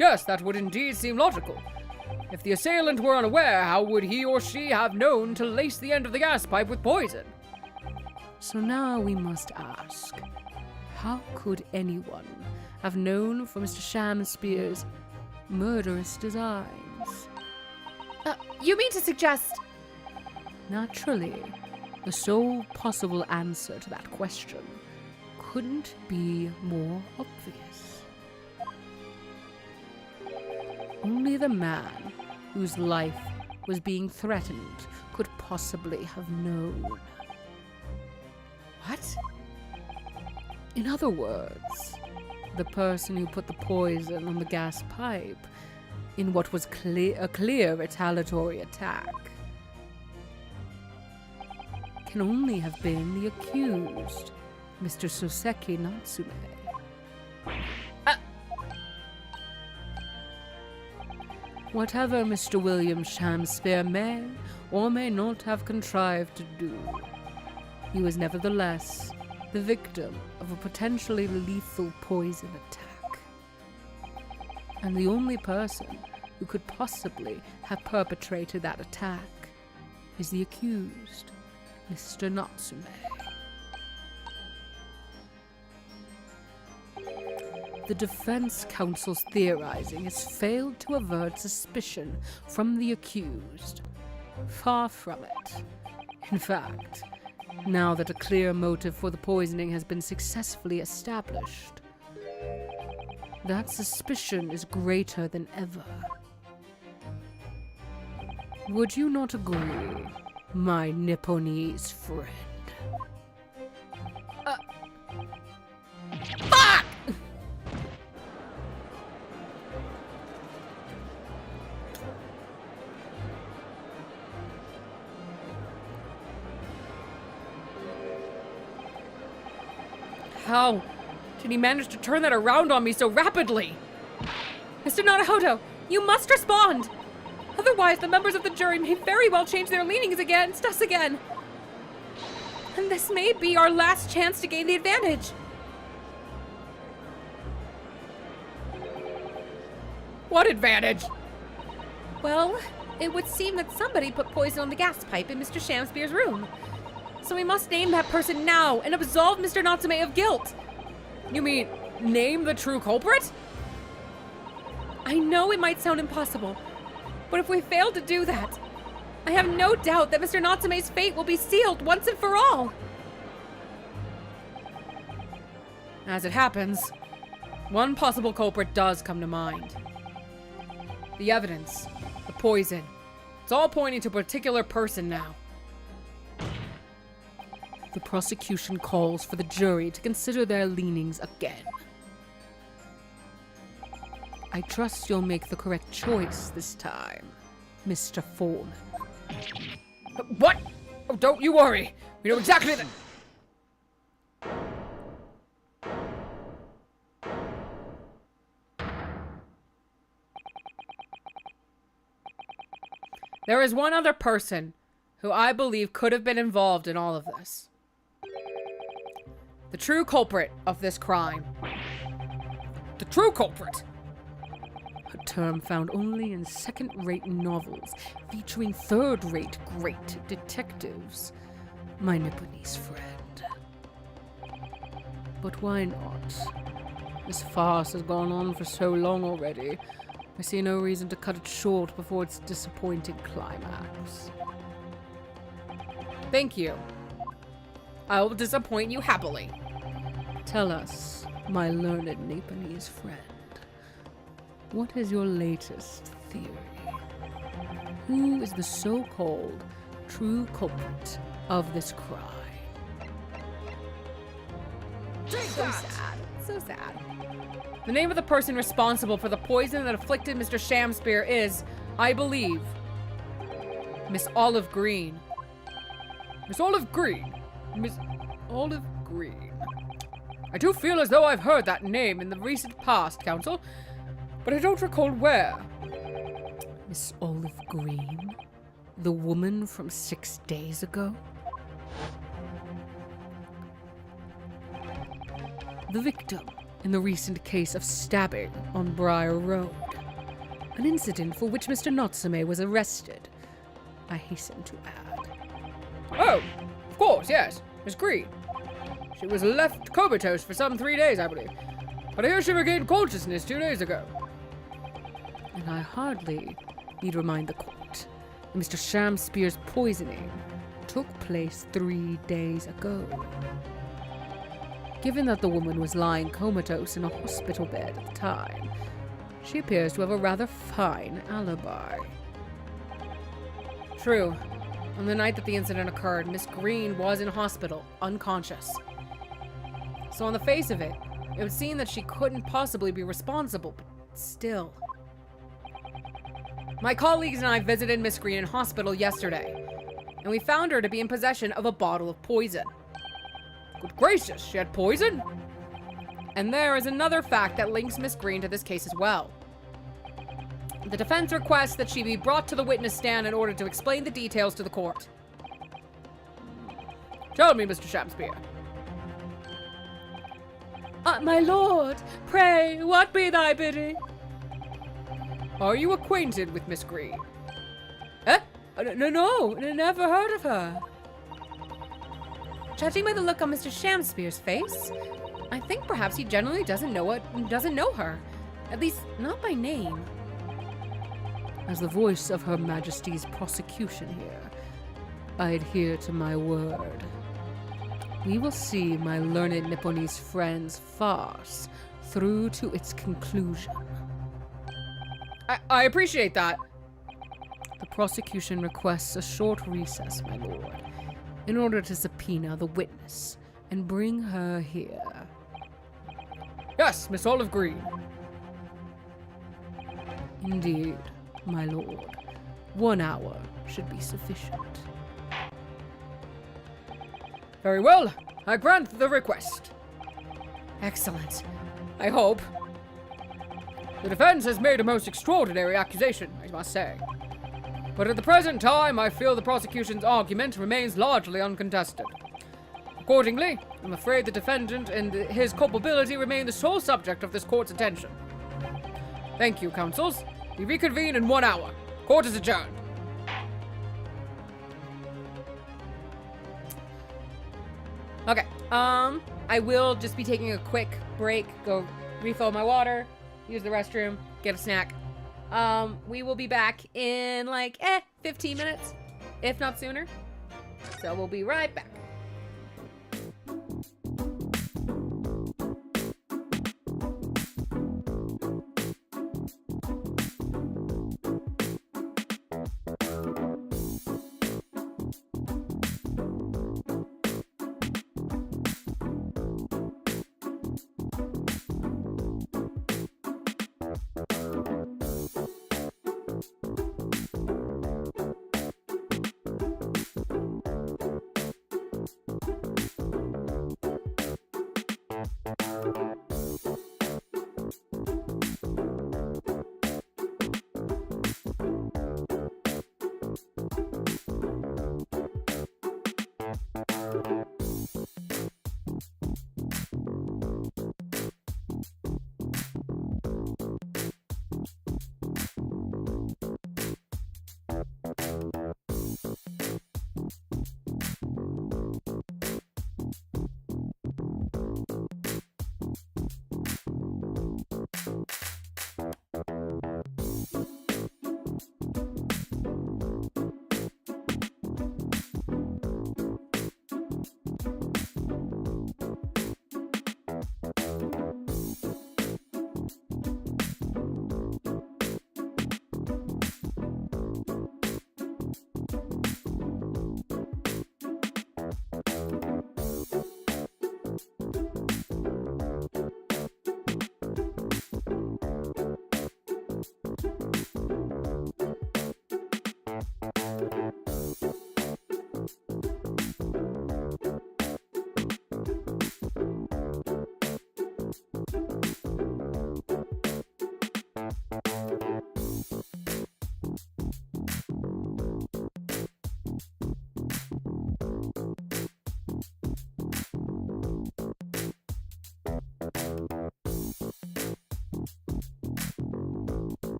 Yes, that would indeed seem logical. If the assailant were unaware, how would he or she have known to lace the end of the gas pipe with poison? So now we must ask, how could anyone have known for Mr. Shamspeare's murderous designs? You mean to suggest... Naturally, the sole possible answer to that question couldn't be more obvious. only the man whose life was being threatened could possibly have known. What? In other words, the person who put the poison on the gas pipe in what was a clear retaliatory attack can only have been the accused, Mr. Soseki Natsume. Whatever Mr. William Shamspeare may or may not have contrived to do, he was nevertheless the victim of a potentially lethal poison attack. And the only person who could possibly have perpetrated that attack is the accused, Mr. Natsume. The defense counsel's theorizing has failed to avert suspicion from the accused. Far from it. In fact, now that a clear motive for the poisoning has been successfully established, that suspicion is greater than ever. Would you not agree, my Nipponese friend? Fuck! How did he manage to turn that around on me so rapidly? Mr. Naruhodo, you must respond! Otherwise, the members of the jury may very well change their leanings against us again. And this may be our last chance to gain the advantage. What advantage? Well, it would seem that somebody put poison on the gas pipe in Mr. Shamspeare's room. So we must name that person now and absolve Mr. Natsume of guilt. You mean name the true culprit? I know it might sound impossible, but if we fail to do that, I have no doubt that Mr. Natsume's fate will be sealed once and for all. As it happens, one possible culprit does come to mind. The evidence, the poison, it's all pointing to a particular person now. The prosecution calls for the jury to consider their leanings again. I trust you'll make the correct choice this time, Mr. Foreman. What? Oh, don't you worry. We know exactly the... There is one other person who I believe could have been involved in all of this. The true culprit of this crime. The true culprit! A term found only in second-rate novels featuring third-rate great detectives, my Nipponese friend. But why not? This farce has gone on for so long already. I see no reason to cut it short before its disappointing climax. Thank you. I will disappoint you happily. Tell us, my learned Nipponese friend, what is your latest theory? Who is the so-called true culprit of this crime? So sad. So sad. The name of the person responsible for the poison that afflicted Mr. Shamspeare is, I believe, Miss Olive Green. Miss Olive Green? Miss Olive Green. I do feel as though I've heard that name in the recent past, Counsel, but I don't recall where. Miss Olive Green? The woman from 6 days ago? The victim in the recent case of stabbing on Briar Road. An incident for which Mr. Natsume was arrested, I hasten to add. Oh, of course, yes. Miss Green. She was left comatose for some 3 days, I believe. But I hear she regained consciousness 2 days ago. And I hardly need remind the court that Mr. Shamspeare's poisoning took place 3 days ago. Given that the woman was lying comatose in a hospital bed at the time, She appears to have a rather fine alibi. True. On the night that the incident occurred, Miss Green was in hospital, unconscious. So on the face of it, it would seem that she couldn't possibly be responsible, but still. My colleagues and I visited Miss Green in hospital yesterday, and we found her to be in possession of a bottle of poison. Good gracious, she had poison? And there is another fact that links Miss Green to this case as well. The defense requests that she be brought to the witness stand in order to explain the details to the court. Tell me, Mr. Shamspeare. My lord, pray, what be thy bidding? Are you acquainted with Miss Green? No, never heard of her. Judging by the look on Mr. Shamspeare's face, I think perhaps he generally doesn't know her. At least, not by name. As the voice of Her Majesty's prosecution here, I adhere to my word. We will see my learned Nipponese friend's farce through to its conclusion. I appreciate that. The prosecution requests a short recess, my lord, in order to subpoena the witness and bring her here. Yes, Miss Olive Green. Indeed, my lord. 1 hour should be sufficient. Very well. I grant the request. Excellent. I hope. The defense has made a most extraordinary accusation, I must say. But at the present time, I feel the prosecution's argument remains largely uncontested. Accordingly, I'm afraid the defendant and his culpability remain the sole subject of this court's attention. Thank you, counsels. We reconvene in 1 hour. Court is adjourned. Okay, I will just be taking a quick break, go refill my water, use the restroom, get a snack. We will be back in 15 minutes, if not sooner. So we'll be right back.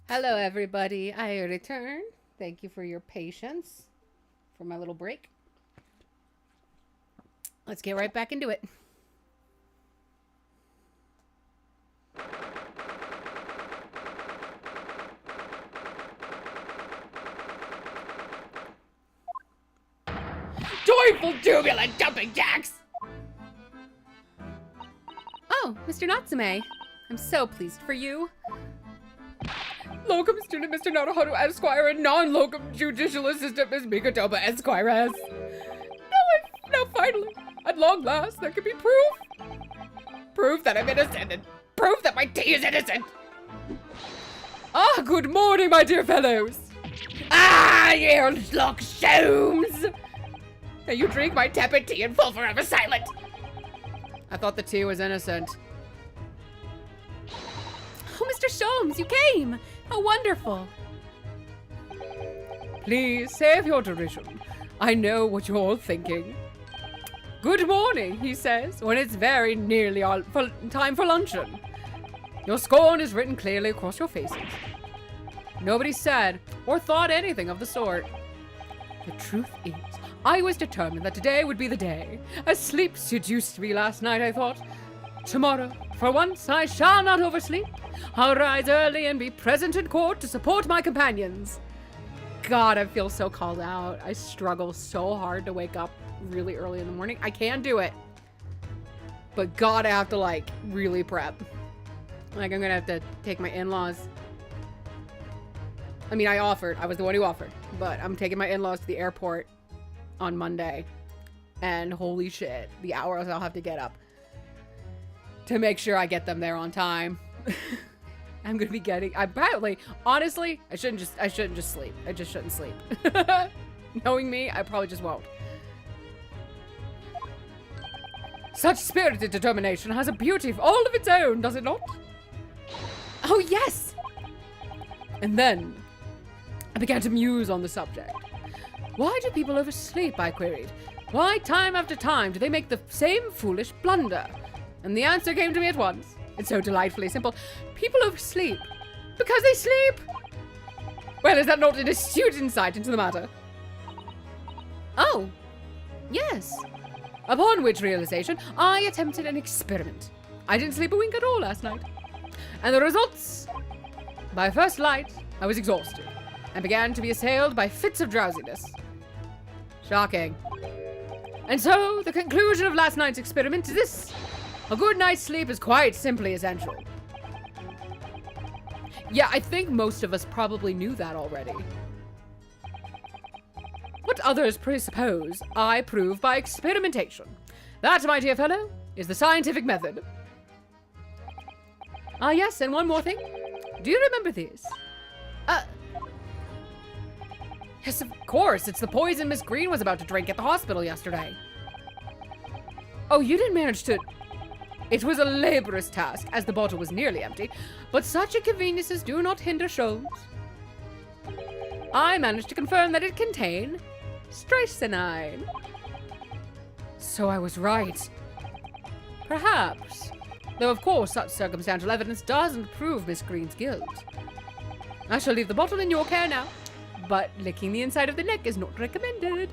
Hello, everybody. I return. Thank you for your patience for my little break. Let's get right back into it. Joyful, jubilant jumping jacks! Oh, Mr. Natsume. I'm so pleased for you. Locum student Mr. Naruhodo Esquire and non-locum judicial assistant Miss Mikotoba Esquires. Now finally, at long last, there can be proof. Proof that I'm innocent and proof that my tea is innocent. Ah, good morning, my dear fellows. Ah, you look shooms. Now you drink my tepid tea and fall forever silent. I thought the tea was innocent. Oh, Mr. Sholmes, you came! How wonderful! Please save your derision. I know what you're all thinking. Good morning, he says, when it's very nearly time for luncheon. Your scorn is written clearly across your faces. Nobody said or thought anything of the sort. The truth is, I was determined that today would be the day. As sleep seduced me last night, I thought, tomorrow, for once, I shall not oversleep. I'll rise early and be present in court to support my companions. God, I feel so called out. I struggle so hard to wake up really early in the morning. I can do it. But God, I have to, like, really prep. Like, I'm gonna have to take my in-laws. I mean, I was the one who offered. But I'm taking my in-laws to the airport on Monday. And holy shit, the hours I'll have to get up to make sure I get them there on time. I'm gonna be honestly, I shouldn't just sleep. I just shouldn't sleep. Knowing me, I probably just won't. Such spirited determination has a beauty all of its own, does it not? Oh, yes! And then I began to muse on the subject. Why do people oversleep, I queried. Why, time after time, do they make the same foolish blunder? And the answer came to me at once. It's so delightfully simple. People oversleep because they sleep. Well, is that not an astute insight into the matter? Oh, yes. Upon which realization, I attempted an experiment. I didn't sleep a wink at all last night. And the results? By first light, I was exhausted and began to be assailed by fits of drowsiness. Shocking. And so, the conclusion of last night's experiment is this. A good night's sleep is quite simply essential. Yeah, I think most of us probably knew that already. What others presuppose, I prove by experimentation. That, my dear fellow, is the scientific method. Ah, yes, and one more thing. Do you remember this? Yes, of course. It's the poison Miss Green was about to drink at the hospital yesterday. Oh, you didn't manage to... It was a laborious task, as the bottle was nearly empty, but such inconveniences do not hinder shows. I managed to confirm that it contained strychnine. So I was right. Perhaps. Though, of course, such circumstantial evidence doesn't prove Miss Green's guilt. I shall leave the bottle in your care now, but licking the inside of the neck is not recommended.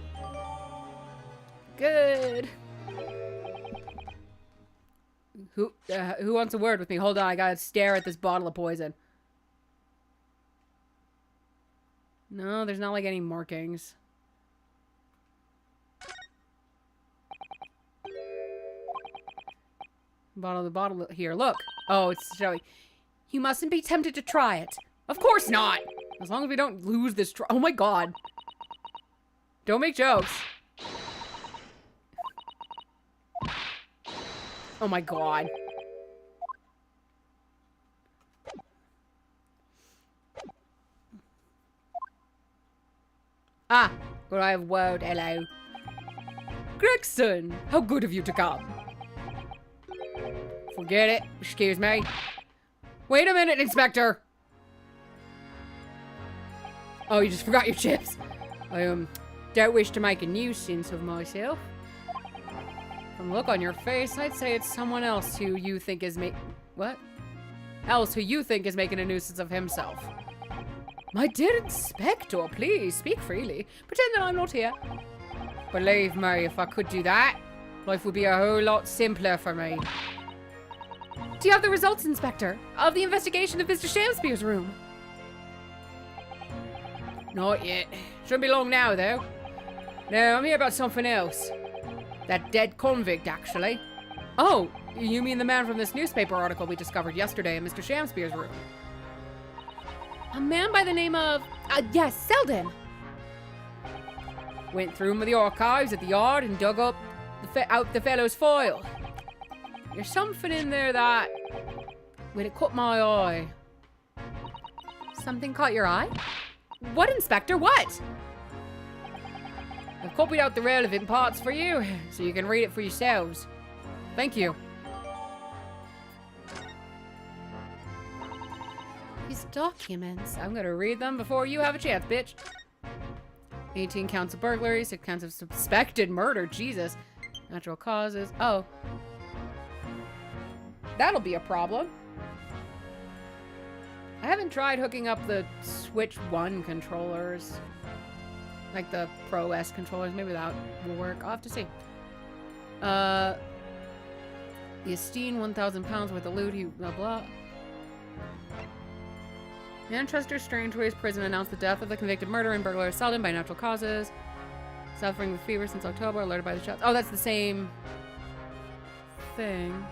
Good. Who wants a word with me? Hold on, I gotta stare at this bottle of poison. No, there's not like any markings. The bottle here, look. Oh, it's showing. You mustn't be tempted to try it. Of course not! As long as we don't lose this oh my god. Don't make jokes. Oh my god. Ah, where I have word, hello. Gregson, how good of you to come. Forget it, excuse me. Wait a minute, Inspector. Oh, you just forgot your chips. I don't wish to make a nuisance of myself. From the look on your face, I'd say it's someone else who you think is What? Else who you think is making a nuisance of himself. My dear Inspector, please speak freely. Pretend that I'm not here. Believe me, if I could do that, life would be a whole lot simpler for me. Do you have the results, Inspector, of the investigation of Mr. Shamspeare's room? Not yet. Shouldn't be long now, though. No, I'm here about something else. That dead convict, actually. Oh, you mean the man from this newspaper article we discovered yesterday in Mr. Shamspeare's room? A man by the name of... yes, Selden. Went through the archives at the yard and dug up out the fellow's file. There's something in there that... well, it caught my eye. Something caught your eye? What, Inspector? What? I've copied out the relevant parts for you, so you can read it for yourselves. Thank you. These documents. I'm gonna read them before you have a chance, bitch. 18 counts of burglary, 6 counts of suspected murder. Jesus. Natural causes. Oh. That'll be a problem. I haven't tried hooking up the Switch 1 controllers. Like the Pro S controllers. Maybe that will work. I'll have to see. The esteemed 1,000 pounds worth of loot. He blah blah. Manchester Strangeways Prison announced the death of the convicted murderer and burglar Selden by natural causes. Suffering with fever since October, alerted by the shots. Oh, that's the same thing.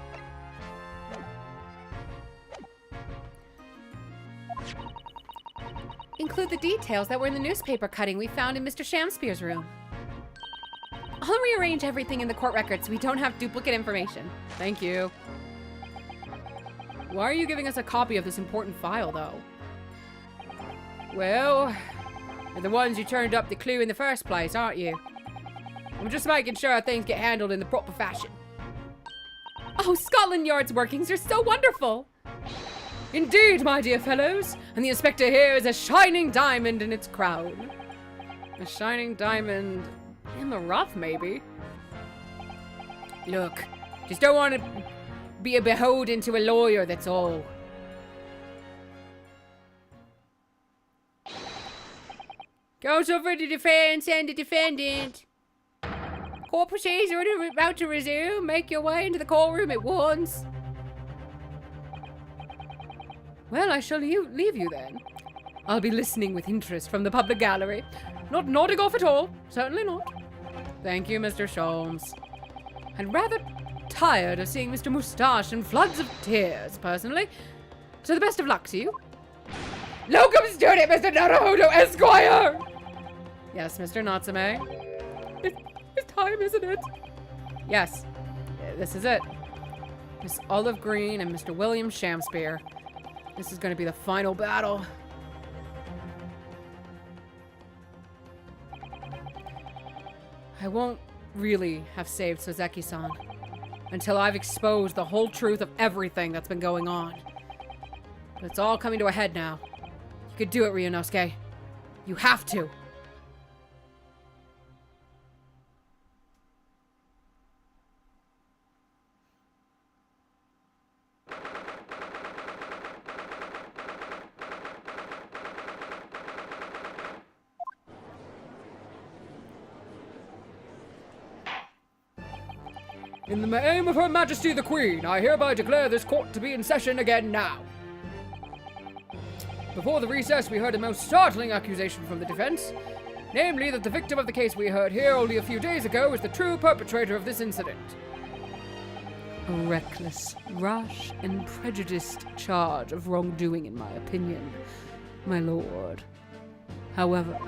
Include the details that were in the newspaper cutting we found in Mr. Shamspeare's room. I'll rearrange everything in the court record so we don't have duplicate information. Thank you. Why are you giving us a copy of this important file, though? Well, you're the ones who turned up the clue in the first place, aren't you? I'm just making sure things get handled in the proper fashion. Oh, Scotland Yard's workings are so wonderful! Indeed, my dear fellows, and the inspector here is a shining diamond in its crown. A shining diamond in the rough, maybe. Look, just don't want to be beholden to a lawyer, that's all. Counsel for the defense and the defendant. Court proceedings are about to resume. Make your way into the courtroom at once. Well, I shall leave you then. I'll be listening with interest from the public gallery. Not nodding off at all. Certainly not. Thank you, Mr. Sholmes. I'm rather tired of seeing Mr. Moustache in floods of tears, personally. So the best of luck to you. Locum student, Mr. Naruhodo Esquire! Yes, Mr. Natsume. It's time, isn't it? Yes, this is it. Miss Olive Green and Mr. William Shamspeare. This is going to be the final battle. I won't really have saved Soseki-san until I've exposed the whole truth of everything that's been going on. But it's all coming to a head now. You could do it, Ryunosuke. You have to. In the name of Her Majesty the Queen, I hereby declare this court to be in session again now. Before the recess, we heard a most startling accusation from the defense, namely that the victim of the case we heard here only a few days ago is the true perpetrator of this incident. A reckless, rash, and prejudiced charge of wrongdoing, in my opinion, my lord. However,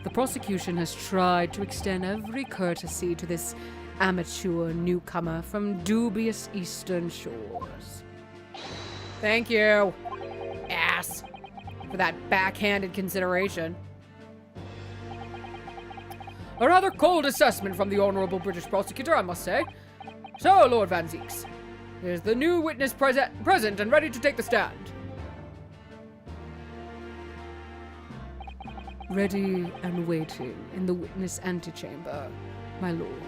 the prosecution has tried to extend every courtesy to this amateur newcomer from dubious eastern shores. Thank you, ass, for that backhanded consideration. A rather cold assessment from the honorable British prosecutor, I must say. So, Lord Van Zeeks, is the new witness present and ready to take the stand? Ready and waiting in the witness antechamber, my lord.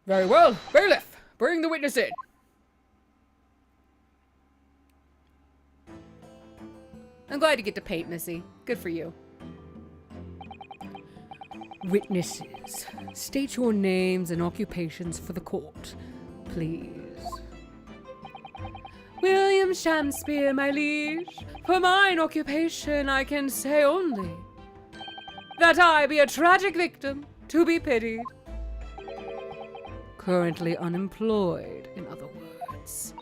Very well. Bailiff, bring the witness in. I'm glad you get to paint, Missy. Good for you. Witnesses, state your names and occupations for the court, please. William Shamspeare, my liege. For mine occupation I can say only that I be a tragic victim to be pitied. Currently unemployed, in other words.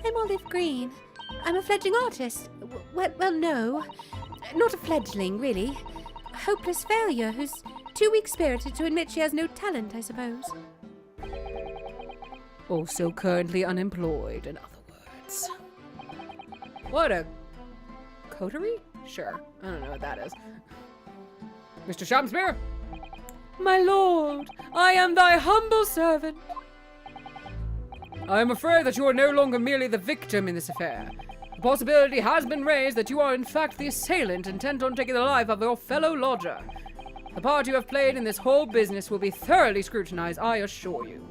I'm Olive Green. I'm a fledgling artist. Well, no. Not a fledgling, really. A hopeless failure who's too weak-spirited to admit she has no talent, I suppose. Also currently unemployed, in other words. What a coterie? Sure. I don't know what that is. Mr. Shamspeare? My lord, I am thy humble servant. I am afraid that you are no longer merely the victim in this affair. The possibility has been raised that you are in fact the assailant intent on taking the life of your fellow lodger. The part you have played in this whole business will be thoroughly scrutinized, I assure you.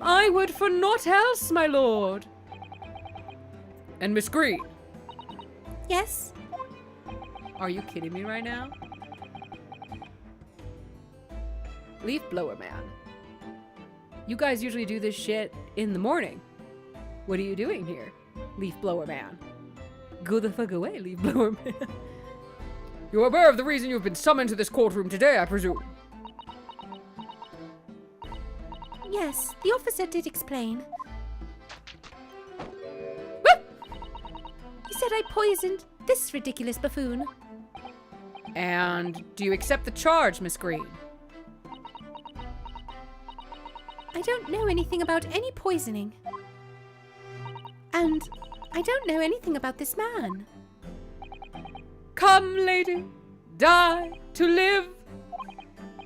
I would for naught else, my lord. And Miss Green? Yes? Are you kidding me right now? Leaf blower man. You guys usually do this shit in the morning. What are you doing here, leaf blower man? Go the fuck away, leaf blower man. You are aware of the reason you've been summoned to this courtroom today, I presume? Yes, the officer did explain. He said I poisoned this ridiculous buffoon. And do you accept the charge, Miss Green? I don't know anything about any poisoning. And I don't know anything about this man. Come, lady, die to live.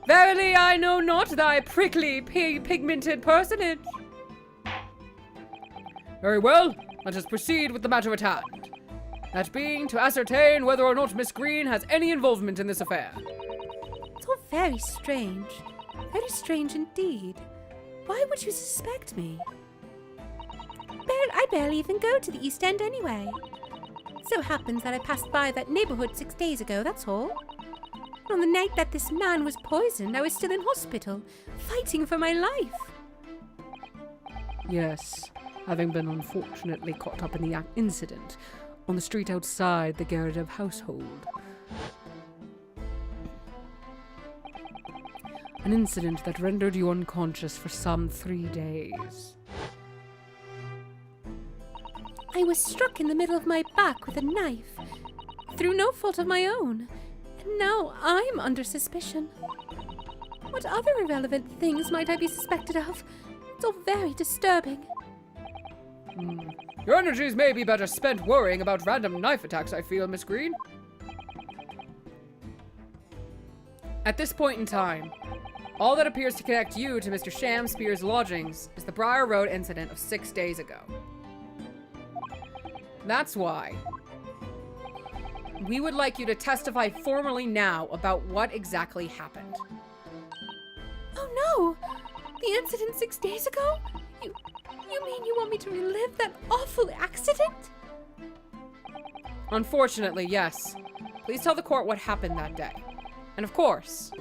Verily, I know not thy prickly, pigmented personage. Very well, let us proceed with the matter at hand. That being to ascertain whether or not Miss Green has any involvement in this affair. It's all very strange. Very strange indeed. Why would you suspect me? I barely even go to the East End anyway. So happens that I passed by that neighborhood 6 days ago, that's all. On the night that this man was poisoned, I was still in hospital, fighting for my life. Yes, having been unfortunately caught up in the incident on the street outside the Gerardov household. An incident that rendered you unconscious for some 3 days. I was struck in the middle of my back with a knife, through no fault of my own, and now I'm under suspicion. What other irrelevant things might I be suspected of? It's all very disturbing. Your energies may be better spent worrying about random knife attacks, I feel, Miss Green. At this point in time, all that appears to connect you to Mr. Shamspeare's lodgings is the Briar Road incident of 6 days ago. That's why we would like you to testify formally now about what exactly happened. Oh no! The incident 6 days ago? You mean you want me to relive that awful accident? Unfortunately, yes. Please tell the court what happened that day. And of course,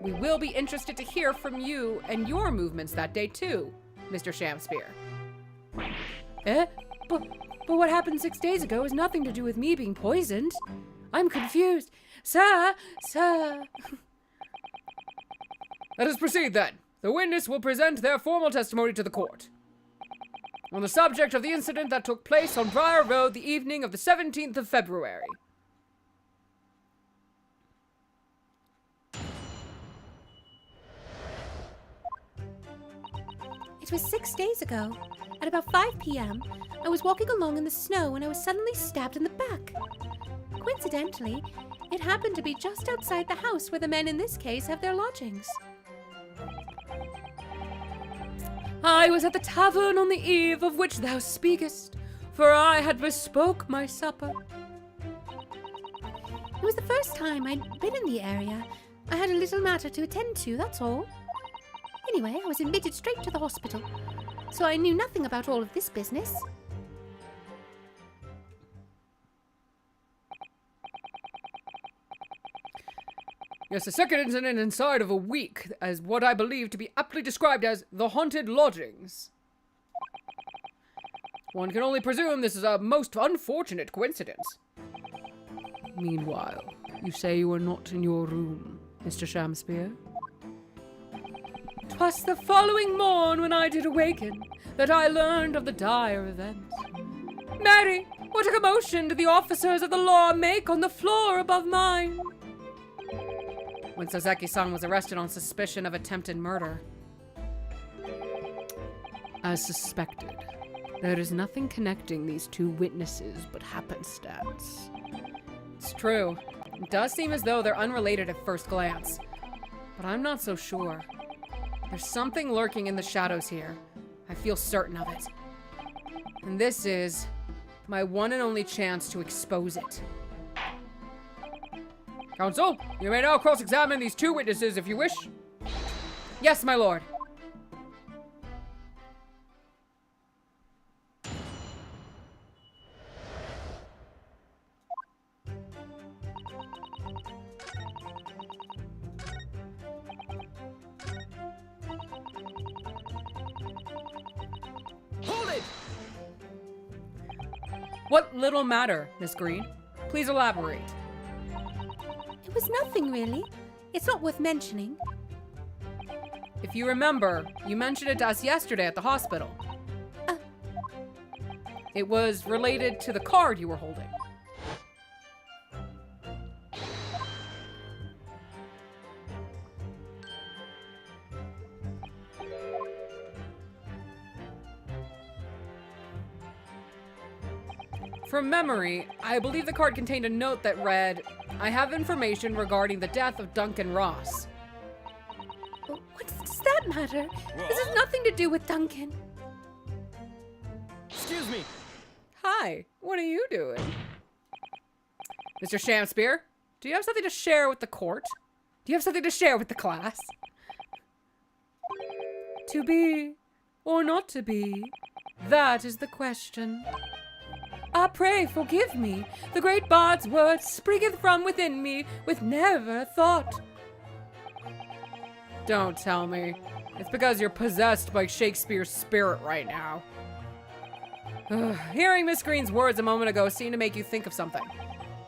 we will be interested to hear from you and your movements that day too, Mr. Shamspeare. But what happened 6 days ago has nothing to do with me being poisoned. I'm confused. Sir! Let us proceed then. The witness will present their formal testimony to the court on the subject of the incident that took place on Briar Road the evening of the 17th of February. It was 6 days ago. At about 5 p.m., I was walking along in the snow when I was suddenly stabbed in the back. Coincidentally, it happened to be just outside the house where the men in this case have their lodgings. I was at the tavern on the eve of which thou speakest, for I had bespoke my supper. It was the first time I'd been in the area. I had a little matter to attend to, that's all. Anyway, I was admitted straight to the hospital, so I knew nothing about all of this business. Yes, the second incident inside of a week as what I believe to be aptly described as the haunted lodgings. One can only presume this is a most unfortunate coincidence. Meanwhile, you say you were not in your room, Mr. Shamspeare? 'Twas the following morn when I did awaken that I learned of the dire event. Mary, what a commotion did the officers of the law make on the floor above mine! When Soseki-san was arrested on suspicion of attempted murder. As suspected, there is nothing connecting these two witnesses but happenstance. It's true. It does seem as though they're unrelated at first glance. But I'm not so sure. There's something lurking in the shadows here. I feel certain of it. And this is my one and only chance to expose it. Counsel, you may now cross-examine these two witnesses if you wish. Yes, my lord. Hold it! What little matter, Miss Green? Please elaborate. It was nothing, really. It's not worth mentioning. If you remember, you mentioned it to us yesterday at the hospital. It was related to the card you were holding. From memory, I believe the card contained a note that read, "I have information regarding the death of Duncan Ross." What does that matter? This has nothing to do with Duncan. Excuse me. Hi, what are you doing? Mr. Shamspeare, do you have something to share with the court? Do you have something to share with the class? To be or not to be, that is the question. Ah, pray forgive me. The great bard's word springeth from within me with never thought. Don't tell me. It's because you're possessed by Shakespeare's spirit right now. Hearing Miss Green's words a moment ago seemed to make you think of something.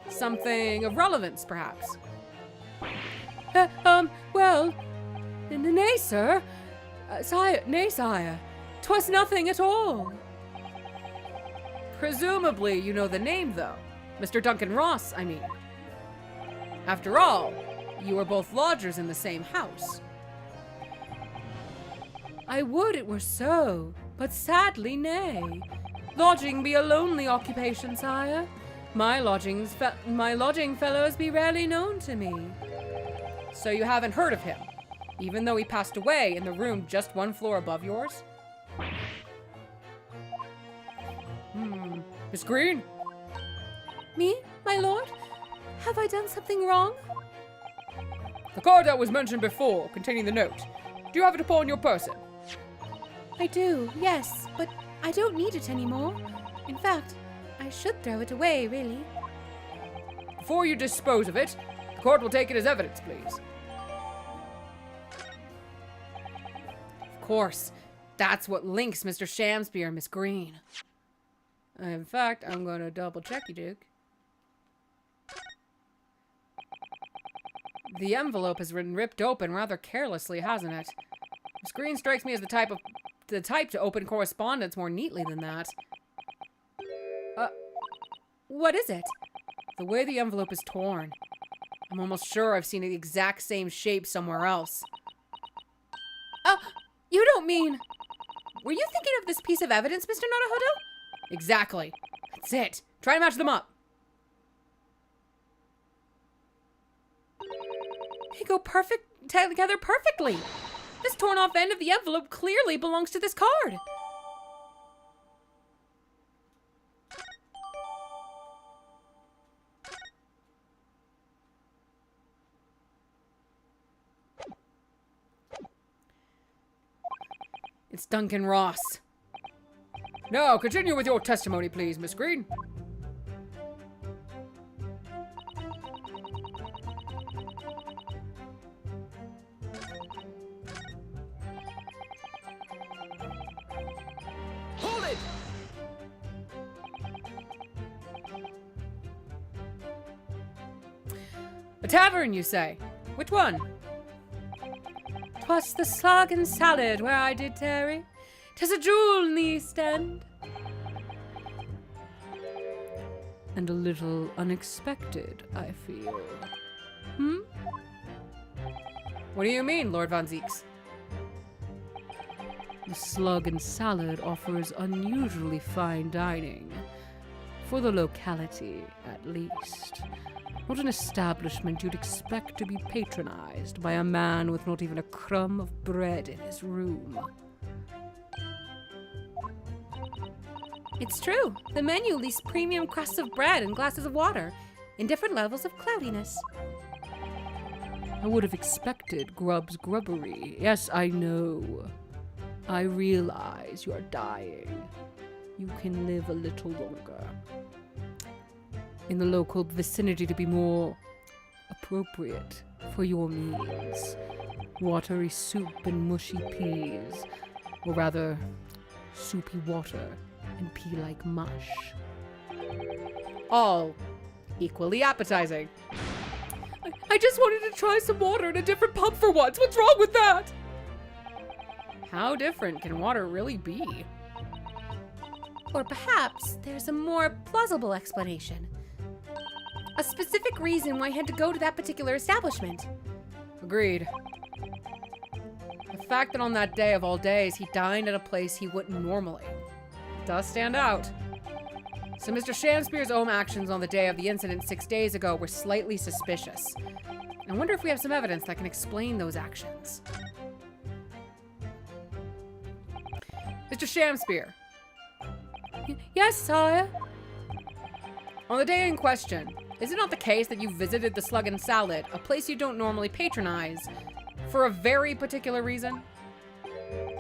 Something of relevance, perhaps. Well, nay, sir. Nay, sire. 'Twas nothing at all. Presumably you know the name, though. Mr. Duncan Ross, I mean. After all, you were both lodgers in the same house. I would it were so, but sadly nay. Lodging be a lonely occupation, sire. My lodging fellows be rarely known to me. So you haven't heard of him, even though he passed away in the room just one floor above yours? Miss Green? Me, my lord? Have I done something wrong? The card that was mentioned before, containing the note. Do you have it upon your person? I do, yes, but I don't need it anymore. In fact, I should throw it away, really. Before you dispose of it, the court will take it as evidence, please. Of course. That's what links Mr. Shamspeare and Miss Green. In fact, I'm going to double check you, Duke. The envelope has been ripped open rather carelessly, hasn't it? Miss Green strikes me as the type to open correspondence more neatly than that. What is it? The way the envelope is torn. I'm almost sure I've seen the exact same shape somewhere else. Oh, you don't mean... Were you thinking of this piece of evidence, Mr. Naruhodo? Exactly. That's it. Try to match them up. They go together perfectly. This torn off end of the envelope clearly belongs to this card. It's Duncan Ross. Now, continue with your testimony, please, Miss Green. A tavern, you say? Which one? 'Twas the Slug and Salad where I did tarry. 'Tis a jewel in the East End. And a little unexpected, I feel. What do you mean, Lord Von Zeeks? The Slug and Salad offers unusually fine dining. For the locality, at least. Not an establishment you'd expect to be patronized by a man with not even a crumb of bread in his room. It's true. The menu lists premium crusts of bread and glasses of water in different levels of cloudiness. I would have expected Grub's grubbery. Yes, I know. I realize you're dying. You can live a little longer. In the local vicinity to be more appropriate for your means. Watery soup and mushy peas. Or rather, soupy water and pea-like mush. All equally appetizing. I just wanted to try some water in a different pub for once. What's wrong with that? How different can water really be? Or perhaps there's a more plausible explanation. A specific reason why I had to go to that particular establishment. Agreed. The fact that on that day of all days he dined at a place he wouldn't normally does stand out. So Mr. Shamspeare's own actions on the day of the incident 6 days ago were slightly suspicious. I wonder if we have some evidence that can explain those actions. Mr. Shamspeare. Yes, sire. On the day in question, is it not the case that you visited the Slug and Salad, a place you don't normally patronize, for a very particular reason?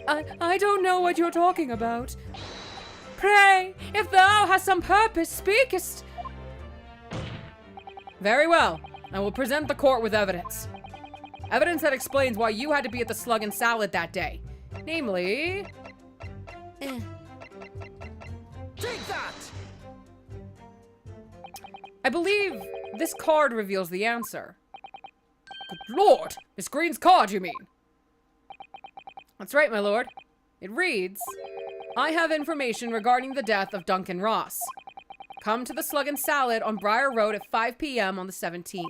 I don't know what you're talking about. Pray, if thou hast some purpose, speakest. Very well. I will present the court with evidence. Evidence that explains why you had to be at the Slug and Salad that day. Namely... Take that! I believe this card reveals the answer. Good lord! Miss Green's card, you mean? That's right, my lord. It reads, I have information regarding the death of Duncan Ross. Come to the Slug and Salad on Briar Road at 5 p.m. on the 17th.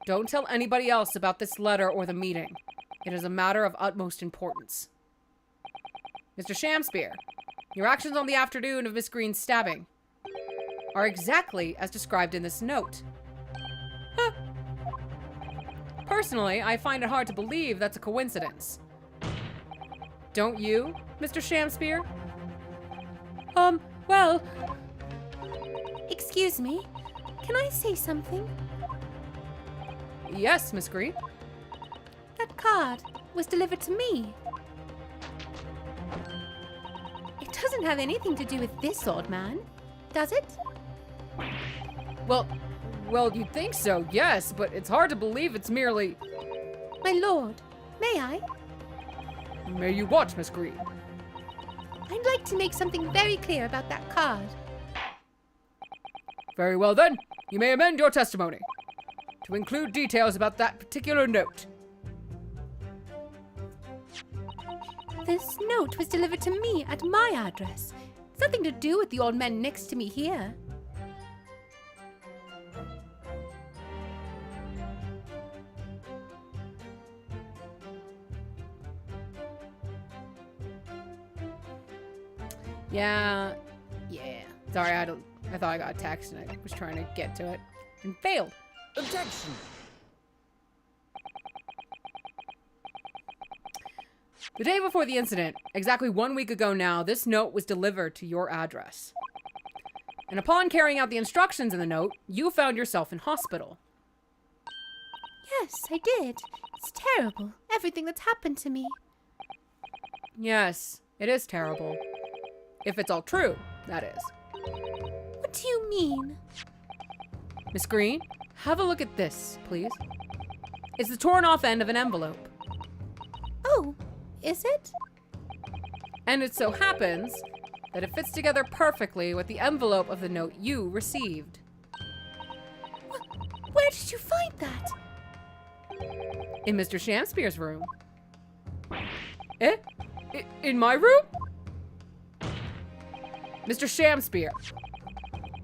Don't tell anybody else about this letter or the meeting. It is a matter of utmost importance. Mr. Shamspeare, your actions on the afternoon of Miss Green's stabbing are exactly as described in this note. Huh. Personally, I find it hard to believe that's a coincidence. Don't you, Mr. Shamspeare? Well, Excuse me, can I say something? Yes, Miss Green. That card was delivered to me. It doesn't have anything to do with this old man, does it? Well, you'd think so, yes, but it's hard to believe it's merely... My lord, may I? May you watch, Miss Green. I'd like to make something very clear about that card. Very well then, you may amend your testimony to include details about that particular note. This note was delivered to me at my address. It's nothing to do with the old man next to me here. Yeah. Sorry, I thought I got a text and I was trying to get to it and failed. Objection! The day before the incident, exactly 1 week ago now, this note was delivered to your address. And upon carrying out the instructions in the note, you found yourself in hospital. Yes, I did. It's terrible, everything that's happened to me. Yes, it is terrible. If it's all true, that is. What do you mean? Miss Green, have a look at this, please. It's the torn off end of an envelope. Oh, is it? And it so happens that it fits together perfectly with the envelope of the note you received. Where'd did you find that? In Mr. Shamspeare's room. Eh? In my room? Mr. Shamspeare,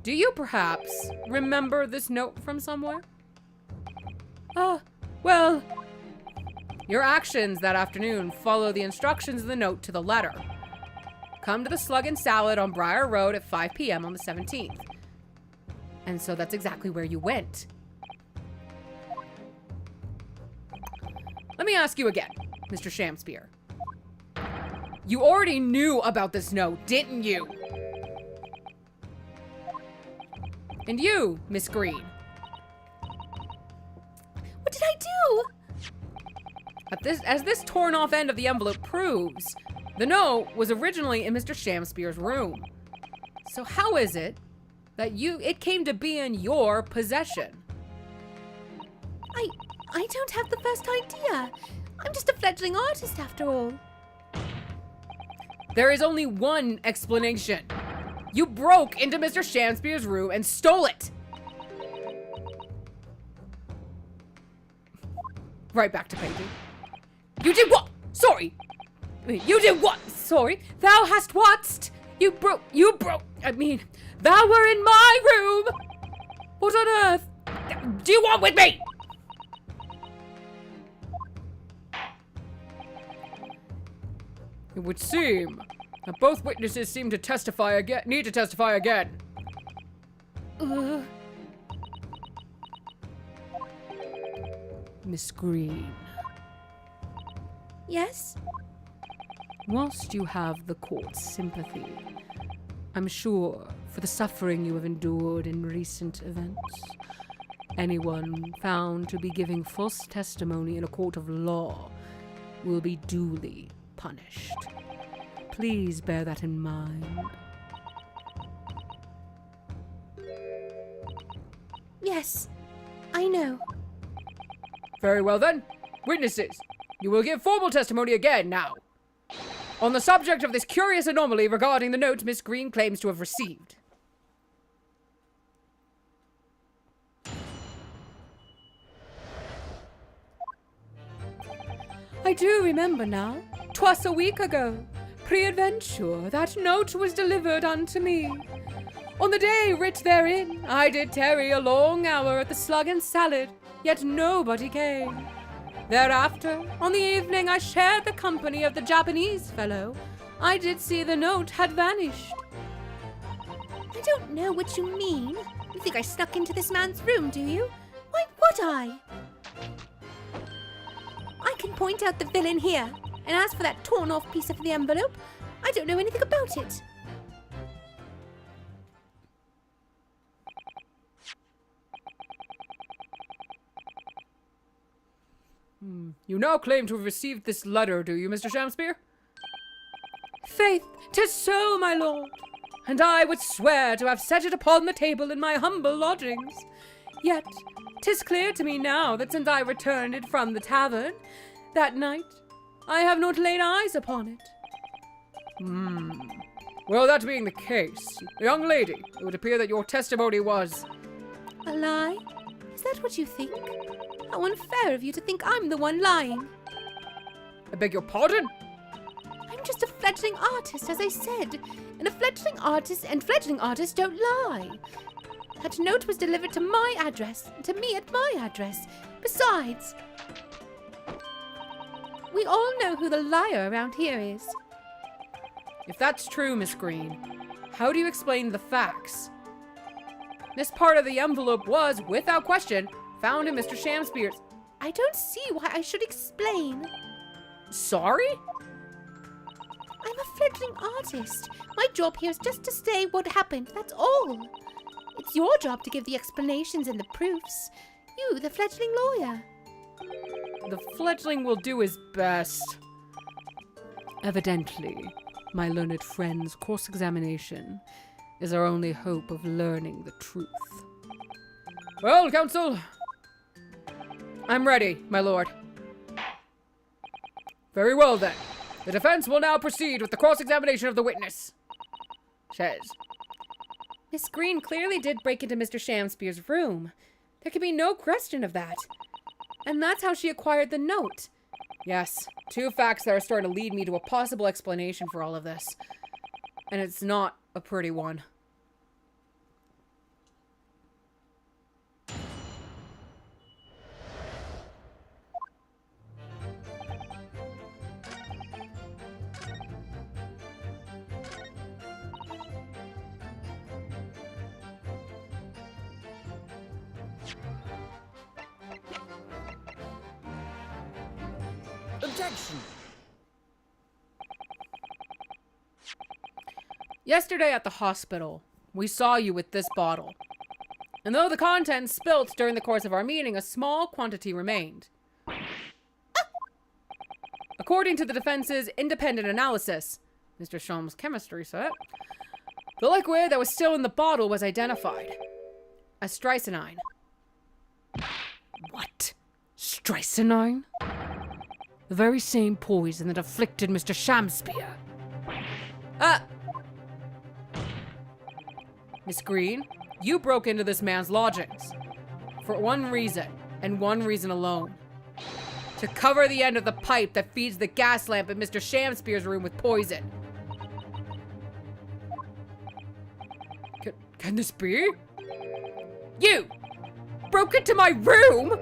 do you perhaps remember this note from somewhere? Well, Your actions that afternoon follow the instructions of the note to the letter. Come to the Slug and Salad on Briar Road at 5 p.m. on the 17th. And so that's exactly where you went. Let me ask you again, Mr. Shamspeare. You already knew about this note, didn't you? And you, Miss Green. what did I do? As this torn off end of the envelope proves, the note was originally in Mr. Shamspeare's room. So how is it that it came to be in your possession? I don't have the first idea. I'm just a fledgling artist after all. There is only one explanation. You broke into Mr. Shamspeare's room and stole it. Right back to painting. You did what? Sorry. You did what? Sorry. Thou hast what? You broke. I mean, thou were in my room. What on earth do you want with me? It would seem that both witnesses need to testify again. Miss Green, Yes? whilst you have the court's sympathy, I'm sure for the suffering you have endured in recent events, anyone found to be giving false testimony in a court of law will be duly punished. Please bear that in mind. Yes, I know. Very well then. Witnesses, you will give formal testimony again now. On the subject of this curious anomaly regarding the note Miss Green claims to have received. I do remember now. 'Twas a week ago. Pre-adventure, that note was delivered unto me. On the day writ therein, I did tarry a long hour at the Slug and Salad, yet nobody came. Thereafter, on the evening I shared the company of the Japanese fellow, I did see the note had vanished. I don't know what you mean. You think I snuck into this man's room, do you? Why would I? I can point out the villain here. And as for that torn off piece of the envelope, I don't know anything about it. You now claim to have received this letter, do you, Mr. Shamspeare? Faith, 'tis so, my lord, and I would swear to have set it upon the table in my humble lodgings. Yet, 'tis clear to me now that since I returned it from the tavern that night, I have not laid eyes upon it. Well, that being the case, young lady, it would appear that your testimony was... A lie? Is that what you think? How unfair of you to think I'm the one lying. I beg your pardon? I'm just a fledgling artist, as I said. And a fledgling artist and fledgling artists don't lie. That note was delivered to my address, to me at my address. Besides, we all know who the liar around here is. If that's true, Miss Green, how do you explain the facts? This part of the envelope was, without question, found in Mr. Shamspeare's. I don't see why I should explain. Sorry? I'm a fledgling artist. My job here is just to say what happened, that's all. It's your job to give the explanations and the proofs. You, the fledgling lawyer. The fledgling will do his best. Evidently, my learned friend's course examination is our only hope of learning the truth. Well, counsel, I'm ready, my lord. very well then. The defense will now proceed with the cross-examination of the witness. Says, Miss Green clearly did break into Mr. Shamspeare's room, There can be no question of that. And that's how she acquired the note. Yes, two facts that are starting to lead me to a possible explanation for all of this. And it's not a pretty one. Objection! Yesterday at the hospital, we saw you with this bottle. And though the contents spilt during the course of our meeting, a small quantity remained. According to the defense's independent analysis, Mr. Sham's chemistry set, the liquid that was still in the bottle was identified as strychnine. What? Strychnine? The very same poison that afflicted Mr. Shamspeare. Miss Green, you broke into this man's lodgings. For one reason, and one reason alone. To cover the end of the pipe that feeds the gas lamp in Mr. Shamspeare's room with poison. Can this be? You! Broke into my room?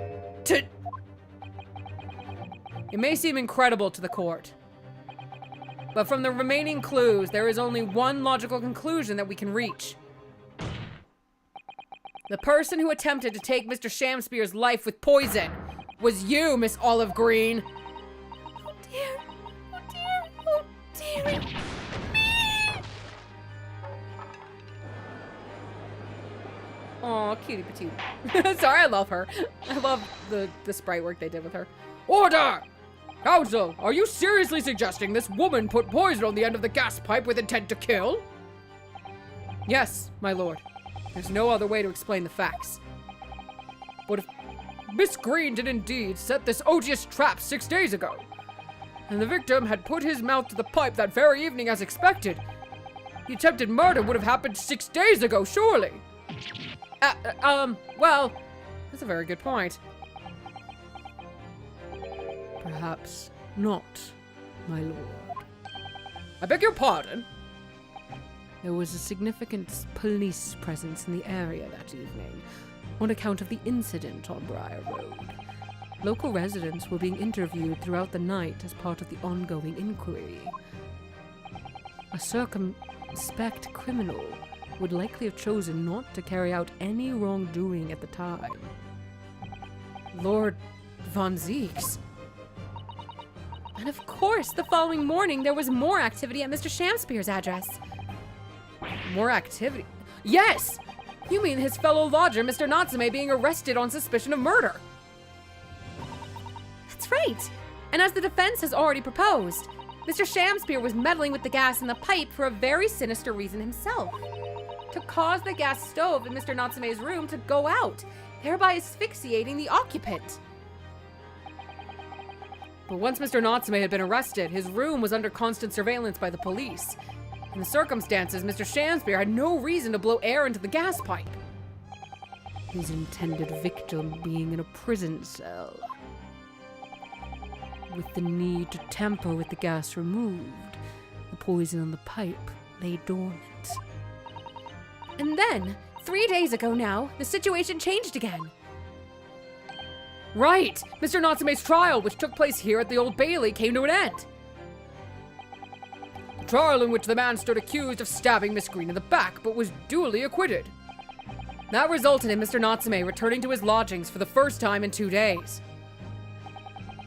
To... It may seem incredible to the court. But from the remaining clues, there is only one logical conclusion that we can reach. The person who attempted to take Mr. Shamspeare's life with poison was you, Miss Olive Green. Oh dear. Oh dear. Oh dear. Aw, cutie patootie. Sorry, I love her. I love the sprite work they did with her. Order! Counsel, are you seriously suggesting this woman put poison on the end of the gas pipe with intent to kill? Yes, my lord. There's no other way to explain the facts. But if Miss Green did indeed set this odious trap 6 days ago, and the victim had put his mouth to the pipe that very evening as expected, the attempted murder would have happened 6 days ago, surely. Well, that's a very good point. Perhaps not, my lord. I beg your pardon? There was a significant police presence in the area that evening, on account of the incident on Briar Road. Local residents were being interviewed throughout the night as part of the ongoing inquiry. A circumspect criminal would likely have chosen not to carry out any wrongdoing at the time. Lord Von Zeeks? And of course, the following morning, there was more activity at Mr. Shamspeare's address. More activity? Yes! You mean his fellow lodger, Mr. Natsume, being arrested on suspicion of murder? That's right. And as the defense has already proposed, Mr. Shamspeare was meddling with the gas in the pipe for a very sinister reason himself. To cause the gas stove in Mr. Natsume's room to go out, thereby asphyxiating the occupant. But once Mr. Natsume had been arrested, his room was under constant surveillance by the police. In the circumstances, Mr. Shamspeare had no reason to blow air into the gas pipe. His intended victim being in a prison cell. With the need to tamper with the gas removed, the poison in the pipe lay dormant. And then, 3 days ago now, the situation changed again. Right! Mr. Natsume's trial, which took place here at the Old Bailey, came to an end. A trial in which the man stood accused of stabbing Miss Green in the back, but was duly acquitted. That resulted in Mr. Natsume returning to his lodgings for the first time in 2 days.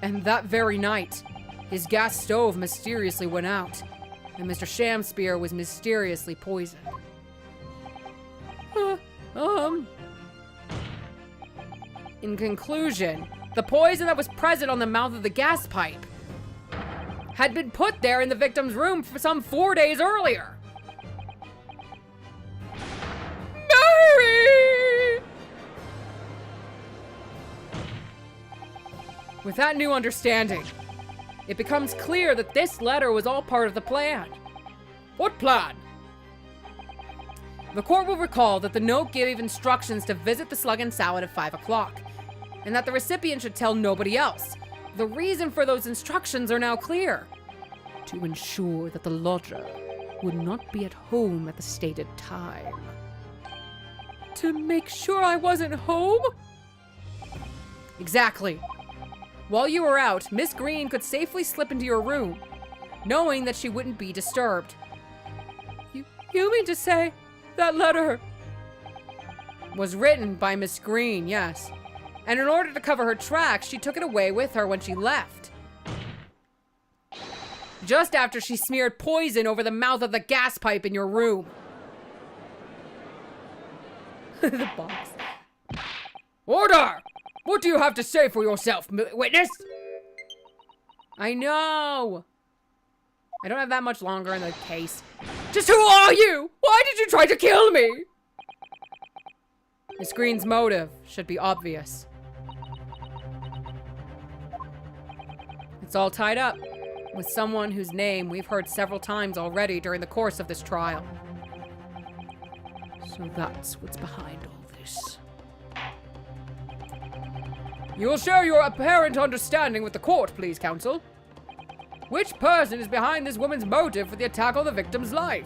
And that very night, his gas stove mysteriously went out, and Mr. Shamspeare was mysteriously poisoned. In conclusion, the poison that was present on the mouth of the gas pipe had been put there in the victim's room for some 4 days earlier. Mary! With that new understanding, it becomes clear that this letter was all part of the plan. What plan? The court will recall that the note gave instructions to visit the Slug and Salad at 5 o'clock, and that the recipient should tell nobody else. The reason for those instructions are now clear. To ensure that the lodger would not be at home at the stated time. To make sure I wasn't home? Exactly. While you were out, Miss Green could safely slip into your room, knowing that she wouldn't be disturbed. You mean to say that letter was written by Miss Green, yes. And in order to cover her tracks, she took it away with her when she left. Just after she smeared poison over the mouth of the gas pipe in your room. The box. Order! What do you have to say for yourself, witness? I know. I don't have that much longer in the case. Just who are you? Why did you try to kill me? Miss Green's motive should be obvious. It's all tied up with someone whose name we've heard several times already during the course of this trial. So that's what's behind all this. You will share your apparent understanding with the court, please, counsel. Which person is behind this woman's motive for the attack on the victim's life?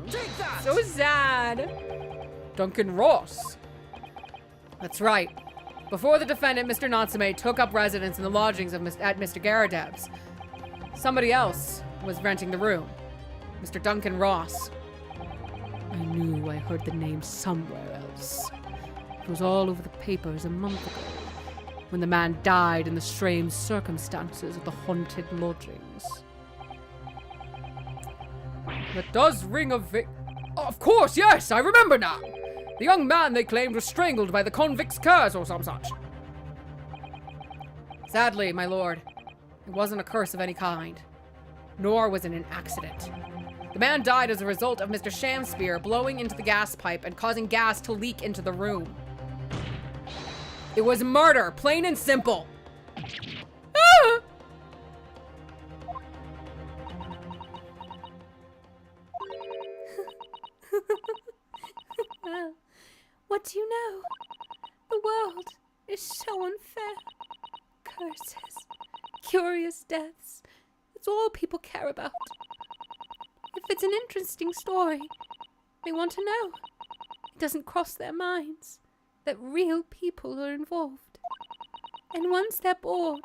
Take that! So sad. Duncan Ross. That's right. Before the defendant, Mr. Natsume, took up residence in the lodgings of at Mr. Garadeb's, somebody else was renting the room. Mr. Duncan Ross. I knew I heard the name somewhere else. It was all over the papers a month ago, when the man died in the strange circumstances of the haunted lodgings. That does ring a Of course, yes, I remember now. The young man they claimed was strangled by the convict's curse or some such. Sadly, my lord, it wasn't a curse of any kind, nor was it an accident. The man died as a result of Mr. Shamspeare blowing into the gas pipe and causing gas to leak into the room. It was murder, plain and simple. Ah! Well, what do you know? The world is so unfair. Curses, curious deaths. It's all people care about. If it's an interesting story, they want to know. It doesn't cross their minds that real people are involved. And once they're bored,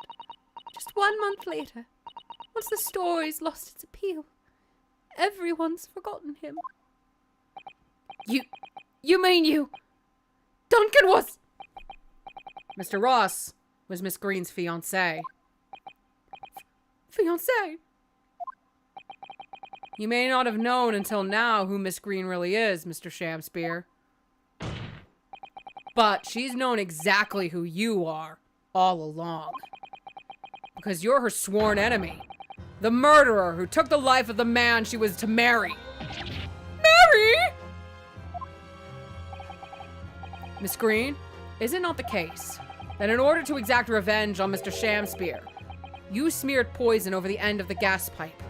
just 1 month later, once the story's lost its appeal, everyone's forgotten him. You mean you... Duncan was... Mr. Ross was Miss Green's fiancé. Fiancé? You may not have known until now who Miss Green really is, Mr. Shamspeare. But she's known exactly who you are all along. Because you're her sworn enemy. The murderer who took the life of the man she was to marry. Marry? Miss Green, is it not the case that in order to exact revenge on Mr. Shamspeare, you smeared poison over the end of the gas pipe?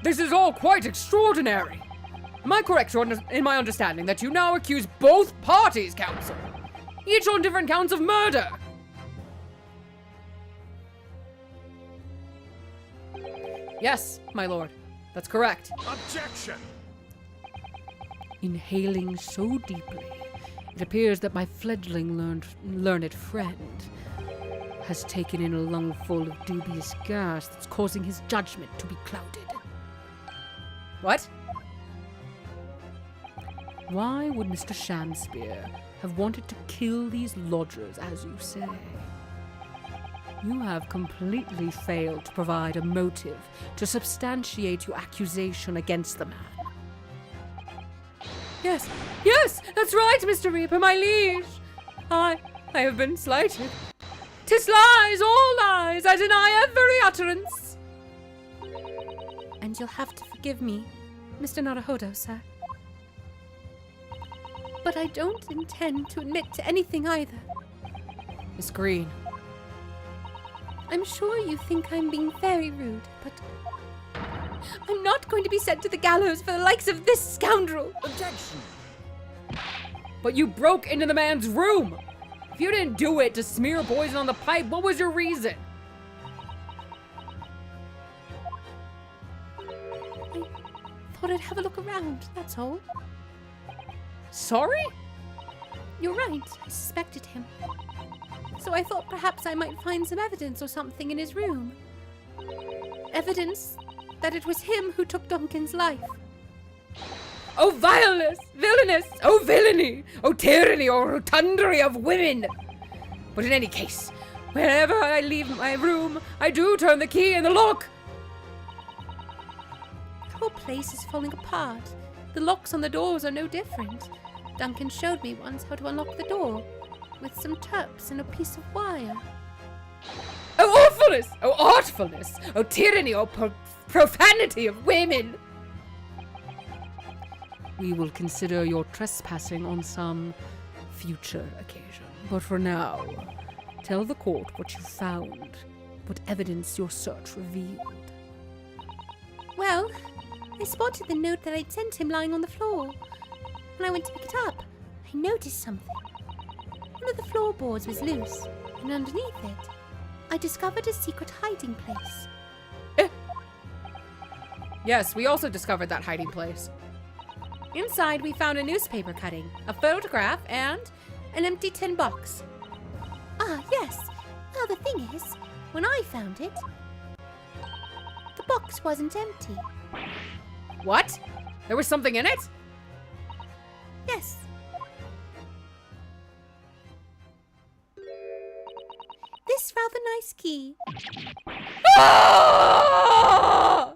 This is all quite extraordinary. Am I correct in my understanding that you now accuse both parties, counsel? Each on different counts of murder? Yes, my lord. That's correct. Objection! Inhaling so deeply, it appears that my fledgling learned friend has taken in a lungful of dubious gas that's causing his judgment to be clouded. What? Why would Mr. Shamspeare have wanted to kill these lodgers, as you say? You have completely failed to provide a motive to substantiate your accusation against the man. Yes, that's right, Mr. Reaper, my liege. I have been slighted. 'Tis lies, all lies. I deny every utterance. And you'll have to forgive me, Mr. Naruhodo, sir. But I don't intend to admit to anything either. Miss Green. I'm sure you think I'm being very rude, but I'm not going to be sent to the gallows for the likes of this scoundrel. Objection. But you broke into the man's room! If you didn't do it to smear poison on the pipe, what was your reason? I thought I'd have a look around, that's all. Sorry? You're right, I suspected him. So I thought perhaps I might find some evidence or something in his room. Evidence that it was him who took Duncan's life. Oh, vileness! Villainous! Oh, villainy! Oh, tyranny! Oh, rotundery of women! But in any case, whenever I leave my room, I do turn the key in the lock! The whole place is falling apart. The locks on the doors are no different. Duncan showed me once how to unlock the door, with some turps and a piece of wire. Oh, awfulness! Oh, artfulness! Oh, tyranny! Oh, profanity of women! We will consider your trespassing on some future occasion. But for now, tell the court what you found, what evidence your search revealed. Well, I spotted the note that I'd sent him lying on the floor. When I went to pick it up, I noticed something. One of the floorboards was loose, and underneath it, I discovered a secret hiding place. Yes, we also discovered that hiding place. Inside, we found a newspaper cutting, a photograph, and An empty tin box. Ah, yes. Well, the thing is, when I found it, the box wasn't empty. What? There was something in it? Yes. This rather nice key. Ah!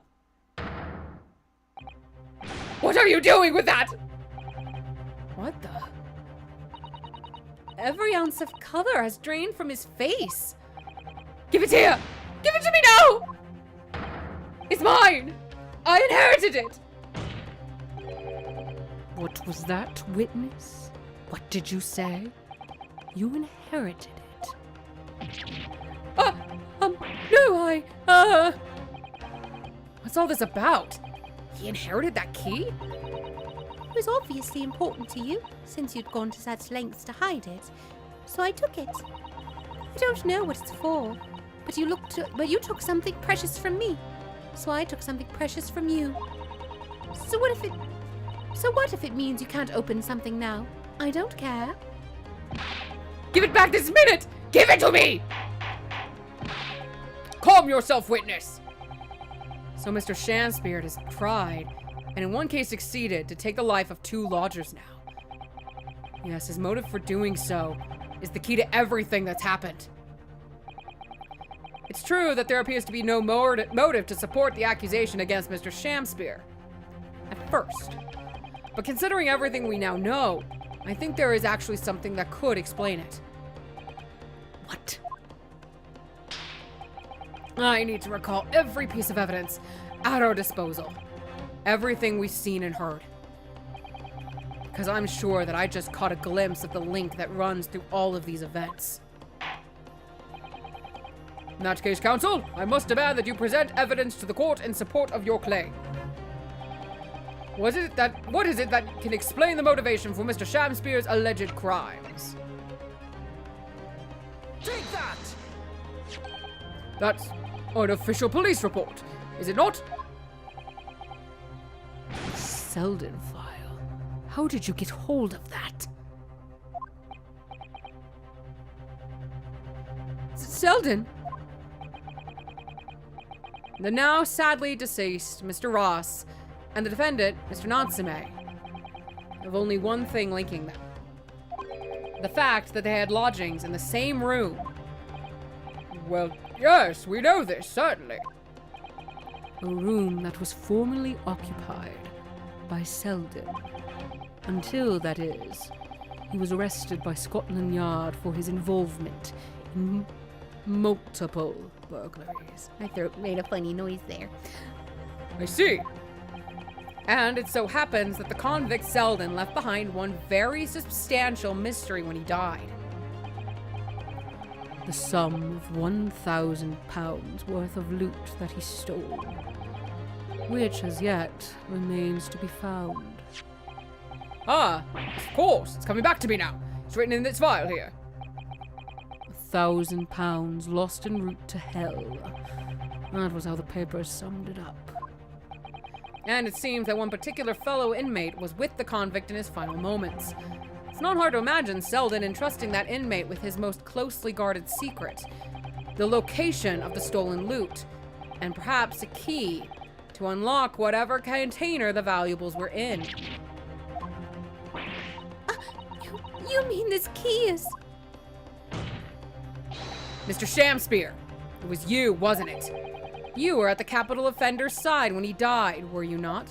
What are you doing with that? what the? Every ounce of color has drained from his face. Give it here! Give it to me now! It's mine! I inherited it! What was that, witness? What did you say? You inherited it. No, What's all this about? He inherited that key? It was obviously important to you, since you'd gone to such lengths to hide it. So I took it. I don't know what it's for, but you took something precious from me. So I took something precious from you. So what if it means you can't open something now? I don't care. Give it back this minute! Give it to me! Calm yourself, witness! So Mr. Shamspeare has tried, and in one case succeeded, to take the life of 2 lodgers now. Yes, his motive for doing so is the key to everything that's happened. It's true that there appears to be no motive to support the accusation against Mr. Shamspeare. At first. But considering everything we now know, I think there is actually something that could explain it. What? I need to recall every piece of evidence at our disposal. Everything we've seen and heard. Because I'm sure that I just caught a glimpse of the link that runs through all of these events. In that case, counsel, I must demand that you present evidence to the court in support of your claim. What is it that can explain the motivation for Mr. Shamspeare's alleged crimes? Take that! That's an official police report, is it not? Selden file. How did you get hold of that? Selden? The now sadly deceased Mr. Ross and the defendant, Mr. Natsume, have only one thing linking them. The fact that they had lodgings in the same room. Well, yes, we know this, certainly. A room that was formerly occupied by Selden. Until, that is, he was arrested by Scotland Yard for his involvement in multiple burglaries. My throat made a funny noise there. I see. And it so happens that the convict Selden left behind one very substantial mystery when he died. The sum of 1,000 pounds worth of loot that he stole, which as yet remains to be found. Ah, of course. It's coming back to me now. It's written in this file here. 1,000 pounds lost en route to hell. That was how the papers summed it up. And it seems that one particular fellow inmate was with the convict in his final moments. It's not hard to imagine Selden entrusting that inmate with his most closely guarded secret, the location of the stolen loot, and perhaps a key to unlock whatever container the valuables were in. You mean this key is... Mr. Shamspeare, it was you, wasn't it? You were at the capital offender's side when he died, were you not?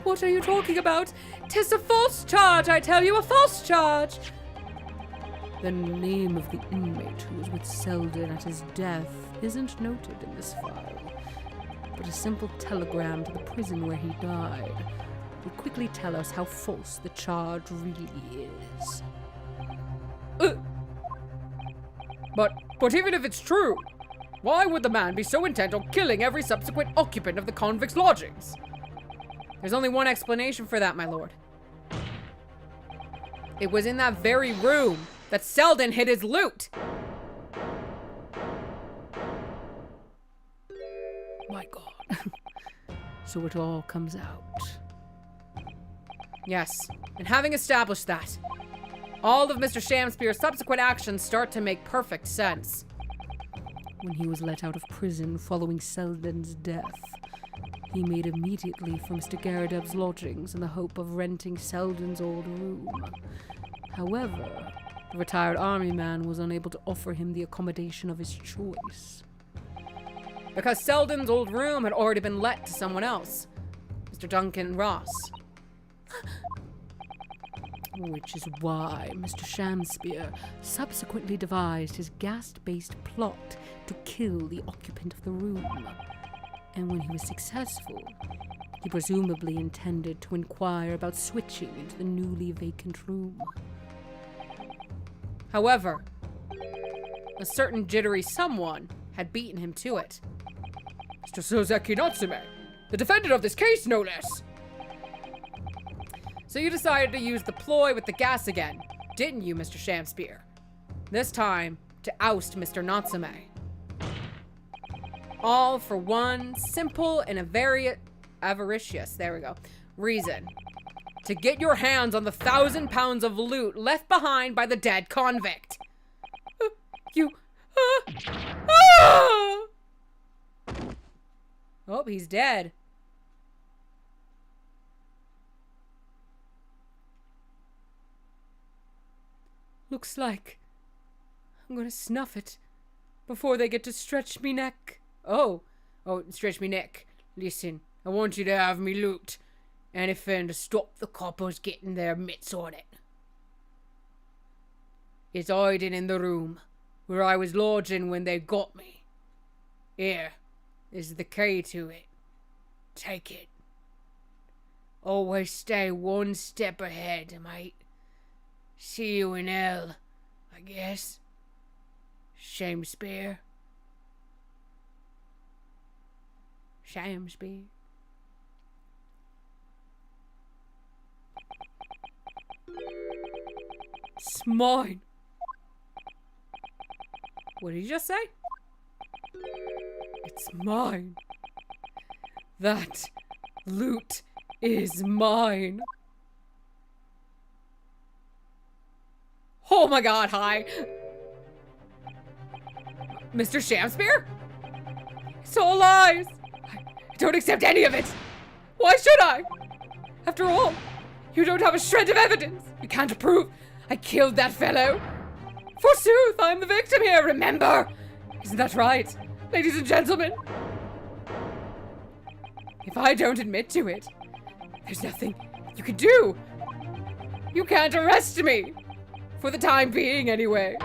What are you talking about? 'Tis a false charge, I tell you, a false charge! The name of the inmate who was with Selden at his death isn't noted in this file, but a simple telegram to the prison where he died will quickly tell us how false the charge really is. But even if it's true, why would the man be so intent on killing every subsequent occupant of the convict's lodgings? There's only one explanation for that, my lord. It was in that very room that Selden hid his loot! My God. So it all comes out. Yes, and having established that, all of Mr. Shamspeare's subsequent actions start to make perfect sense. When he was let out of prison following Selden's death, he made immediately for Mr. Garadeb's lodgings in the hope of renting Selden's old room. However, the retired army man was unable to offer him the accommodation of his choice. Because Selden's old room had already been let to someone else, Mr. Duncan Ross. Which is why Mr. Shamspeare subsequently devised his ghast-based plot to kill the occupant of the room. And when he was successful, he presumably intended to inquire about switching into the newly vacant room. However, a certain jittery someone had beaten him to it. Mr. Soseki Natsume, the defendant of this case, no less. So you decided to use the ploy with the gas again, didn't you, Mr. Shamspeare? This time, to oust Mr. Natsume. All for one simple and a very avaricious, reason. To get your hands on the 1,000 pounds of loot left behind by the dead convict. Oh, he's dead. Looks like I'm gonna snuff it before they get to stretch me neck. Oh, stretch me neck. Listen, I want you to have me loot. Anything to stop the coppers getting their mitts on it. It's hiding in the room where I was lodging when they got me. Here is the key to it. Take it. Always stay one step ahead, mate. See you in hell, I guess. Shamspeare. Shamspeare. It's mine. What did you just say? It's mine. That loot is mine. Oh my god, hi. Mr. Shamspeare? It's all lies. I don't accept any of it. Why should I? After all, you don't have a shred of evidence. You can't prove I killed that fellow. Forsooth, I'm the victim here, remember? Isn't that right, ladies and gentlemen? If I don't admit to it, there's nothing you can do. You can't arrest me. For the time being, anyway.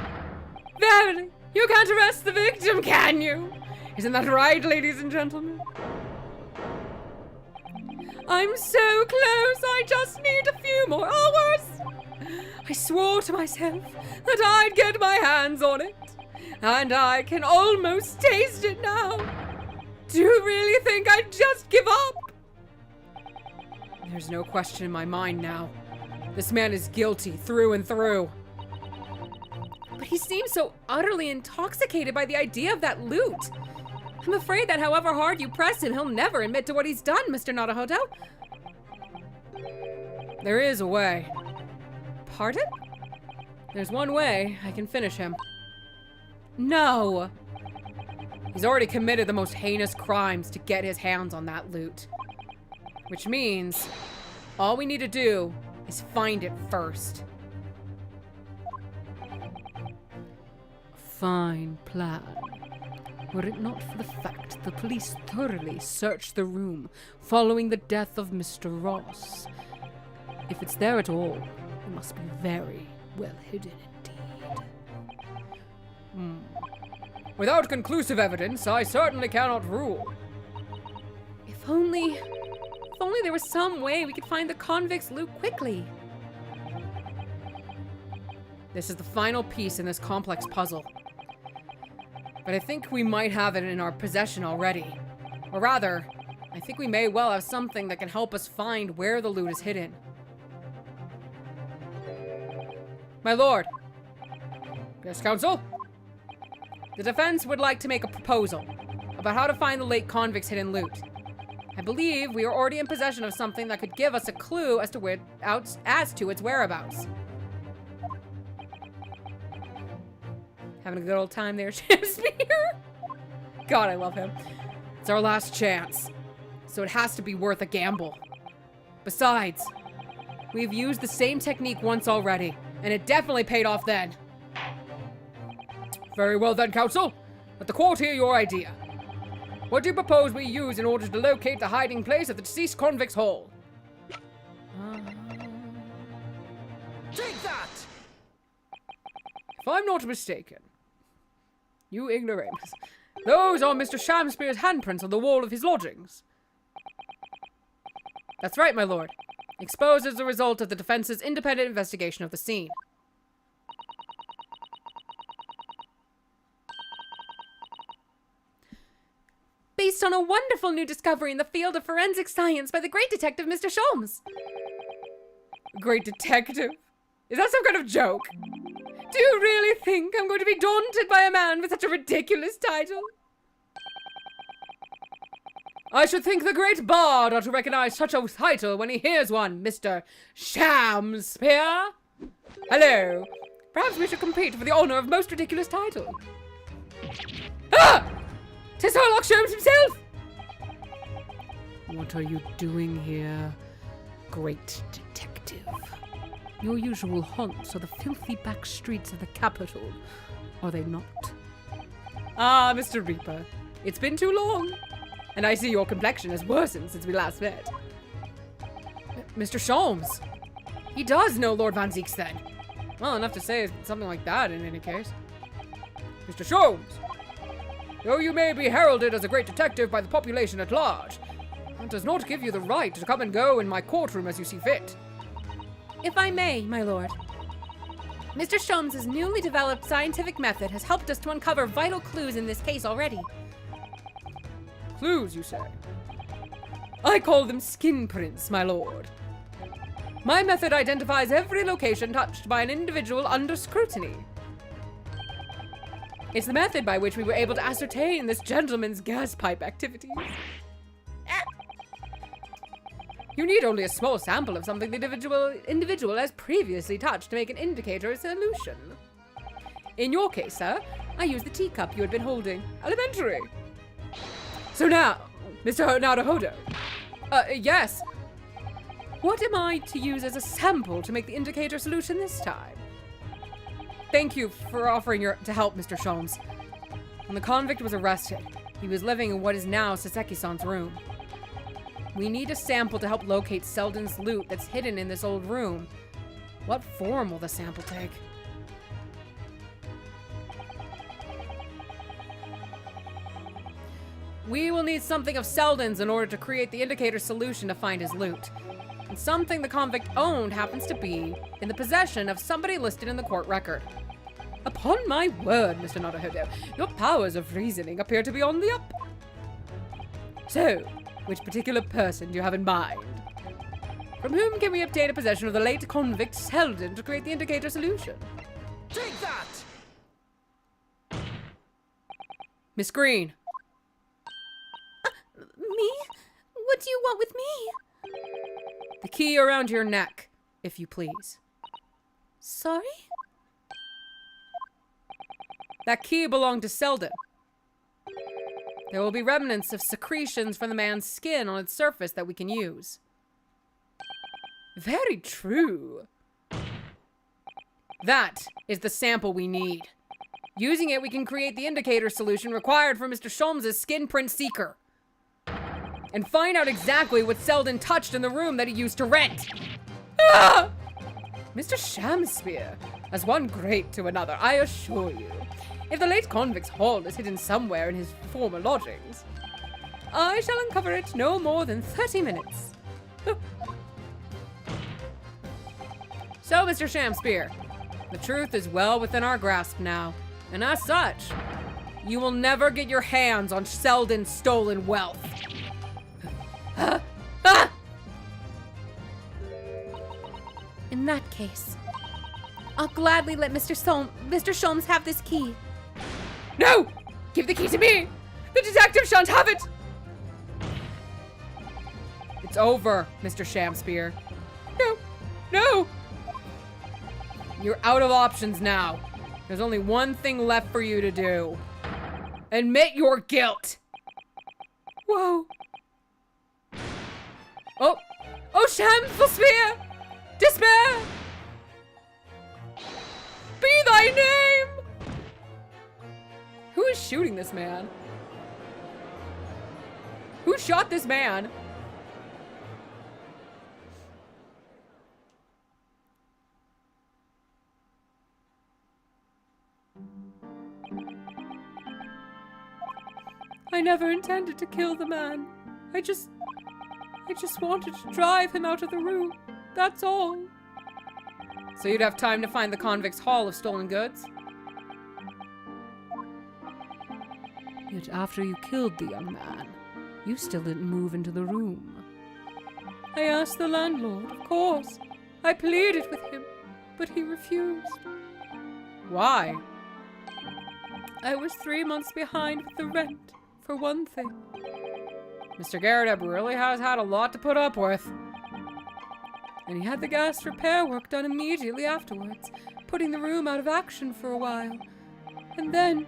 Verily, you can't arrest the victim, can you? Isn't that right, ladies and gentlemen? I'm so close, I just need a few more hours. I swore to myself that I'd get my hands on it, and I can almost taste it now. Do you really think I'd just give up? There's no question in my mind now. This man is guilty through and through. But he seems so utterly intoxicated by the idea of that loot. I'm afraid that however hard you press him, he'll never admit to what he's done, Mr. Naruhodo. There is a way. Pardon? There's one way I can finish him. No! He's already committed the most heinous crimes to get his hands on that loot. Which means, all we need to do is find it first. Fine plan. Were it not for the fact the police thoroughly searched the room following the death of Mr. Ross. If it's there at all, it must be very well hidden indeed. Without conclusive evidence, I certainly cannot rule. If only there was some way we could find the convict's loot quickly. This is the final piece in this complex puzzle. But I think we might have it in our possession already. Or rather, I think we may well have something that can help us find where the loot is hidden. My lord. Yes, counsel? The defense would like to make a proposal about how to find the late convict's hidden loot. I believe we are already in possession of something that could give us a clue as to its whereabouts. Having a good old time there, Shamspeare? God, I love him. It's our last chance, so it has to be worth a gamble. Besides, we've used the same technique once already, and it definitely paid off then. Very well then, counsel. Let the court hear your idea. What do you propose we use in order to locate the hiding place of the deceased convict's hole? Take that! If I'm not mistaken, you ignoramus, those are Mr. Shamspeare's handprints on the wall of his lodgings. That's right, my lord. Exposed as a result of the defense's independent investigation of the scene. Based on a wonderful new discovery in the field of forensic science by the great detective Mr. Sholmes. Great detective? Is that some kind of joke? Do you really think I'm going to be daunted by a man with such a ridiculous title? I should think the great bard ought to recognize such a title when he hears one, Mr. Shamspeare. Hello. Perhaps we should compete for the honor of most ridiculous title. Ah! 'Tis Sherlock Holmes himself! What are you doing here, great detective? Your usual haunts are the filthy back streets of the capital, are they not? Ah, Mr. Reaper, it's been too long, and I see your complexion has worsened since we last met. Mr. Sholmes, he does know Lord Van Zeeks then. Well, enough to say something like that in any case. Mr. Sholmes, though you may be heralded as a great detective by the population at large, that does not give you the right to come and go in my courtroom as you see fit. If I may, my lord. Mr. Sholmes' newly developed scientific method has helped us to uncover vital clues in this case already. Clues, you say? I call them skin prints, my lord. My method identifies every location touched by an individual under scrutiny. It's the method by which we were able to ascertain this gentleman's gas pipe activities. You need only a small sample of something the individual has previously touched to make an indicator of solution. In your case, sir, I used the teacup you had been holding. Elementary. So now, Mr. Naruhodo. Yes. What am I to use as a sample to make the indicator solution this time? Thank you for offering to help, Mr. Sholmes. When the convict was arrested, he was living in what is now Soseki-san's room. We need a sample to help locate Selden's loot that's hidden in this old room. What form will the sample take? We will need something of Selden's in order to create the indicator solution to find his loot. And something the convict owned happens to be in the possession of somebody listed in the court record. Upon my word, Mr. Nodahodo, your powers of reasoning appear to be on the up. So, which particular person do you have in mind? From whom can we obtain a possession of the late convict Selden to create the indicator solution? Take that! Miss Green. Me? What do you want with me? The key around your neck, if you please. Sorry? That key belonged to Selden. There will be remnants of secretions from the man's skin on its surface that we can use. Very true. That is the sample we need. Using it, we can create the indicator solution required for Mr. Sholmes' skin print seeker. And find out exactly what Selden touched in the room that he used to rent. Ah! Mr. Shamspeare, as one great to another, I assure you. If the late convict's haul is hidden somewhere in his former lodgings, I shall uncover it no more than 30 minutes. So, Mr. Shamspeare, the truth is well within our grasp now, and as such, you will never get your hands on Selden's stolen wealth. In that case, I'll gladly let Mr. Sholmes have this key. No! Give the key to me! The detective shan't have it! It's over, Mr. Shamspeare. No! No! You're out of options now. There's only one thing left for you to do. Admit your guilt! Whoa. Oh! Oh, Shamspeare! Despair! Be thy name! Who is shooting this man? Who shot this man? I never intended to kill the man. I just wanted to drive him out of the room. That's all. So you'd have time to find the convict's haul of stolen goods? Yet after you killed the young man, you still didn't move into the room. I asked the landlord, of course. I pleaded with him, but he refused. Why? I was 3 months behind with the rent, for one thing. Mr. Garrett really has had a lot to put up with. And he had the gas repair work done immediately afterwards, putting the room out of action for a while. And then,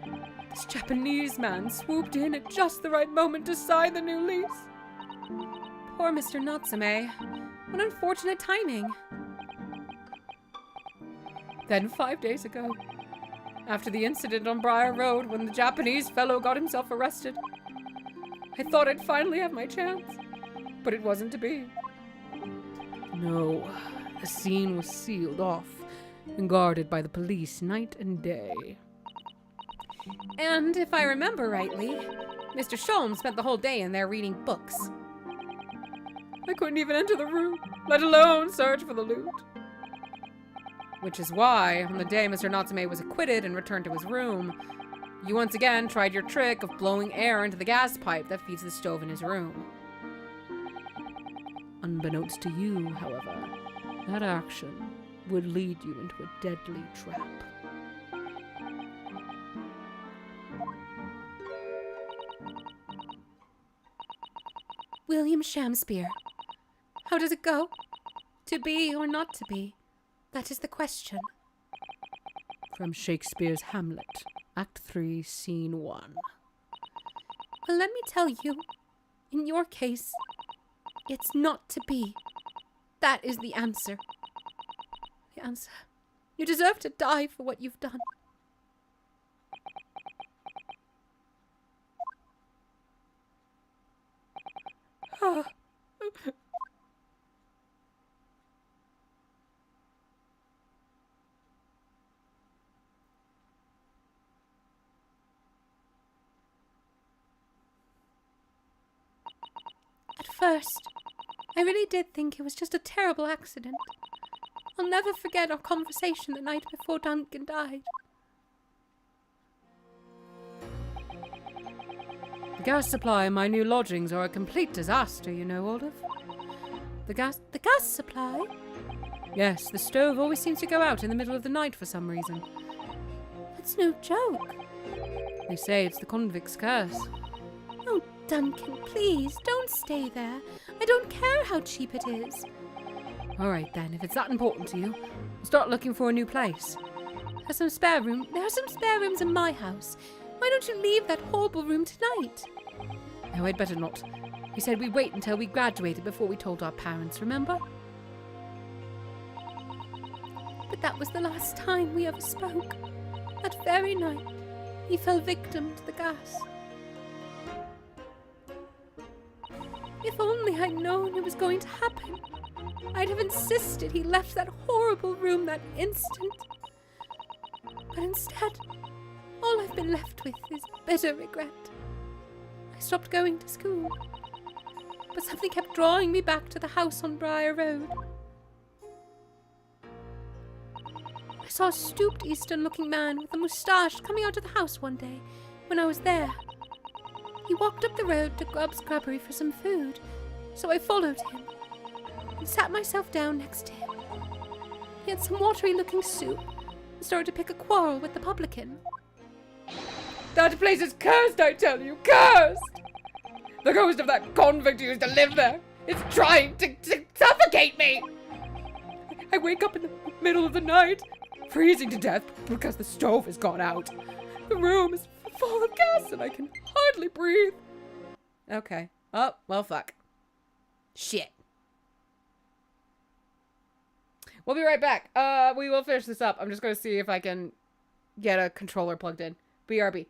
this Japanese man swooped in at just the right moment to sign the new lease. Poor Mr. Natsume. What unfortunate timing. Then 5 days ago, after the incident on Briar Road when the Japanese fellow got himself arrested, I thought I'd finally have my chance, but it wasn't to be. No, the scene was sealed off and guarded by the police night and day. And if I remember rightly, Mr. Sholmes spent the whole day in there reading books. I couldn't even enter the room, let alone search for the loot. Which is why, on the day Mr. Natsume was acquitted and returned to his room, you once again tried your trick of blowing air into the gas pipe that feeds the stove in his room. Unbeknownst to you, however, that action would lead you into a deadly trap. William Shamspeare. How does it go? To be or not to be? That is the question. From Shakespeare's Hamlet, Act 3, Scene 1. Well, let me tell you, in your case, it's not to be. That is the answer. The answer. You deserve to die for what you've done. first, I really did think it was just a terrible accident. I'll never forget our conversation the night before Duncan died. The gas supply in my new lodgings are a complete disaster, you know, Olive. The gas supply? Yes, the stove always seems to go out in the middle of the night for some reason. That's no joke. They say it's the convict's curse. Oh, Duncan, please, don't stay there. I don't care how cheap it is. All right then, if it's that important to you, I'll start looking for a new place. There are some spare rooms in my house. Why don't you leave that horrible room tonight? No, I'd better not. We said we'd wait until we graduated before we told our parents, remember? But that was the last time we ever spoke. That very night, he fell victim to the gas. If only I'd known it was going to happen, I'd have insisted he left that horrible room that instant. But instead, all I've been left with is bitter regret. I stopped going to school, but something kept drawing me back to the house on Briar Road. I saw a stooped Eastern-looking man with a moustache coming out of the house one day when I was there. He walked up the road to Grubb's Grubbery for some food, so I followed him and sat myself down next to him. He had some watery-looking soup and started to pick a quarrel with the publican. That place is cursed, I tell you, cursed! The ghost of that convict who used to live there is trying to suffocate me! I wake up in the middle of the night, freezing to death because the stove has gone out. The room is full of gas and I can hardly breathe. Okay. Oh, well, fuck. Shit. We'll be right back. We will finish this up. I'm just going to see if I can get a controller plugged in. BRB.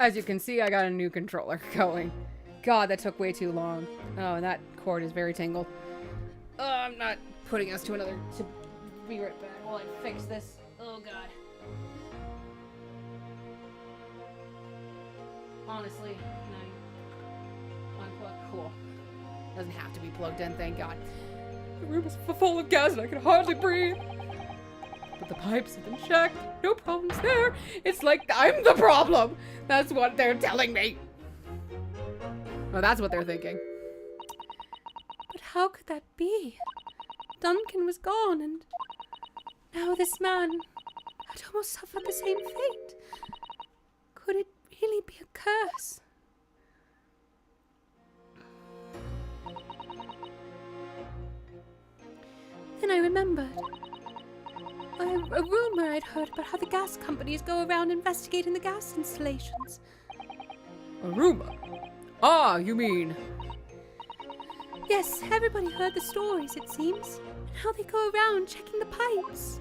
As you can see, I got a new controller going. God, that took way too long. Oh, and that cord is very tangled. Oh, I'm not putting us to another... To be right back while I fix this. Oh, God. Honestly, can I unplug? Cool. Doesn't have to be plugged in, thank God. The room is full of gas and I can hardly breathe. But the pipes have been checked. No problems there. It's like I'm the problem. That's what they're telling me. Well, that's what they're thinking. But how could that be? Duncan was gone, and now this man had almost suffered the same fate. Could it really be a curse? Then I remembered. A rumor I'd heard about how the gas companies go around investigating the gas installations. A rumor? Ah, you mean... Yes, everybody heard the stories, it seems. And how they go around checking the pipes.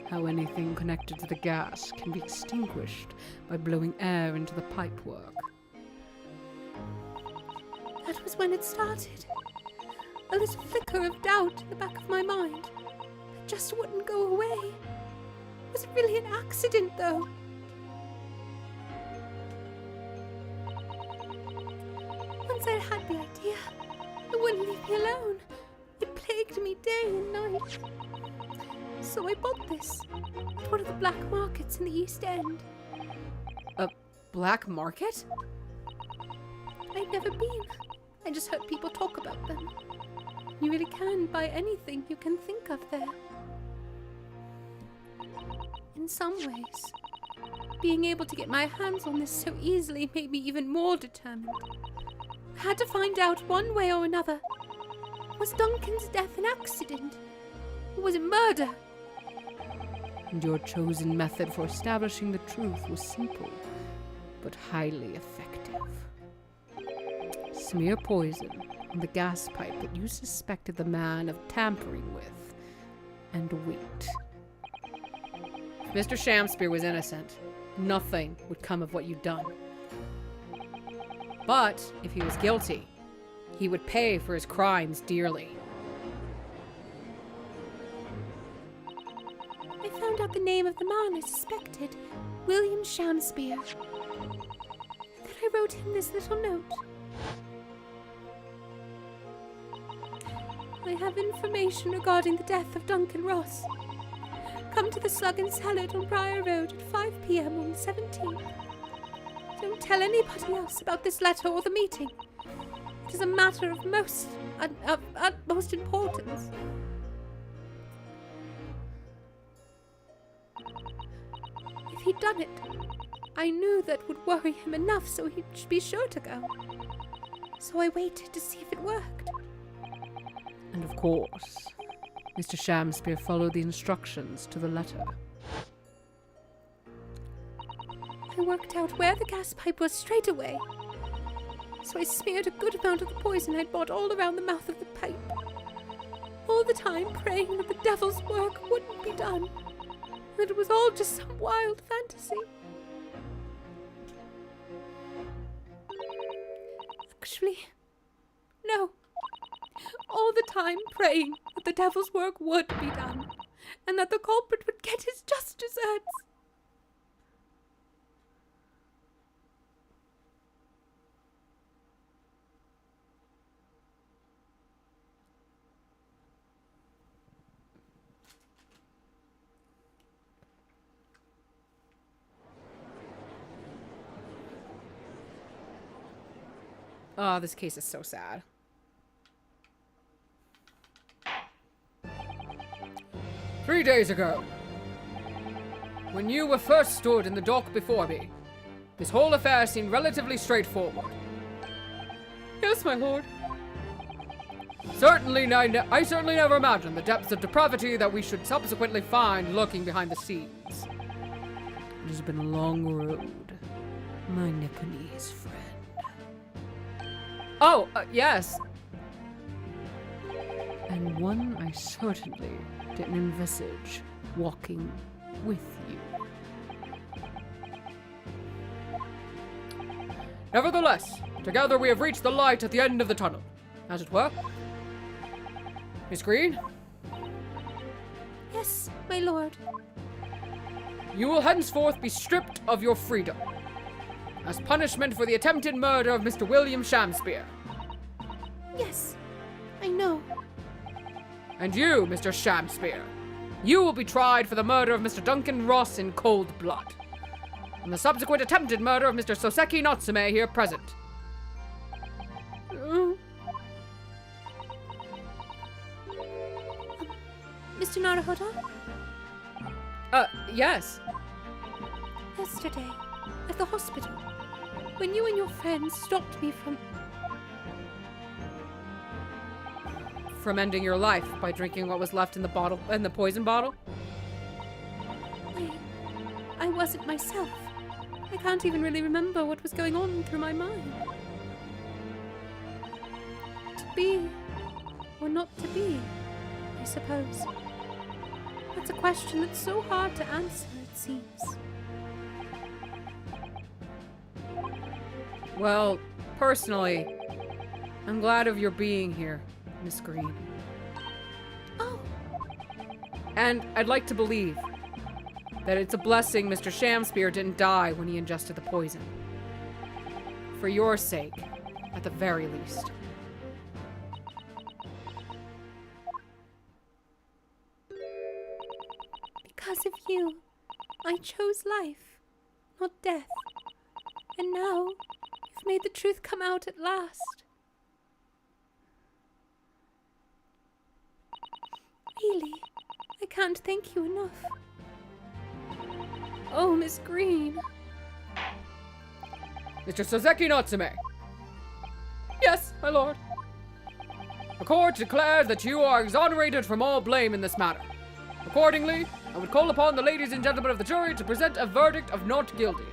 How anything connected to the gas can be extinguished by blowing air into the pipework. That was when it started. A little flicker of doubt in the back of my mind. That just wouldn't go away. Was it really an accident, though? Once I had the idea, it wouldn't leave me alone. It plagued me day and night. So I bought this at one of the black markets in the East End. A black market? I'd never been. I just heard people talk about them. You really can buy anything you can think of there. In some ways, being able to get my hands on this so easily made me even more determined. I had to find out one way or another. Was Duncan's death an accident? Or was it murder? And your chosen method for establishing the truth was simple, but highly effective. Smear poison on the gas pipe that you suspected the man of tampering with, and wait. If Mr. Shamspeare was innocent, nothing would come of what you'd done. But if he was guilty, he would pay for his crimes dearly. I found out the name of the man I suspected, William Shamspeare. Then I wrote him this little note. I have information regarding the death of Duncan Ross. Come to the Slug and Salad on Briar Road at 5 p.m. on the 17th. Don't tell anybody else about this letter or the meeting. It is a matter of utmost importance. If he'd done it, I knew that would worry him enough so he'd be sure to go. So I waited to see if it worked. And of course, Mr. Shamspeare followed the instructions to the letter. I worked out where the gas pipe was straight away. So I smeared a good amount of the poison I'd bought all around the mouth of the pipe. All the time praying that the devil's work wouldn't be done. That it was all just some wild fantasy. Actually, no. All the time praying that the devil's work would be done, and that the culprit would get his just deserts. Oh, this case is so sad. "3 days ago, when you were first stood in the dock before me, this whole affair seemed relatively straightforward." "Yes, my lord." I certainly never imagined the depths of depravity that we should subsequently find lurking behind the scenes. It has been a long road, my Nepalese friend." "Oh, yes." "And one I certainly didn't envisage walking with you." Nevertheless, together we have reached the light at the end of the tunnel, as it were. Miss Green, Yes, my lord. you will henceforth be stripped of your freedom, as punishment for the attempted murder of Mr. William Shamspeare. Yes, I know. And you, Mr. Shamspeare, you will be tried for the murder of Mr. Duncan Ross in cold blood, and the subsequent attempted murder of Mr. Soseki Natsume here present. Mr. Naruhodo? Yes. Yesterday, at the hospital, when you and your friends stopped me From ending your life by drinking what was left in the bottle, in the poison bottle? I wasn't myself. I can't even really remember what was going on through my mind. To be, or not to be, I suppose. That's a question that's so hard to answer, it seems. Well, personally, I'm glad of your being here, Miss Green. Oh, And I'd like to believe that it's a blessing Mr. Shamspeare didn't die when he ingested the poison. For your sake, at the very least. because of you, I chose life, not death. And now, you've made the truth come out at last. Really, I can't thank you enough. Oh, Miss Green. Mr. Soseki Natsume. Yes, my lord. The court declares that you are exonerated from all blame in this matter. Accordingly, I would call upon the ladies and gentlemen of the jury to present a verdict of not guilty.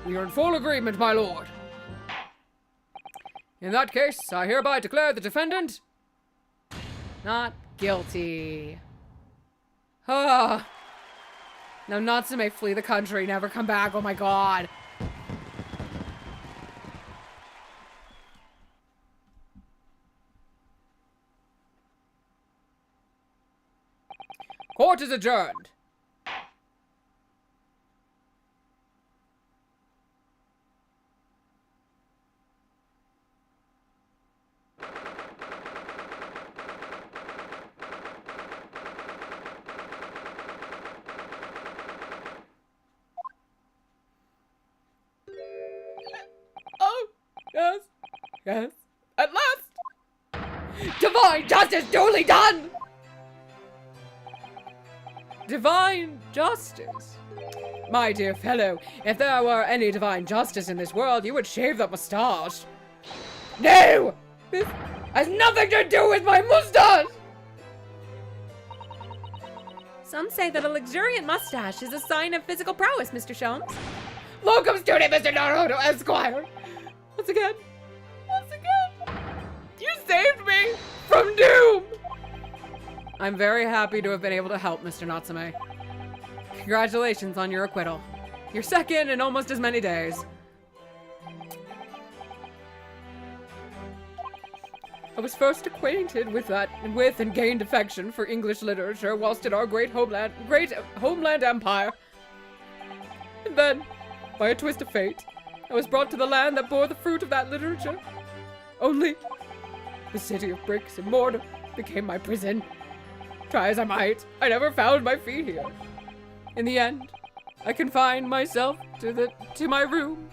We are in full agreement, my lord. In that case, I hereby declare the defendant Not guilty. Ah. Now Natsume flee the country, never come back. Oh my god. Court is adjourned. Oh, yes, yes. At last! Divine justice duly done! Divine justice? My dear fellow, if there were any divine justice in this world, you would shave that mustache. No! This has nothing to do with my mustache! Some say that a luxuriant mustache is a sign of physical prowess, Mr. Sholmes. Locum student, Mr. Naruto, Esquire! Once again, you saved me from doom! I'm very happy to have been able to help, Mr. Natsume. Congratulations on your acquittal. Your second in almost as many days. I was first acquainted with and gained affection for English literature whilst in our great homeland empire. And then, by a twist of fate, I was brought to the land that bore the fruit of that literature. Only, the city of bricks and mortar became my prison. Try as I might, I never found my feet here. In the end, I confined myself to my room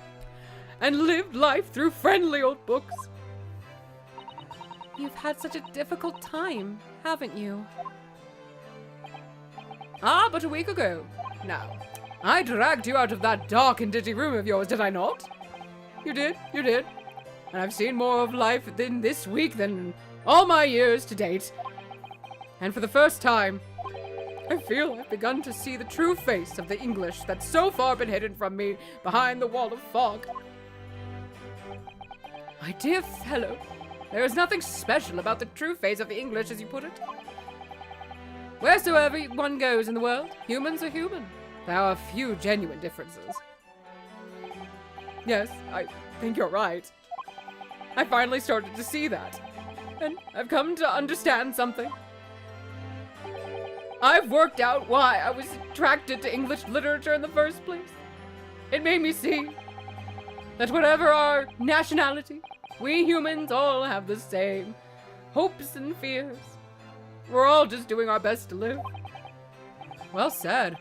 and lived life through friendly old books. You've had such a difficult time, haven't you? Ah, but a week ago. Now, I dragged you out of that dark and dingy room of yours, did I not? You did. And I've seen more of life in this week than all my years to date. And for the first time, I feel I've begun to see the true face of the English that's so far been hidden from me behind the wall of fog. My dear fellow, there is nothing special about the true face of the English, as you put it. Wheresoever one goes in the world, humans are human. There are few genuine differences. Yes, I think you're right. I finally started to see that. And I've come to understand something. I've worked out why I was attracted to English literature in the first place. It made me see that whatever our nationality, we humans all have the same hopes and fears. We're all just doing our best to live. Well said.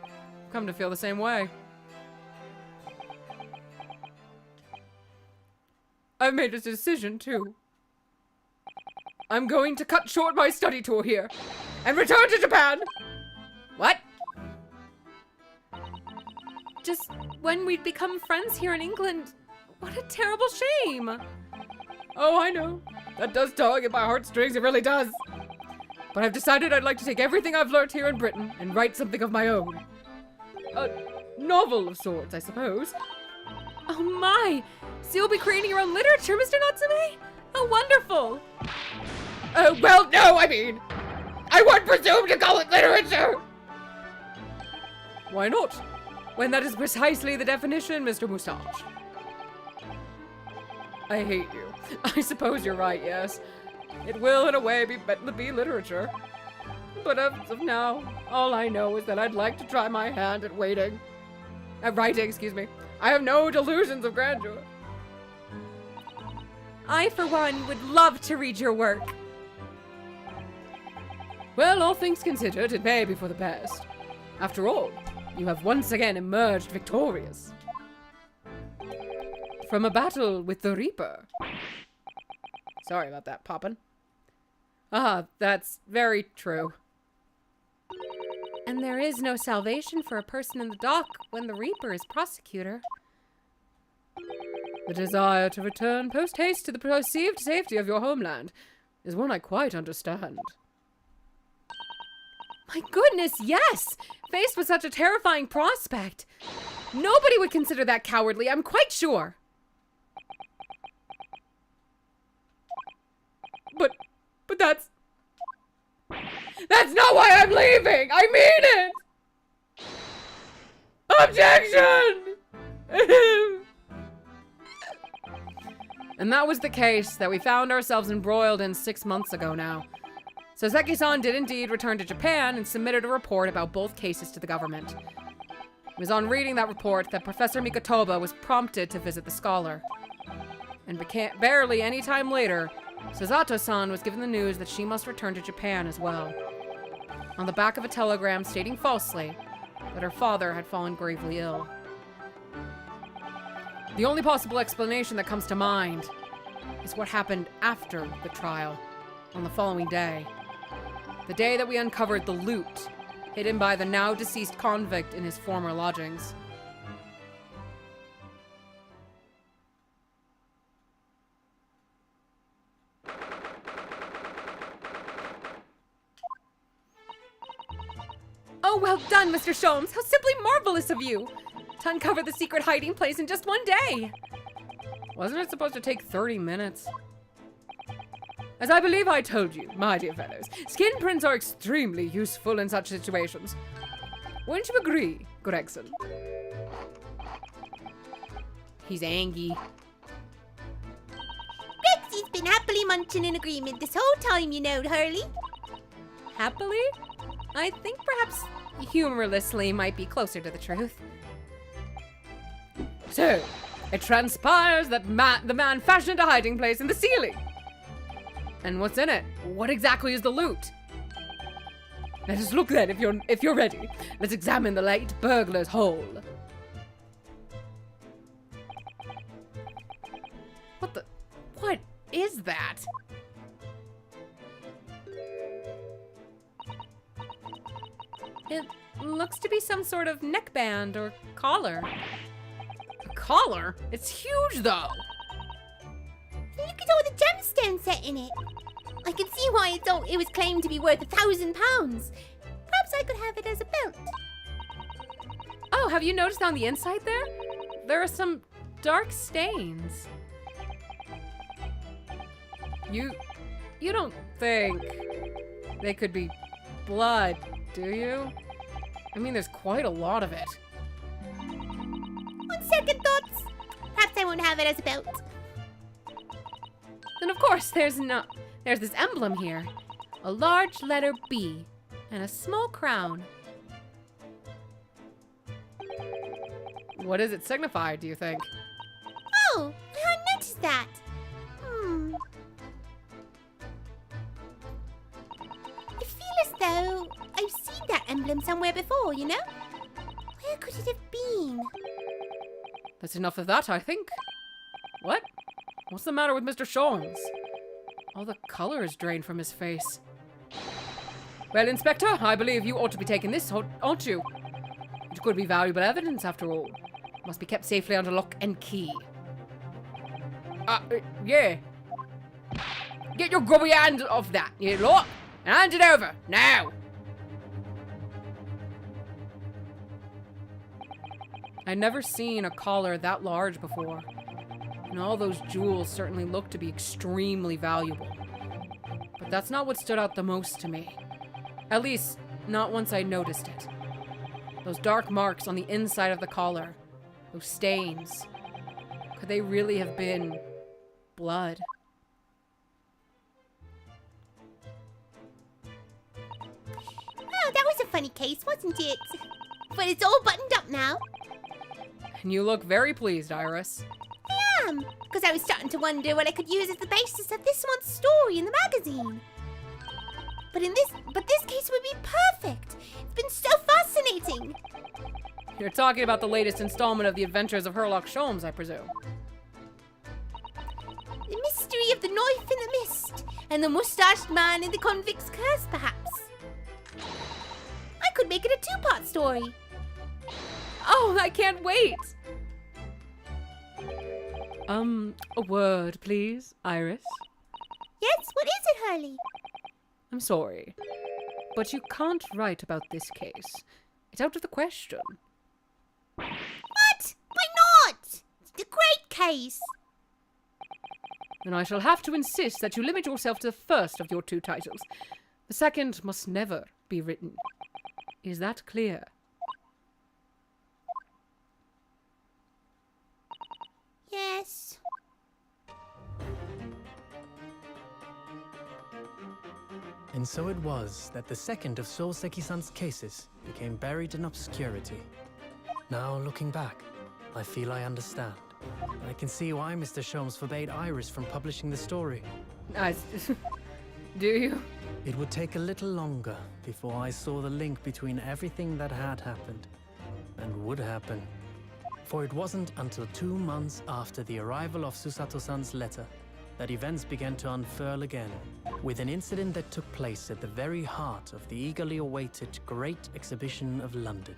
Come to feel the same way. I've made a decision, too. I'm going to cut short my study tour here and return to Japan. What? Just when we'd become friends here in England. What a terrible shame. Oh, I know. That does tug at my heartstrings, it really does. But I've decided I'd like to take everything I've learned here in Britain and write something of my own. A novel of sorts, I suppose. Oh my! So you'll be creating your own literature, Mr. Natsume? How wonderful! Well, no, I mean, I wouldn't presume to call it literature! Why not? When that is precisely the definition, Mr. Moustache. I hate you. I suppose you're right, yes. It will, in a way, be literature. But as of now, all I know is that I'd like to try my hand at writing, excuse me. I have no delusions of grandeur. I, for one, would love to read your work. Well, all things considered, it may be for the best. After all, you have once again emerged victorious from a battle with the Reaper. Sorry about that, Poppin. Ah, that's very true. And there is no salvation for a person in the dock when the Reaper is prosecutor. The desire to return post-haste to the perceived safety of your homeland is one I quite understand. My goodness, yes! Faced with such a terrifying prospect. Nobody would consider that cowardly, I'm quite sure. But that's not why I'm leaving! I mean it! Objection! And that was the case that we found ourselves embroiled in 6 months ago now. Soseki-san did indeed return to Japan and submitted a report about both cases to the government. It was on reading that report that Professor Mikotoba was prompted to visit the scholar. And barely any time later, Susato-san was given the news that she must return to Japan as well. On the back of a telegram stating falsely that her father had fallen gravely ill. The only possible explanation that comes to mind is what happened after the trial, on the following day. The day that we uncovered the loot hidden by the now deceased convict in his former lodgings. Oh, well done, Mr. Sholmes. How simply marvelous of you to uncover the secret hiding place in just one day. Wasn't it supposed to take 30 minutes? As I believe I told you, my dear fellows, skin prints are extremely useful in such situations. Wouldn't you agree, Gregson? He's angry. Rexy's been happily munching in agreement this whole time, you know, Hurley. Happily? I think perhaps humorlessly might be closer to the truth. So, it transpires that the man fashioned a hiding place in the ceiling. And what's in it? What exactly is the loot? Let us look then, if you're ready. Let's examine the late burglar's hole. What is that? It looks to be some sort of neckband or collar. A collar? It's huge, though. Look at all the gemstones set in it. I can see why it was claimed to be worth £1,000. Perhaps I could have it as a belt. Oh, have you noticed on the inside there? There are some dark stains. You don't think they could be blood, do you? I mean, there's quite a lot of it. On second thoughts, perhaps I won't have it as a belt. Then of course there's this emblem here. A large letter B and a small crown. What does it signify, do you think? Oh, I hadn't noticed that. I feel as though I've seen that emblem somewhere before, you know? Where could it have been? That's enough of that, I think. What? What's the matter with Mr. Sholmes? All the color is drained from his face. Well, Inspector, I believe you ought to be taking this, aren't you? It could be valuable evidence, after all. Must be kept safely under lock and key. Yeah. Get your grubby hand off that, you lot, and hand it over, now! I'd never seen a collar that large before, and all those jewels certainly look to be extremely valuable. But that's not what stood out the most to me. At least, not once I noticed it. Those dark marks on the inside of the collar. Those stains. Could they really have been blood? Oh, that was a funny case, wasn't it? But it's all buttoned up now. And you look very pleased, Iris. I am, because I was starting to wonder what I could use as the basis of this month's story in the magazine. But this case would be perfect. It's been so fascinating. You're talking about the latest installment of the Adventures of Sherlock Sholmes, I presume. The mystery of the knife in the mist, and the mustached man in the convict's curse, perhaps. I could make it a two-part story. Oh, I can't wait! A word, please, Iris. Yes, what is it, Hurley? I'm sorry, but you can't write about this case. It's out of the question. What? Why not? It's the great case. Then I shall have to insist that you limit yourself to the first of your two titles. The second must never be written. Is that clear? Yes. And so it was that the second of Soseki-san's cases became buried in obscurity. Now, looking back, I feel I understand. I can see why Mr. Sholmes forbade Iris from publishing the story. Do you? It would take a little longer before I saw the link between everything that had happened and would happen. For it wasn't until 2 months after the arrival of Susato-san's letter that events began to unfurl again, with an incident that took place at the very heart of the eagerly awaited Great Exhibition of London.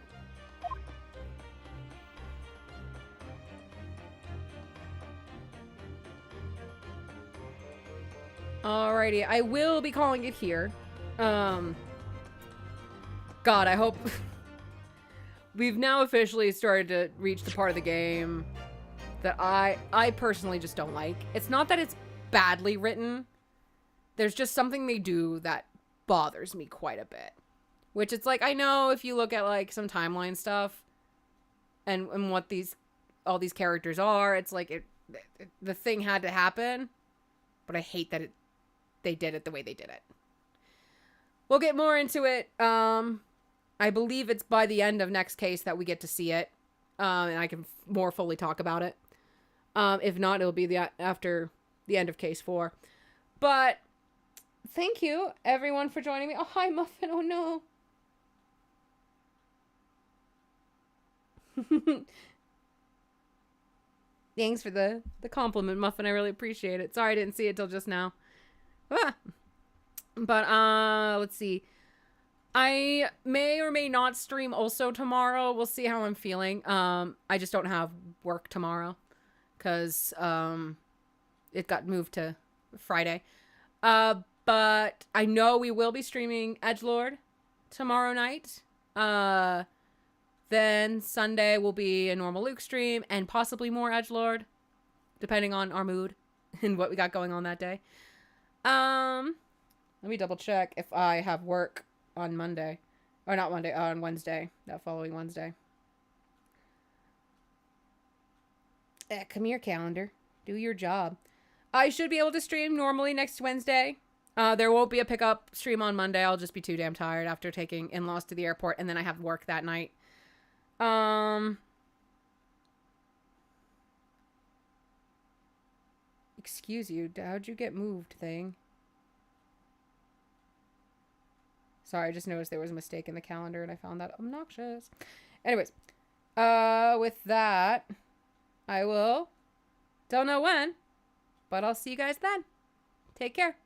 Alrighty, I will be calling it here. God, I hope... We've now officially started to reach the part of the game that I personally just don't like. It's not that it's badly written. There's just something they do that bothers me quite a bit. Which it's like, I know if you look at like some timeline stuff and what all these characters are, it's like the thing had to happen. But I hate that they did it the way they did it. We'll get more into it. I believe it's by the end of next case that we get to see it. And I can more fully talk about it. If not, it'll be after the end of case 4. But thank you, everyone, for joining me. Oh, hi, Muffin. Oh, no. Thanks for the compliment, Muffin. I really appreciate it. Sorry I didn't see it till just now. Ah. But, let's see. I may or may not stream also tomorrow. We'll see how I'm feeling. I just don't have work tomorrow. Because, it got moved to Friday. But I know we will be streaming Edgelord tomorrow night. Then Sunday will be a normal Luke stream and possibly more Edgelord, depending on our mood and what we got going on that day. Let me double check if I have work on Monday. Or not Monday, on Wednesday. That following Wednesday. Come here, calendar. Do your job. I should be able to stream normally next Wednesday. There won't be a pickup stream on Monday. I'll just be too damn tired after taking in-laws to the airport, and then I have work that night. Excuse you. How'd you get moved, thing? Sorry, I just noticed there was a mistake in the calendar, and I found that obnoxious. Anyways, with that, I will... Don't know when, but I'll see you guys then. Take care.